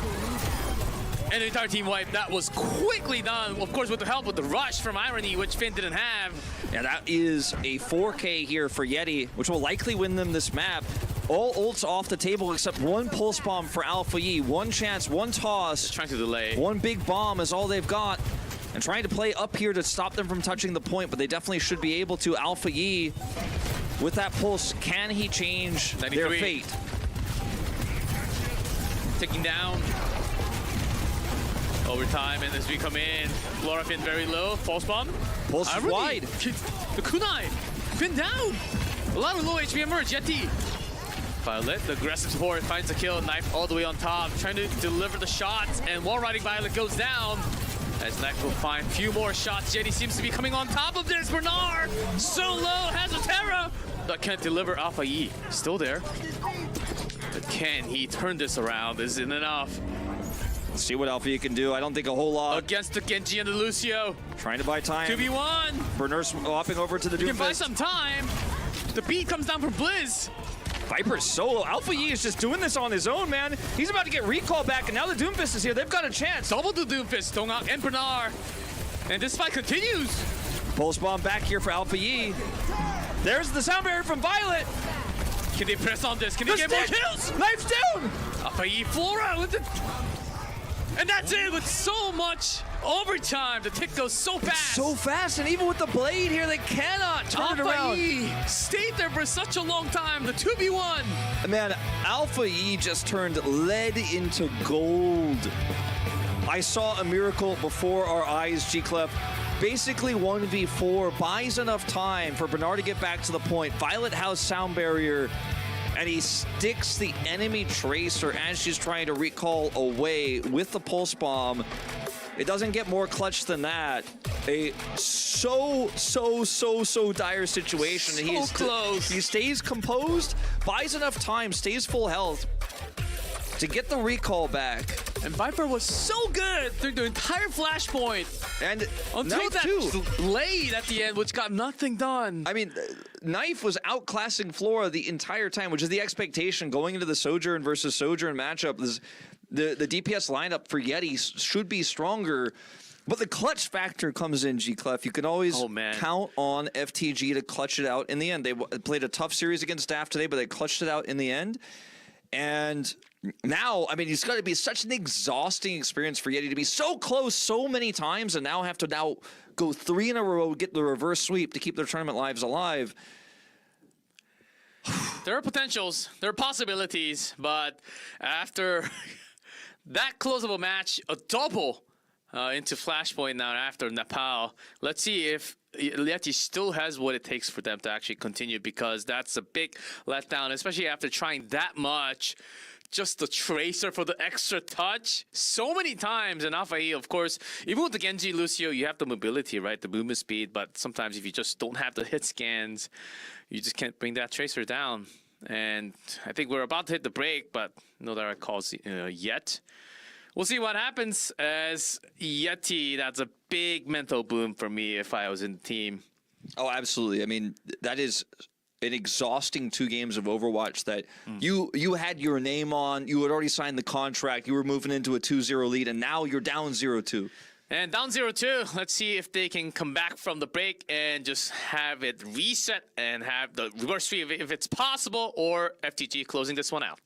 And the entire team wipe, that was quickly done, of course with the help with the rush from Irony, which Finn didn't have. Yeah, that is a 4K here for Yeti, which will likely win them this map. All ults off the table except one pulse bomb for Alpha Yi. One chance, one toss. Just trying to delay. One big bomb is all they've got. And trying to play up here to stop them from touching the point, but they definitely should be able to. Alpha Yi, with that pulse, can he change 93. their fate? Ticking down. Overtime, and as we come in, Flora Finn very low, false bomb. Pulse is wide. The kunai, Finn down. A lot of low HP emerge, Yeti. Violet, the aggressive support, finds a kill, knife all the way on top, trying to deliver the shots, and wall riding Violet goes down. As Knife will find a few more shots, Yeti seems to be coming on top of this. Bernard, so low, has a Terra, but can't deliver. Alpha Yi, still there. But can he turn this around? Is it enough? See what Alpha Yi can do. I don't think a whole lot. Against the Genji and the Lucio. Trying to buy time. 2v1. Bernard swapping over to the You can buy Doomfist. some time. The beat comes down from Blizz. Viper's solo. Alpha Yi is just doing this on his own, man. He's about to get recall back, and now the Doomfist is here. They've got a chance. Double the Doomfist, Dongak and Bernard. And this fight continues. Pulse bomb back here for Alpha Yi. There's the sound barrier from Violet. Can they press on this? Can they get more kills? Knife's down. Alpha Yi, Flora with the... And that's it with so much overtime. The tick goes so fast. So fast, and even with the blade here, they cannot turn it Alpha around. Yi stayed there for such a long time. The 2v1. Man, Alpha Yi just turned lead into gold. I saw a miracle before our eyes, G-Clef. Basically 1v4, buys enough time for Bernard to get back to the point. Violet has sound barrier, and he sticks the enemy Tracer as she's trying to recall away with the pulse bomb. It doesn't get more clutch than that. A so dire situation. So He is close. He stays composed, buys enough time, stays full health to get the recall back. And Viper was so good through the entire flashpoint. And Until Knife that too. blade at the end, which got nothing done. I mean, Knife was outclassing Flora the entire time, which is the expectation going into the Sojourn versus Sojourn matchup. The DPS lineup for Yeti should be stronger, but the clutch factor comes in, G-Clef. You can always count on FTG to clutch it out in the end. They played a tough series against Staff today, but they clutched it out in the end. And now, I mean, it's got to be such an exhausting experience for Yeti to be so close so many times and now have to go 3 in a row, get the reverse sweep to keep their tournament lives alive. There are potentials, there are possibilities, but after that close of a match, a double into Flashpoint now after Nepal, let's see if Yeti still has what it takes for them to actually continue, because that's a big letdown, especially after trying that much. Just the Tracer for the extra touch so many times. And Alpha Yi, of course, even with the Genji Lucio, you have the mobility, right? The movement speed. But sometimes if you just don't have the hit scans, you just can't bring that Tracer down. And I think we're about to hit the break, but no direct calls yet. We'll see what happens as Yeti. That's a big mental boom for me if I was in the team. Oh, absolutely. I mean, that is an exhausting 2 games of Overwatch that you had your name on, you had already signed the contract, you were moving into a 2-0 lead, and now you're down 0-2. And down 0-2, let's see if they can come back from the break and just have it reset and have the reverse sweep if it's possible, or FTG closing this one out.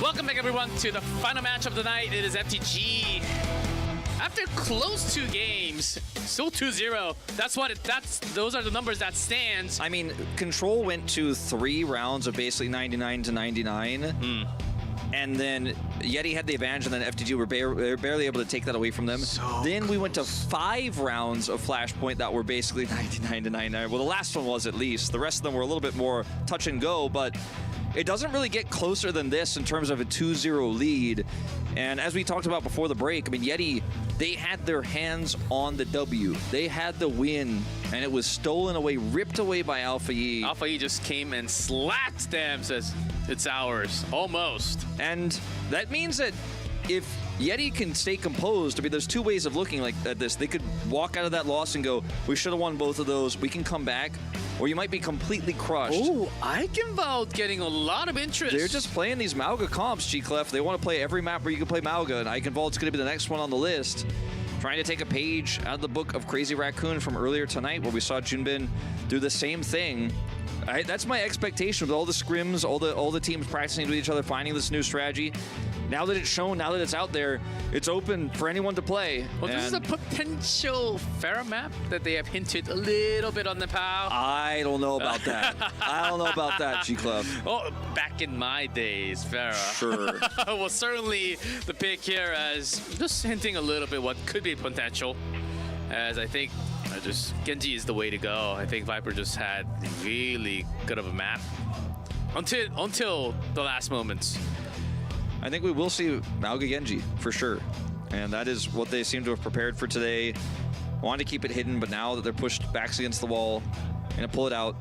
Welcome back, everyone, to the final match of the night. It is FTG. After close 2 games, still 2-0. Those are the numbers that stands. I mean, Control went to 3 rounds of basically 99 to 99. And then Yeti had the advantage, and then FTG were barely able to take that away from them. Then we went to 5 rounds of Flashpoint that were basically 99 to 99. Well, the last one was at least. The rest of them were a little bit more touch and go, but it doesn't really get closer than this in terms of a 2-0 lead. And as we talked about before the break, I mean, Yeti, they had their hands on the W. They had the win, and it was stolen away, ripped away by Alpha E. Alpha E just came and slapped them, says, it's ours, almost. And that means that if Yeti can stay composed, I mean, there's 2 ways of looking at this. They could walk out of that loss and go, we should have won both of those. We can come back. Or you might be completely crushed. Oh, Eichenwald getting a lot of interest. They're just playing these Mauga comps, G-Clef. They want to play every map where you can play Mauga, and Eichenwald's going to be the next one on the list. Trying to take a page out of the book of Crazy Raccoon from earlier tonight, where we saw Junbin do the same thing. That's my expectation with all the scrims, all the teams practicing with each other, finding this new strategy. Now that it's shown, now that it's out there, it's open for anyone to play. Well, this is a potential Pharah map that they have hinted a little bit on the POW. I don't know about that. I don't know about that, G-Club. Oh, back in my days, Pharah. Sure. Well, certainly the pick here as just hinting a little bit what could be potential. As I think just Genji is the way to go. I think Viper just had really good of a map until the last moments. I think we will see Mauga Genji for sure. And that is what they seem to have prepared for today. Wanted to keep it hidden, but now that they're pushed backs against the wall, gonna pull it out.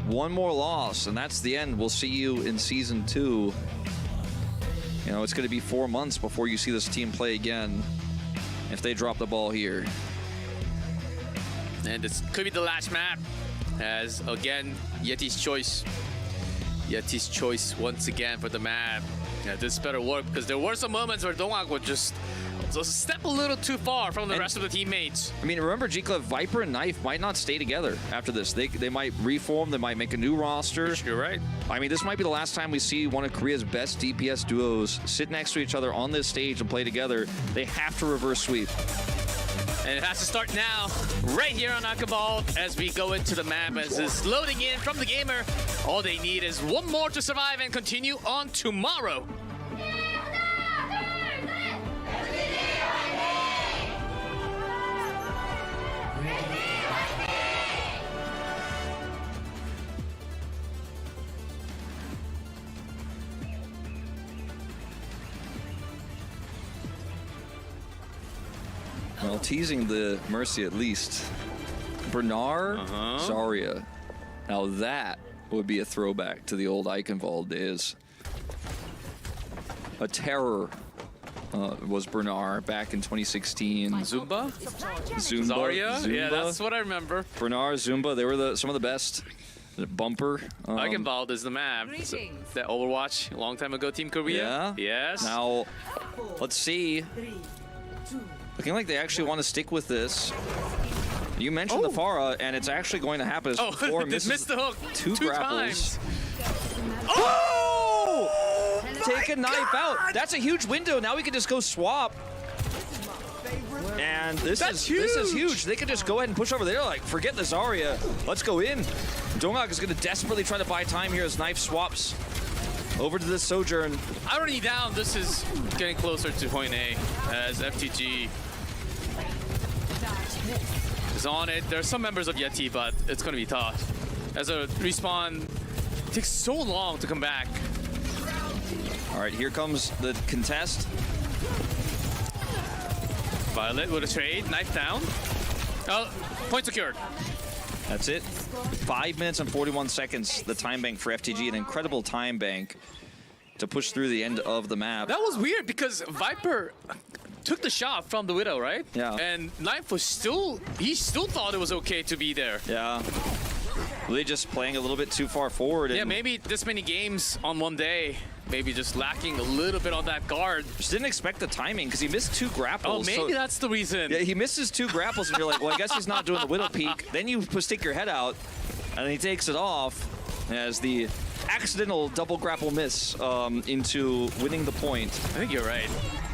1 more loss, and that's the end. We'll see you in Season 2. You know, it's gonna be 4 months before you see this team play again if they drop the ball here. And this could be the last map, as again, Yeti's choice. Yeti's choice once again for the map. Yeah, this better work, because there were some moments where Dongak would just step a little too far from the rest of the teammates. I mean, remember, G-Club, Viper and Knife might not stay together after this. They might reform, they might make a new roster. You're right. I mean, this might be the last time we see one of Korea's best DPS duos sit next to each other on this stage and play together. They have to reverse sweep. And it has to start now, right here on Eichenwald, as we go into the map, as it's loading in from the gamer. All they need is 1 more to survive and continue on tomorrow. Well, teasing the Mercy at least. Bernard, Zarya. Now that would be a throwback to the old Eichenwald days. A terror was Bernard back in 2016. Zumba? Zumba. Yeah, that's what I remember. Bernard, Zumba, they were some of the best. Bumper. Eichenwald is the map. So, that Overwatch, a long time ago, Team Korea. Yeah. Yes. Now, let's see. Looking like they actually want to stick with this. You mentioned the Pharah, and it's actually going to happen. Oh, they missed the hook 2 grapples. times. Oh! Take a knife out. That's a huge window. Now we can just go swap. And this is huge. They could just go ahead and push over there. Like, forget the Zarya. Let's go in. Dongak is going to desperately try to buy time here as Knife swaps over to this Sojourn. Already down. This is getting closer to point A as FTG is on it. There are some members of Yeti, but it's going to be tough. As a respawn takes so long to come back. All right, here comes the contest. Violet with a trade, knife down. Oh, point secured. That's it. 5 minutes and 41 seconds, the time bank for FTG, an incredible time bank to push through the end of the map. That was weird because Viper took the shot from the Widow, right? Yeah. And Knife was he still thought it was okay to be there. Yeah. Really just playing a little bit too far forward. Yeah, maybe this many games on one day, maybe just lacking a little bit on that guard. Just didn't expect the timing because he missed 2 grapples. Oh, maybe that's the reason. Yeah, he misses 2 grapples and you're like, well, I guess he's not doing the Widow peek. Then you stick your head out and he takes it off as the accidental double grapple miss into winning the point. I think you're right.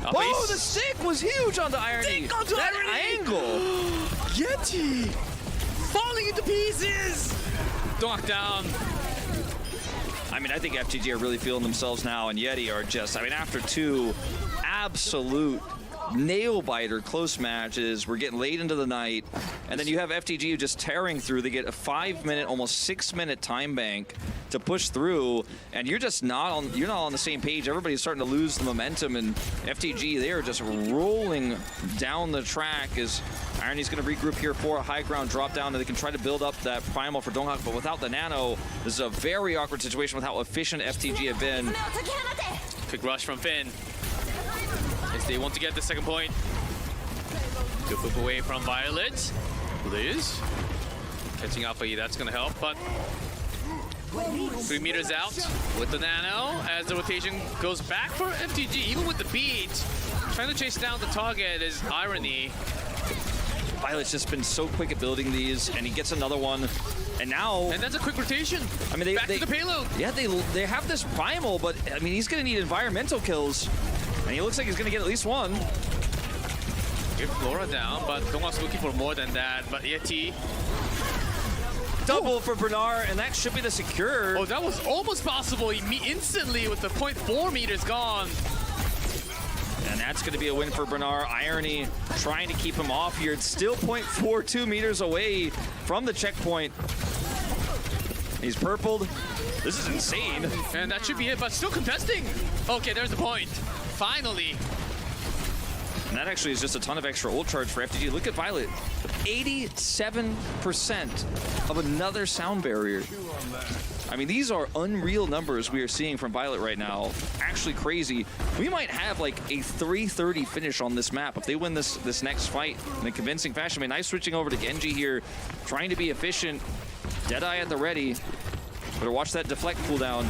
Oh, the stick was huge on the irony. That angle. Yeti falling into pieces. Knocked down. I mean, I think FTG are really feeling themselves now, and Yeti are just, I mean, after two absolute nail-biter close matches, we're getting late into the night, and then you have FTG just tearing through. They get a 5-minute, almost 6-minute time bank to push through, and you're just not on the same page. Everybody's starting to lose the momentum, and FTG, they are just rolling down the track as Irony's going to regroup here for a high ground drop down, and they can try to build up that primal for Donghak, but without the nano, this is a very awkward situation with how efficient FTG have been. Quick rush from Finn. As they want to get the second point. Good move away from Violet. Liz. Catching Alpha E, that's going to help, but 3 meters out with the nano as the rotation goes back for FTG. Even with the beat, trying to chase down the target is Irony. Violet's just been so quick at building these, and he gets another one. And now... And that's a quick rotation. I mean, back to the payload. Yeah, they have this primal, but I mean, he's going to need environmental kills. And he looks like he's going to get at least one. Give Flora down, but Donghak's looking for more than that. But Yeti. Double for Bernard, and that should be the secure. Oh, that was almost possible instantly with the 0.4 meters gone. And that's going to be a win for Bernard. Irony trying to keep him off here. It's still 0.42 meters away from the checkpoint. He's purpled. This is insane. And that should be it, but still contesting. Okay, there's the point. Finally. And that actually is just a ton of extra ult charge for FTG. Look at Violet. 87% of another sound barrier. I mean, these are unreal numbers we are seeing from Violet right now. Actually crazy. We might have like a 330 finish on this map if they win this next fight in a convincing fashion. I mean, nice switching over to Genji here, trying to be efficient. Deadeye at the ready. Better watch that deflect cooldown.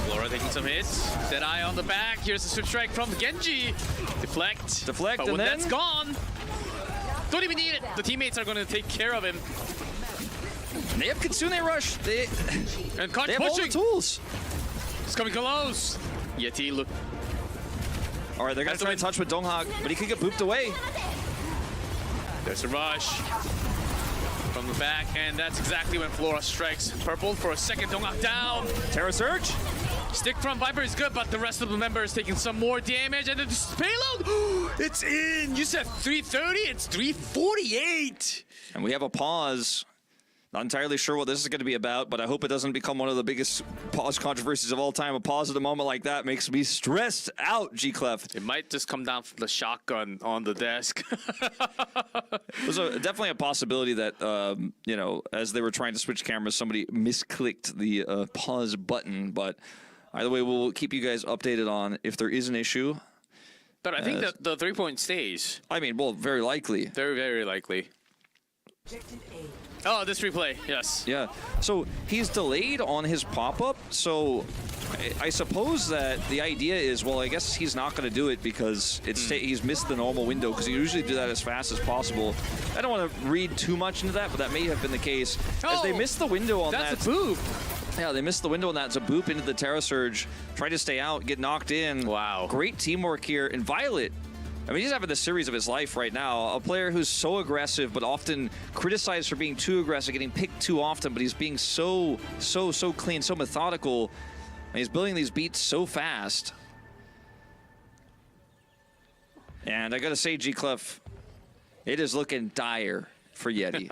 Flora taking some hits. Deadeye on the back. Here's the switch strike from Genji. Deflect. Deflect, but and when then... that's gone, don't even need it. The teammates are going to take care of him. They have Kitsune Rush. They have all the tools. It's coming close. Yeti, look. All right, they're going to try to touch with Donghak, but he could get booped away. There's a rush from the back, and that's exactly when Flora strikes purple for a second. Donghak down. Terra Surge. Stick from Viper is good, but the rest of the members taking some more damage, and then this payload, it's in. You said 330, it's 348. And we have a pause. Not entirely sure what this is going to be about, but I hope it doesn't become one of the biggest pause controversies of all time. A pause at a moment like that makes me stressed out, G-Clef. It might just come down from the shotgun on the desk. There's definitely a possibility that, you know, as they were trying to switch cameras, somebody misclicked the pause button. But either way, we'll keep you guys updated on if there is an issue. But I think that the 3-point stays. I mean, well, very likely. Very, very likely. Oh, this replay, yes. Yeah, so he's delayed on his pop-up, so I suppose that the idea is, well, I guess he's not going to do it because he's missed the normal window, because he usually do that as fast as possible. I don't want to read too much into that, but that may have been the case. As they missed the window on that. That's a boop. Yeah, they missed the window on that. It's a boop into the Terra Surge. Try to stay out, get knocked in. Wow. Great teamwork here. And Violet, I mean, he's having the series of his life right now. A player who's so aggressive, but often criticized for being too aggressive, getting picked too often, but he's being so clean, so methodical. And he's building these beats so fast. And I gotta say, G-Clef, it is looking dire for Yeti.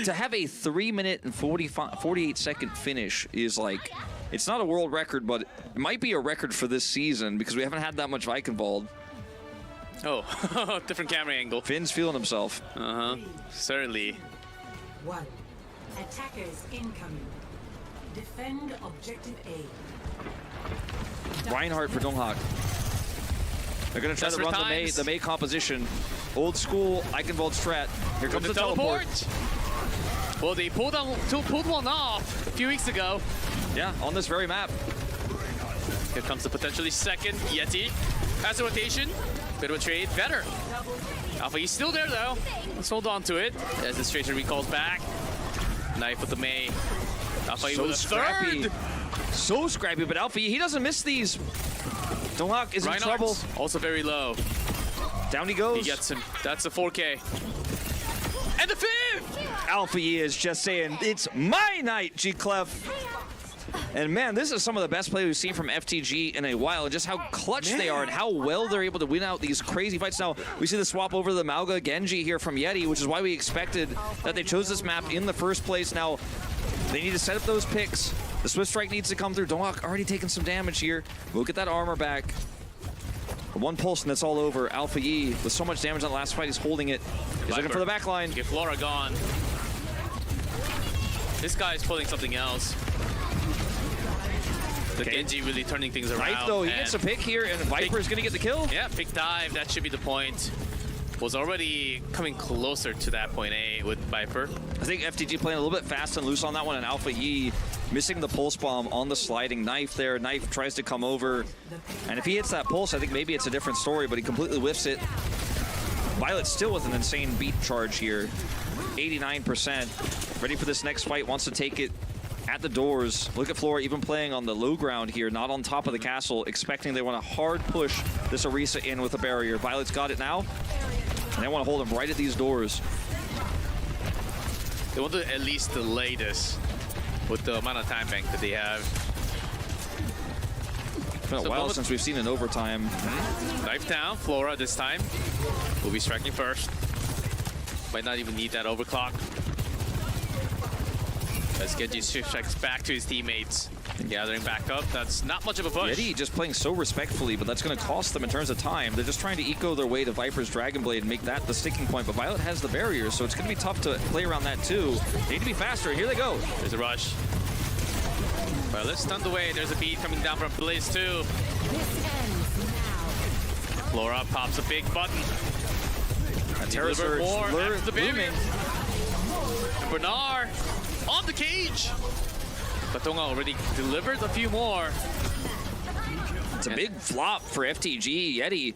To have a 3-minute and 48-second finish is like, it's not a world record, but it might be a record for this season because we haven't had that much Vikenwald. Oh, different camera angle. Finn's feeling himself. Certainly. 1. Attackers incoming. Defend objective A. Reinhardt for Donghak. They're going to try to run the Mei composition. Old school Eichenwald strat. Here comes the teleport. Well, they pulled one off a few weeks ago. Yeah, on this very map. Here comes the potentially second Yeti. Has a rotation. Bit of a trade. Better. Alpha, he's still there, though. Let's hold on to it as the Stranger recalls back. Knife with the Mei. Alpha So with a scrappy. third. So scrappy, but Alpha, he doesn't miss these. Donghak is in Reinhardt, trouble. also very low. Down he goes. He gets him. That's a 4K. And the 5th! Alpha is just saying, it's my night, G-Clef. And man, this is some of the best play we've seen from FTG in a while. Just how clutch they are and how well they're able to win out these crazy fights. Now, we see the swap over to the Mauga Genji here from Yeti, which is why we expected that they chose this map in the first place. Now, they need to set up those picks. The Swift Strike needs to come through. Donghak already taking some damage here. We'll get that armor back. One pulse and it's all over. Alpha Yi, with so much damage on the last fight, he's holding it. He's looking for the back line. Get Flora gone. This guy is pulling something else. The Genji really turning things around. Knife though, he gets a pick here, and Viper is going to get the kill. Yeah, pick dive, that should be the point. Was already coming closer to that point A with Viper. I think FTG playing a little bit fast and loose on that one, and Alpha Yi missing the pulse bomb on the sliding knife there. Knife tries to come over, and if he hits that pulse, I think maybe it's a different story, but he completely whiffs it. Violet still with an insane beat charge here. 89%. Ready for this next fight, wants to take it at the doors. Look at Flora even playing on the low ground here, not on top of the castle, expecting they want to hard push this Orisa in with a barrier. Violet's got it now, and they want to hold him right at these doors. They want to at least delay this with the amount of time bank that they have. It's been a while since we've seen an overtime. Knife down, Flora this time will be striking first. Might not even need that overclock. As Genji strikes back to his teammates. Gathering back up, that's not much of a push. Yeti just playing so respectfully, but that's going to cost them in terms of time. They're just trying to eco their way to Viper's Dragon Blade and make that the sticking point, but Violet has the barriers, so it's going to be tough to play around that too. They need to be faster. Here they go. There's a rush. Violet stunned away. There's a beat coming down from Blaze too. Flora pops a big button. Terror Surge more after the looming. And Bernard on the cage. But Donghak already delivered a few more. It's a big flop for FTG. Yeti,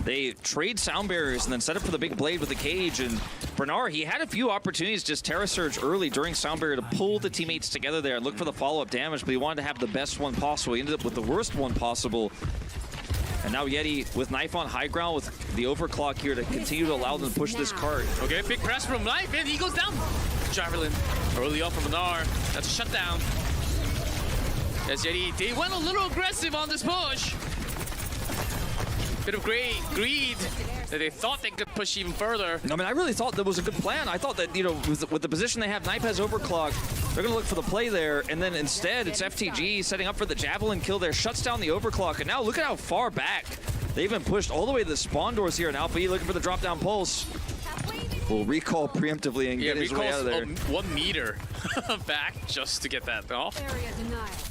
they trade sound barriers and then set up for the big blade with the cage. And Bernard, he had a few opportunities just Terra Surge early during sound barrier to pull the teammates together there and look for the follow-up damage, but he wanted to have the best one possible. He ended up with the worst one possible. And now Yeti with Knife on high ground with the overclock here to continue to allow them to push this cart. Okay, big press from Knife, and he goes down. Javelin early on from Bernard. That's a shutdown. As Yeti, they went a little aggressive on this push. Bit of greed that they thought they could push even further. I mean, I really thought that was a good plan. I thought that, you know, with the position they have, Knife has overclock. They're going to look for the play there, and then instead it's FTG setting up for the Javelin kill there, shuts down the overclock, and now look at how far back they've been pushed all the way to the spawn doors here, and Alpha E looking for the drop-down pulse. Will recall preemptively and get his way out of there. 1 meter back just to get that off.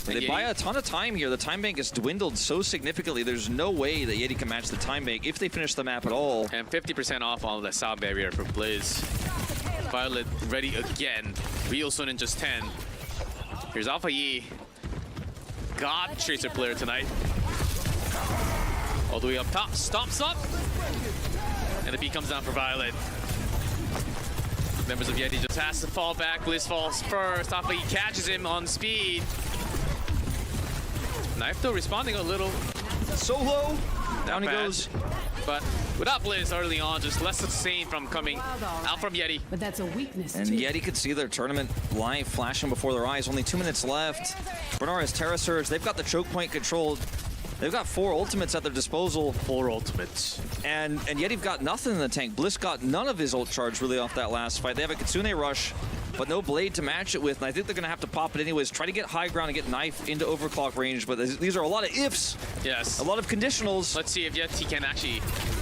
They buy a ton of time here. The time bank has dwindled so significantly. There's no way that Yeti can match the time bank if they finish the map at all. And 50% off on the sound barrier for Blaze. Violet ready again. Real soon in just 10. Here's Alpha Yi. God Tracer player tonight. All the way up top. Stomps up. And the beat comes down for Violet. Members of Yeti just has to fall back. Bliss falls first. Alpha Yi catches him on speed. Knife though responding a little. Solo. Down he goes. But without Bliss early on, just less sustained from coming out from Yeti. But that's a weakness And too. Yeti could see their tournament live flashing before their eyes. Only 2 minutes left. Bernard has Terra Surge. They've got the choke point controlled. They've got 4 ultimates at their disposal. 4 ultimates. And Yeti've got nothing in the tank. Bliss got none of his ult charge really off that last fight. They have a Kitsune rush, but no blade to match it with. And I think they're going to have to pop it anyways. Try to get high ground and get Knife into overclock range. But these are a lot of ifs. Yes. A lot of conditionals. Let's see if Yeti can actually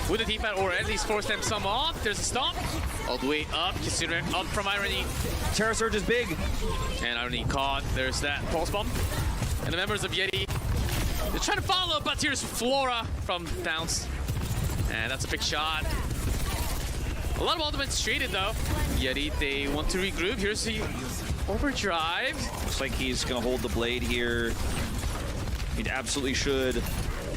win the team battle or at least force them some off. There's a stomp. All the way up. Considering up from Irony. Terra Surge is big. And Irony caught. There's that pulse bomb. And the members of Yeti, they're trying to follow, but here's Flora from Downs. And that's a big shot. A lot of ultimates traded though. Yeti, they want to regroup. Here's the overdrive. Looks like he's going to hold the blade here. He absolutely should.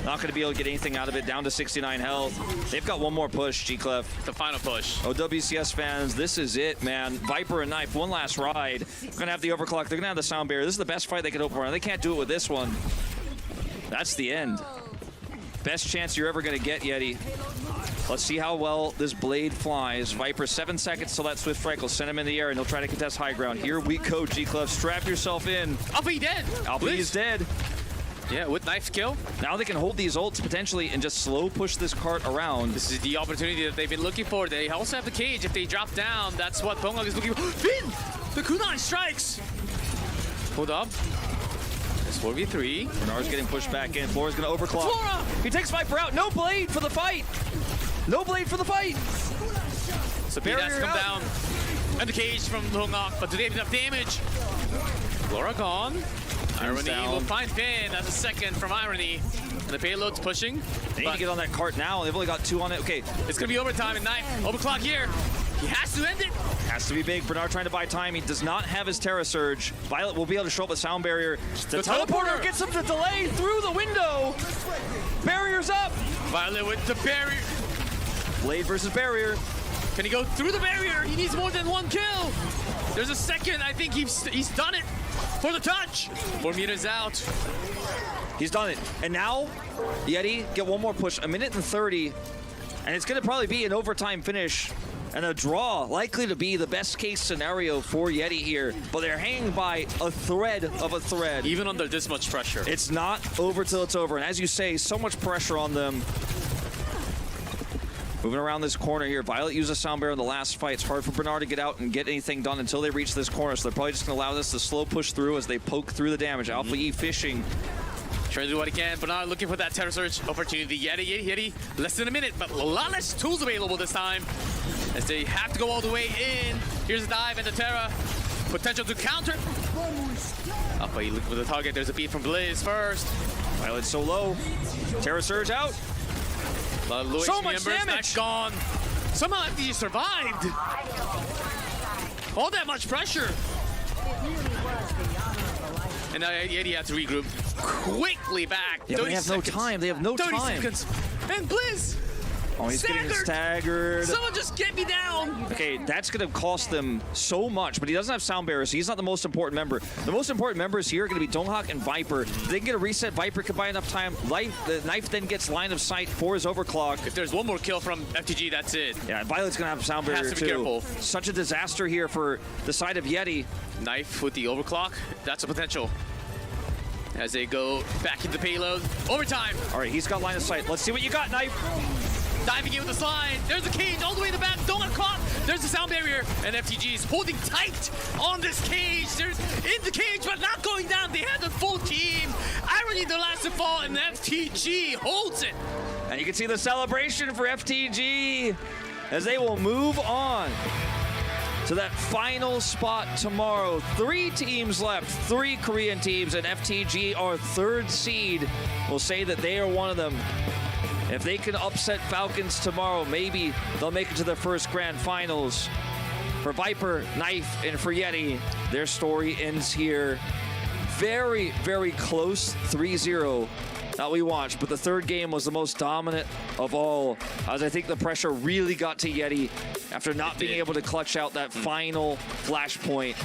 Not going to be able to get anything out of it. Down to 69 health. They've got one more push, G-Clef. The final push. OWCS fans, this is it, man. Viper and Knife, one last ride. They're going to have the overclock. They're going to have the sound barrier. This is the best fight they could hope for. They can't do it with this one. That's the end. Best chance you're ever going to get, Yeti. Let's see how well this blade flies. Viper, 7 seconds till that Swift Strike will send him in the air, and he'll try to contest high ground. Here we go, G-Clef. Strap yourself in. Alpha dead. Alpha is dead. Yeah, with knife kill. Now they can hold these ults potentially and just slow push this cart around. This is the opportunity that they've been looking for. They also have the cage. If they drop down, that's what Pongak is looking for. Finn! The kunai strikes! Hold up. It's 4v3. Bernard's getting pushed back in. Flora's going to overclock. Flora! He takes Viper out. No blade for the fight. No blade for the fight. So Pete has to come down. And the cage from Pongak, but do they have enough damage? Flora gone. Irony will find Finn. That's a second from Irony. And the payload's pushing. They need to get on that cart now. They've only got 2 on it. Okay. It's going to be overtime and Knife. Overclock here. He has to end it. Has to be big. Bernard trying to buy time. He does not have his Terra Surge. Violet will be able to show up with Sound Barrier. The teleporter gets him to delay through the window. Barrier's up. Violet with the barrier. Blade versus barrier. Can he go through the barrier? He needs more than 1 kill. There's a second. I think he's done it for the touch. 4 meters out. He's done it. And now, Yeti get one more push. 1:30. And it's going to probably be an overtime finish. And a draw, likely to be the best case scenario for Yeti here. But they're hanging by a thread of a thread. Even under this much pressure. It's not over till it's over. And as you say, so much pressure on them. Moving around this corner here. Violet used a sound barrier in the last fight. It's hard for Bernard to get out and get anything done until they reach this corner. So they're probably just going to allow this to slow push through as they poke through the damage. Alpha E fishing. Trying to do what he can, but not looking for that Terra Surge opportunity. Yeti, less than a minute, but a lot less tools available this time. As they have to go all the way in. Here's a dive and the Terra. Potential to counter. Alpha looking for the target. There's a beat from Blizz first. Violet's so low. Terra Surge out. So much damage. Gone. Somehow FDG survived. All that much pressure. And now Yeti had to regroup quickly back. Yeah, they have no time. They have no 30 time. seconds. And Blizz. Oh, he's getting staggered. Someone just get me down. Okay, that's going to cost them so much, but he doesn't have sound barriers, so he's not the most important member. The most important members here are going to be Donghak and Viper. If they can get a reset, Viper can buy enough time. The Knife then gets line of sight for his overclock. If there's one more kill from FTG, that's it. Yeah, Violet's going to have sound barrier Has to too. be careful. Such a disaster here for the side of Yeti. Knife with the overclock. That's a potential. As they go back into payload. Overtime. All right, he's got line of sight. Let's see what you got, Knife. Diving in with the slide. There's the cage all the way in the back. Don't get caught. There's the sound barrier. And FTG is holding tight on this cage. There's in the cage, but not going down. They had the full team. Irony the last to fall, and FTG holds it. And you can see the celebration for FTG as they will move on to that final spot tomorrow. 3 teams left, 3 Korean teams, and FTG, our 3rd seed, will say that they are one of them. If they can upset Falcons tomorrow, maybe they'll make it to the first grand finals. For Viper, Knife, and for Yeti, their story ends here. Very, very close 3-0 that we watched, but the 3rd game was the most dominant of all, as I think the pressure really got to Yeti after not being able to clutch out that final flashpoint.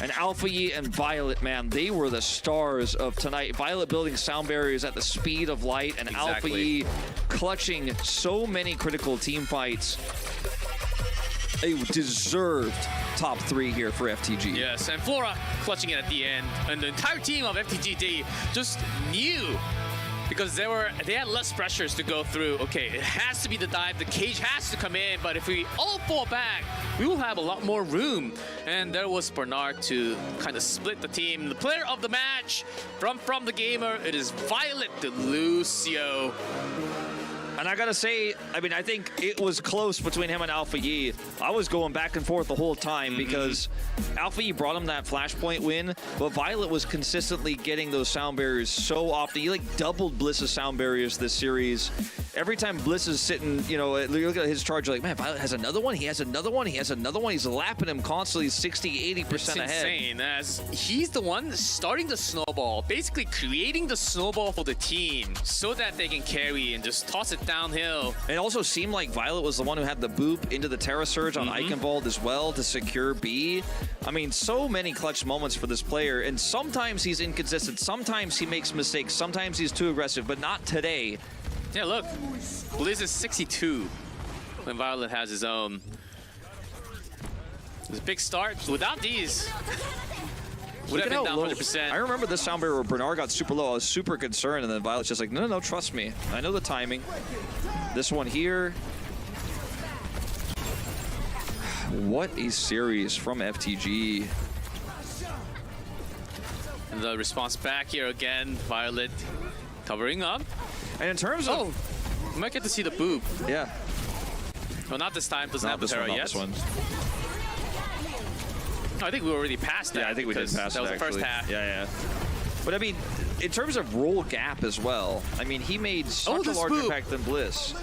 And Alpha Yi and Violet, man, they were the stars of tonight. Violet building sound barriers at the speed of light, and Alpha Yi clutching so many critical team fights. A deserved top 3 here for FTG. Yes, and Flora clutching it at the end. And the entire team of FTG, they just knew, because they had less pressures to go through. Okay, it has to be the dive, the cage has to come in, but if we all fall back, we will have a lot more room. And there was Bernard to kind of split the team. The player of the match from the gamer, it is Violet de Lucio. And I gotta say, I mean, I think it was close between him and Alpha Yi. I was going back and forth the whole time because Alpha Yi brought him that flashpoint win, but Violet was consistently getting those sound barriers so often. He like doubled Bliss's sound barriers this series. every time Bliss is sitting, you know, you look at his charge, you're like, man, Violet has another one. He has another one. He has another one. He's lapping him constantly, 60, 80% It's ahead. insane, as he's the one starting the snowball, basically creating the snowball for the team so that they can carry and just toss it downhill. It also seemed like Violet was the one who had the boop into the Terra Surge on Eichenwald as well to secure B. I mean, so many clutch moments for this player, and sometimes he's inconsistent, sometimes he makes mistakes, sometimes he's too aggressive, but not today. Yeah, look, Blizz is 62 when Violet has his own. It's a big start. Without these, would have been down 100%. I remember this sound barrier where Bernard got super low. I was super concerned, and then Violet's just like, no, no, no, trust me. I know the timing. This one here. What a series from FTG. And the response back here again, Violet covering up. And in terms of... Oh, we might get to see the boob. Yeah. Well, not this time. Doesn't Not have the this one, Terra not yet. this one. I think we already passed that. Yeah, I think we did because pass that was it, the first actually. half. Yeah, yeah. But I mean, in terms of role gap as well, I mean, he made such a this larger boop. impact than Bliss.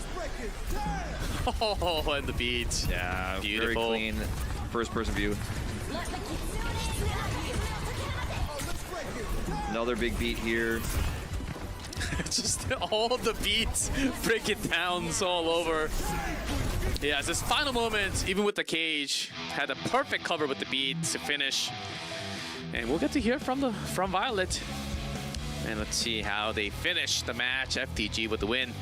Oh, and the beat. Yeah, Beautiful. very clean first-person view. Another big beat here. Just all the beats, break it down all over. Yeah, it's this final moment, even with the cage, had a perfect cover with the beat to finish. And we'll get to hear from Violet. And let's see how they finish the match. FTG with the win.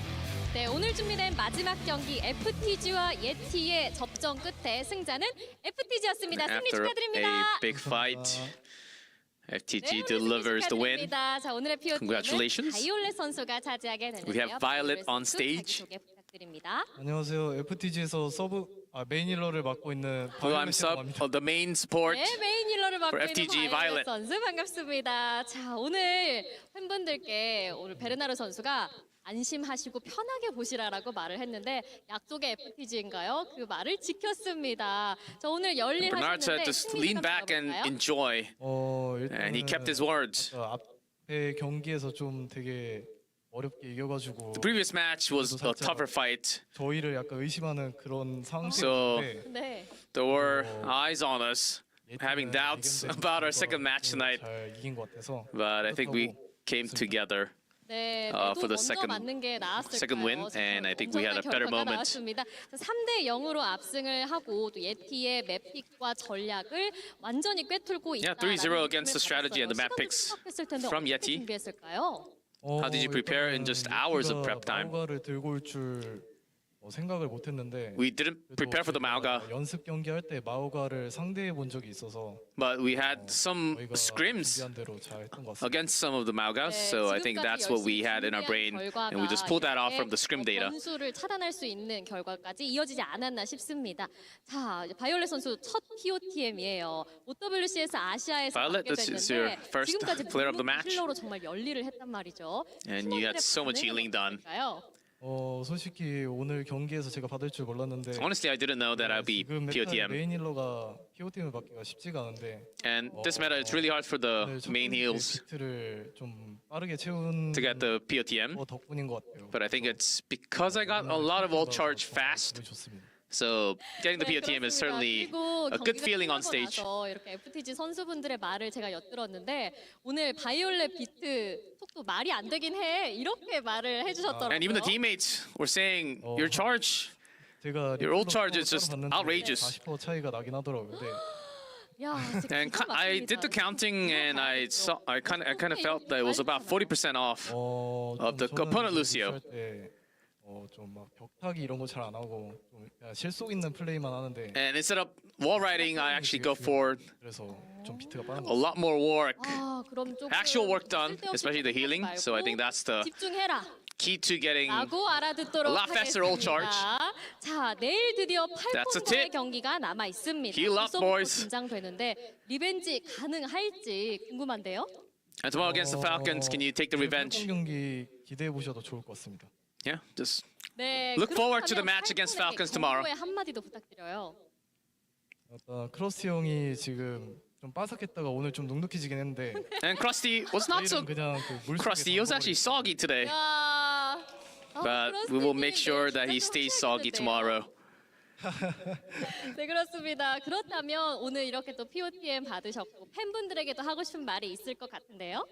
네, 오늘 준비된 마지막 경기 FTG와 예티의 접전 끝에 승자는 FTG였습니다. 승리 After 축하드립니다. a big fight, FTG 네, delivers the win. 축하드립니다. 자, 오늘의 POT는 Congratulations. 바이올렛 선수가 차지하게 되는데요. We have Violet on 선수 stage. 자기소개 부탁드립니다. 안녕하세요. FTG에서 메인 힐러를 맡고 있는 Who I'm sub, the main support. 네, 메인 힐러를 맡고 for 있는 FTG 바이올렛 Violet. 선수 반갑습니다. 자, 오늘 팬분들께 오늘 베르나르 선수가 안심하시고 편하게 보시라라고 말을 했는데 약속의 FTG인가요? 그 말을 지켰습니다. 자, 오늘 열일 Bernard said 하셨는데 to lean back and enjoy. And he kept his words. 앞에 경기에서 좀 되게 어렵게 이겨가지고 The previous match was a tougher fight. 저희를 약간 의심하는 그런 So 상황이었는데 네. there were eyes on us, having doubts about our second match tonight. 잘 이긴 것 같아서 But I think we came together 네, for the 먼저 맞는 게 나았을까요? second win, and I think we had a better 엄청난 moment. 결과가 나왔습니다. 3대 0으로 압승을 하고 또 예티의 맵픽과 전략을 완전히 꿰뚫고 있다. Yeah, 3-0 against the strategy and the map picks from Yeti. 준비했을까요? How did you prepare in just hours of prep time? 마우가를 들고 올 줄 생각을 못했는데 We didn't prepare for the Mauga, 연습 경기할 때 마우가를 상대해 본 적이 있어서 but we had some 저희가 scrims 준비한 대로 잘 했던 것 같습니다. against some of the Maugas, so I think that's what we had in our brain, and we just pulled that off from the scrim data. 변수를 차단할 수 있는 결과까지 이어지지 않았나 싶습니다. 자, 이제 바이올렛 선수 첫 POTM이에요. OWCS 아시아에서 Violet, 맡게 this is your 됐는데 first 지금까지 player of the match. 힐러로 정말 열일을 했단 말이죠. And you had so much healing done. 솔직히 오늘 경기에서 제가 받을 줄 몰랐는데 Honestly, I didn't know that I'd be 지금 메타의 POTM. 메인 힐러가 POTM을 받기가 쉽지가 않은데 And this meta, it's really hard for the 오늘 첫 main 경기 heals 비트를 좀 빠르게 채운 to get the POTM. 거 덕분인 것 같아요. But I think it's because I got a lot of ult charge fast. 기분이 좋습니다. So getting the POTM is certainly a good feeling on stage. 이렇게 FTG 선수분들의 말을 제가 엿들었는데 오늘 바이올렛 비트 속도 말이 안 되긴 해 이렇게 말을 해주셨더라고요. And even the teammates were saying your charge, 제가 your ult charge is just 봤는데 outrageous. 40% 차이가 나긴 하더라고요. 근데 야, 진짜 And 기가 I did the 막힙니다. counting, and I kind of felt that it was about 40% off of the opponent Lucio. 좀막 벽타기 이런 거 잘 안 하고 좀 그냥 실속 있는 플레이만 하는데 And instead of wall riding, I actually go for 그래서 좀 비트가 빠른 a lot more work, 아, 그럼 조금 actual work done, 쓸데없이 especially the healing. So I think that's the 집중해라. key to getting 라고 알아듣도록 a lot faster ult charge. 하겠습니다. 자, 내일 드디어 That's a 8번의 tip. 경기가 남아 있습니다. Heal up, 벌써부터 boys. 긴장되는데 리벤지 가능할지 궁금한데요. And tomorrow against the Falcons, can you take the revenge? 경기 기대해 보셔도 좋을 것 같습니다. Yeah, just 네, Look forward to the 그렇다면 match against 8번의 Falcons tomorrow. 경고의 한마디도 부탁드려요. 크로스 형이 지금 좀 빠삭했다가 오늘 좀 눅눅해지긴 했는데 And Krusty was not so 내일은 그냥 그 물속에 crusty. He was actually soggy today. 야, but we will make sure that he stays soggy tomorrow. 네, 그렇습니다. 그렇다면 오늘 이렇게 또 POTM 받으셨고 팬분들에게도 하고 싶은 말이 있을 것 같은데요.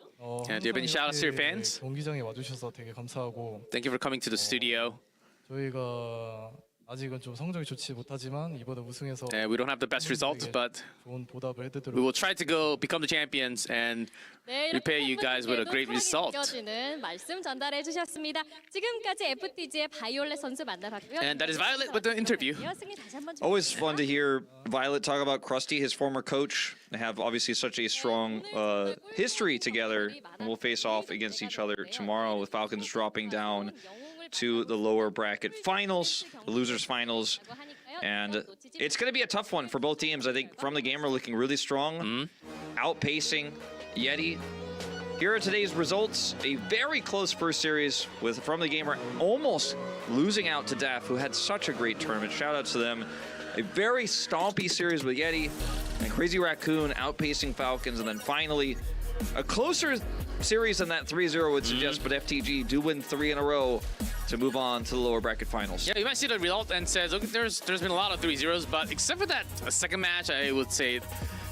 And do you have any shout-outs to your fans? 경기장에 와주셔서 되게 감사하고 Thank you for coming to the studio. 저희가 아직은 좀 성적이 좋지 못하지만 이번에 우승해서 We don't have the best results, but 좋은 보답을 we 해드리도록 will try to go become the champions and 네, repay you guys with a great result. 느껴지는 말씀 전달해 주셨습니다. 지금까지 FTG의 바이올렛 선수 만나봤고요. And that is Violet with the interview. 승리 다시 한번 Always fun to hear Violet talk about Krusty, his former coach. They have obviously such a strong history together, and we'll face off against each other tomorrow with Falcons dropping down to the lower bracket finals, the losers finals. And it's going to be a tough one for both teams. I think From the Gamer looking really strong, outpacing Yeti. Here are today's results. A very close first series with From the Gamer almost losing out to Daph, who had such a great tournament. Shout out to them. A very stompy series with Yeti and Crazy Raccoon outpacing Falcons. And then finally, a closer series than that 3-0 would suggest, but FTG do win 3 in a row to move on to the lower bracket finals. Yeah, you might see the result and says, look, there's been a lot of 3-0s, but except for that second match, I would say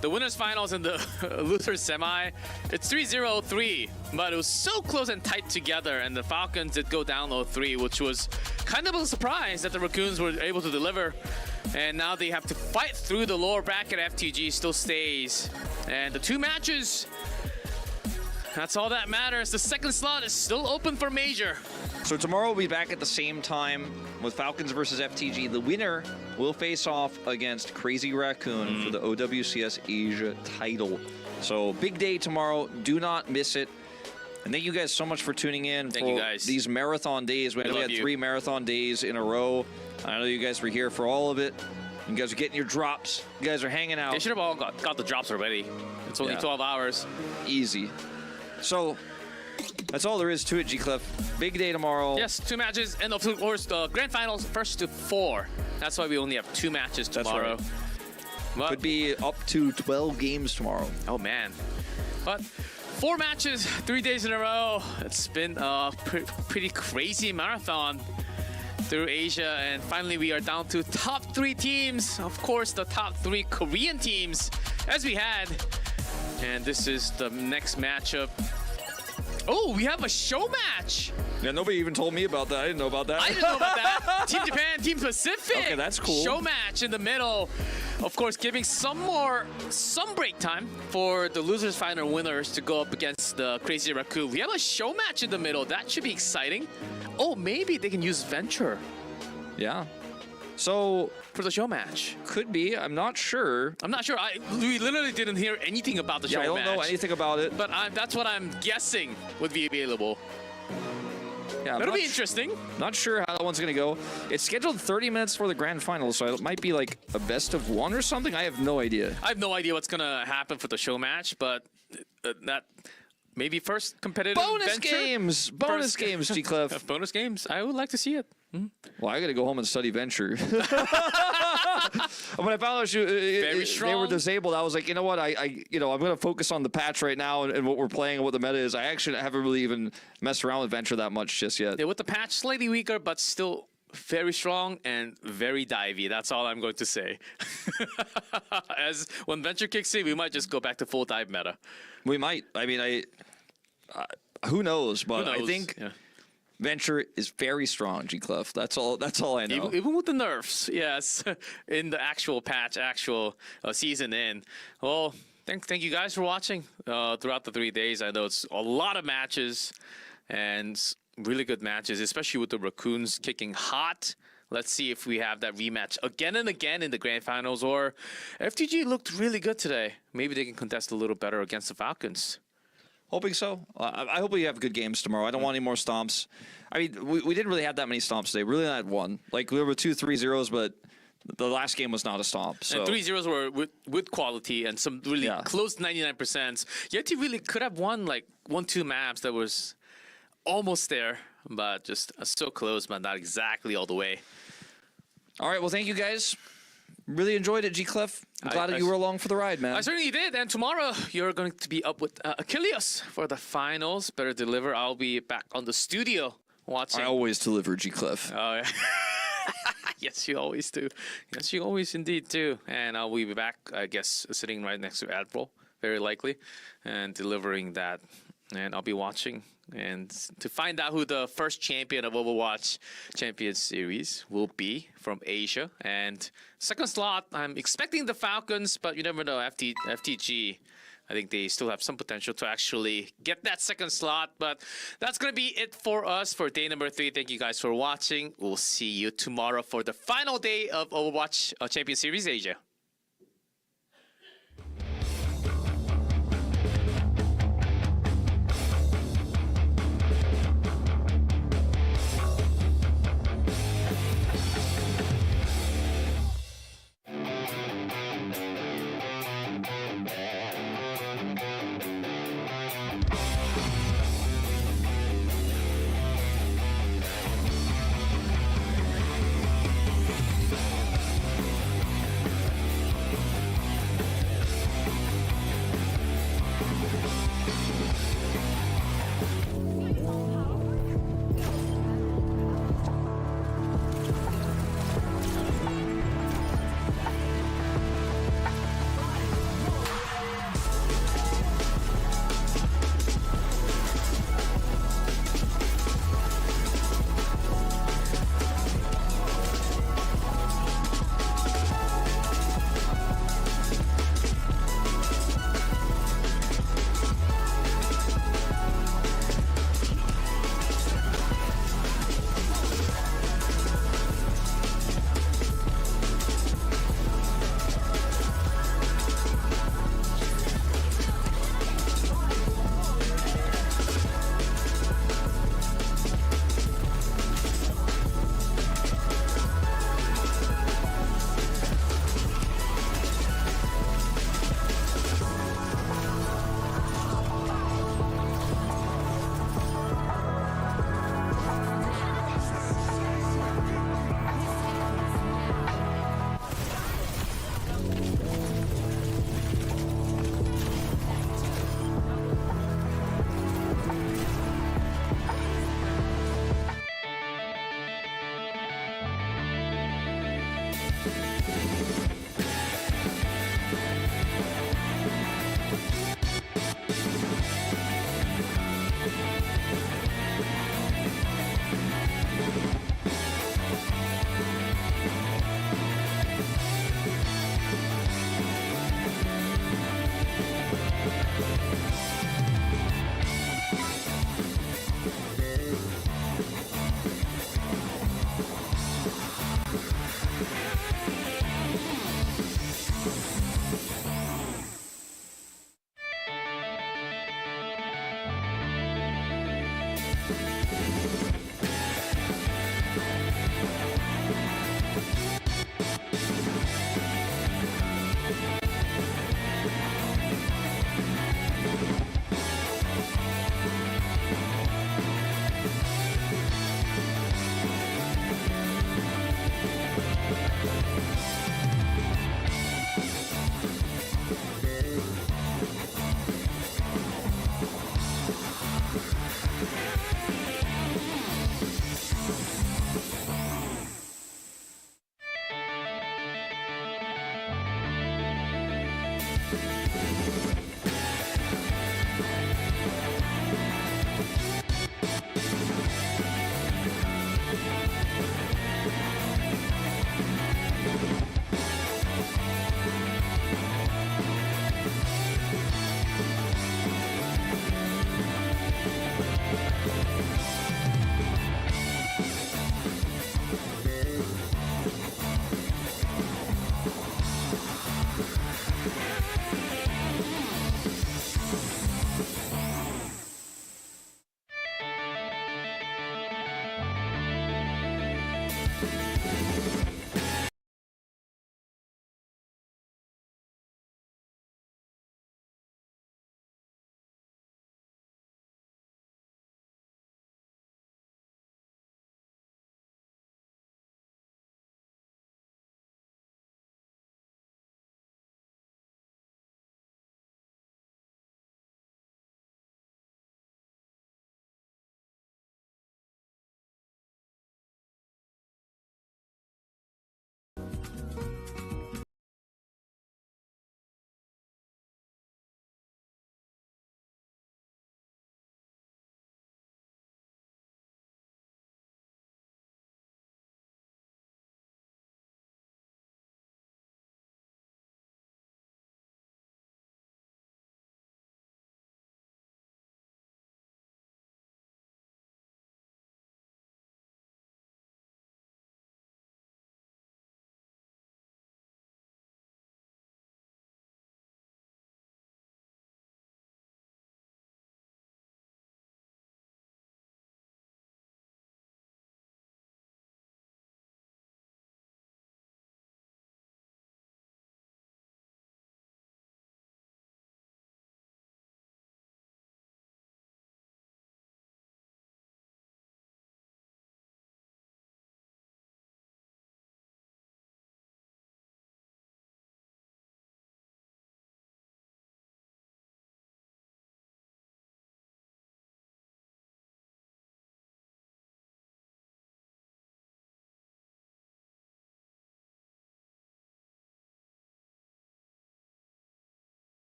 the winners finals and the losers semi, it's 3-0-3, but it was so close and tight together, and the Falcons did go down 0-3, which was kind of a surprise that the Raccoons were able to deliver. And now they have to fight through the lower bracket. FTG still stays. And the 2 matches, that's all that matters. The second slot is still open for Major. So tomorrow we'll be back at the same time with Falcons versus FTG. The winner will face off against Crazy Raccoon for the OWCS Asia title. So big day tomorrow. Do not miss it. And thank you guys so much for tuning in Thank for you guys. these marathon days. We love had you. 3 marathon days in a row. I know you guys were here for all of it. You guys are getting your drops. You guys are hanging out. They should have all got the drops already. It's only 12 hours. Easy. So that's all there is to it, G-Cliff. Big day tomorrow. Yes, 2 matches, and of course the grand finals first to 4. That's why we only have 2 matches tomorrow. That's right. But, Could be up to 12 games tomorrow. oh man. But 4 matches, 3 days in a row. It's been a pretty crazy marathon through Asia, and finally we are down to top 3 teams. Of course, the top 3 Korean teams, as we had. And this is the next matchup. Oh, we have a show match. Yeah, nobody even told me about that. I didn't know about that. I didn't know about that. Team Japan, Team Pacific. Okay, that's cool. Show match in the middle. Of course, giving some break time for the losers final winners to go up against the Crazy Raccoon. We have a show match in the middle. That should be exciting. Oh, maybe they can use Venture Yeah. So for the show match. could be. I'm not sure. I'm not sure. We literally didn't hear anything about the show Yeah, I don't match. know anything about it. But that's what I'm guessing would be available. Yeah, That'll be interesting. Not sure how that one's gonna go. It's scheduled 30 minutes for the grand final, so it might be like a best of 1 or something. I have no idea. I have no idea what's gonna happen for the show match, but that maybe first competitive Bonus venture? games, bonus First- games, G-Cliff. Bonus games. I would like to see it. Well, I gotta go home and study Venture. When I found out they were strong. disabled, I was like, you know what? I'm gonna focus on the patch right now and what we're playing and what the meta is. I actually haven't really even messed around with Venture that much just yet. Yeah, with the patch slightly weaker, but still very strong and very divey. That's all I'm going to say. As when Venture kicks in, we might just go back to full dive meta. We might. I mean, who knows? But Who knows? I think Yeah. Venture is very strong, G-Cliff. That's all I know. Even with the nerfs, yes, in the actual patch, season in. Well, thank you guys for watching throughout the 3 days. I know it's a lot of matches and really good matches, especially with the Raccoons kicking hot. Let's see if we have that rematch again and again in the grand finals, or FTG looked really good today. Maybe they can contest a little better against the Falcons. Hoping so. I hope we have good games tomorrow. I don't want any more stomps. I mean, we didn't really have that many stomps today. Really not one. Like, there were 2 3-0s, but the last game was not a stomp. So. And 3-0s were with quality and some really close 99%. Yeti really could have won like 1-2 maps that was almost there, but just so close, but not exactly all the way. All right, well, thank you guys. Really enjoyed it, G-Cliff. I'm glad that you were along for the ride, man. I certainly did. And tomorrow, you're going to be up with Achilles for the finals. Better deliver. I'll be back on the studio watching. I always deliver G-Clef. Oh, yeah. Yes, you always do. Yes, you always indeed do. And I'll be back, I guess, sitting right next to Admiral, very likely, and delivering that. And I'll be watching and to find out who the first champion of Overwatch Champions Series will be from Asia. And second slot, I'm expecting the Falcons, but you never know. FTG, I think they still have some potential to actually get that second slot. But that's going to be it for us for day number 3. Thank you guys for watching. We'll see you tomorrow for the final day of Overwatch Champions Series Asia.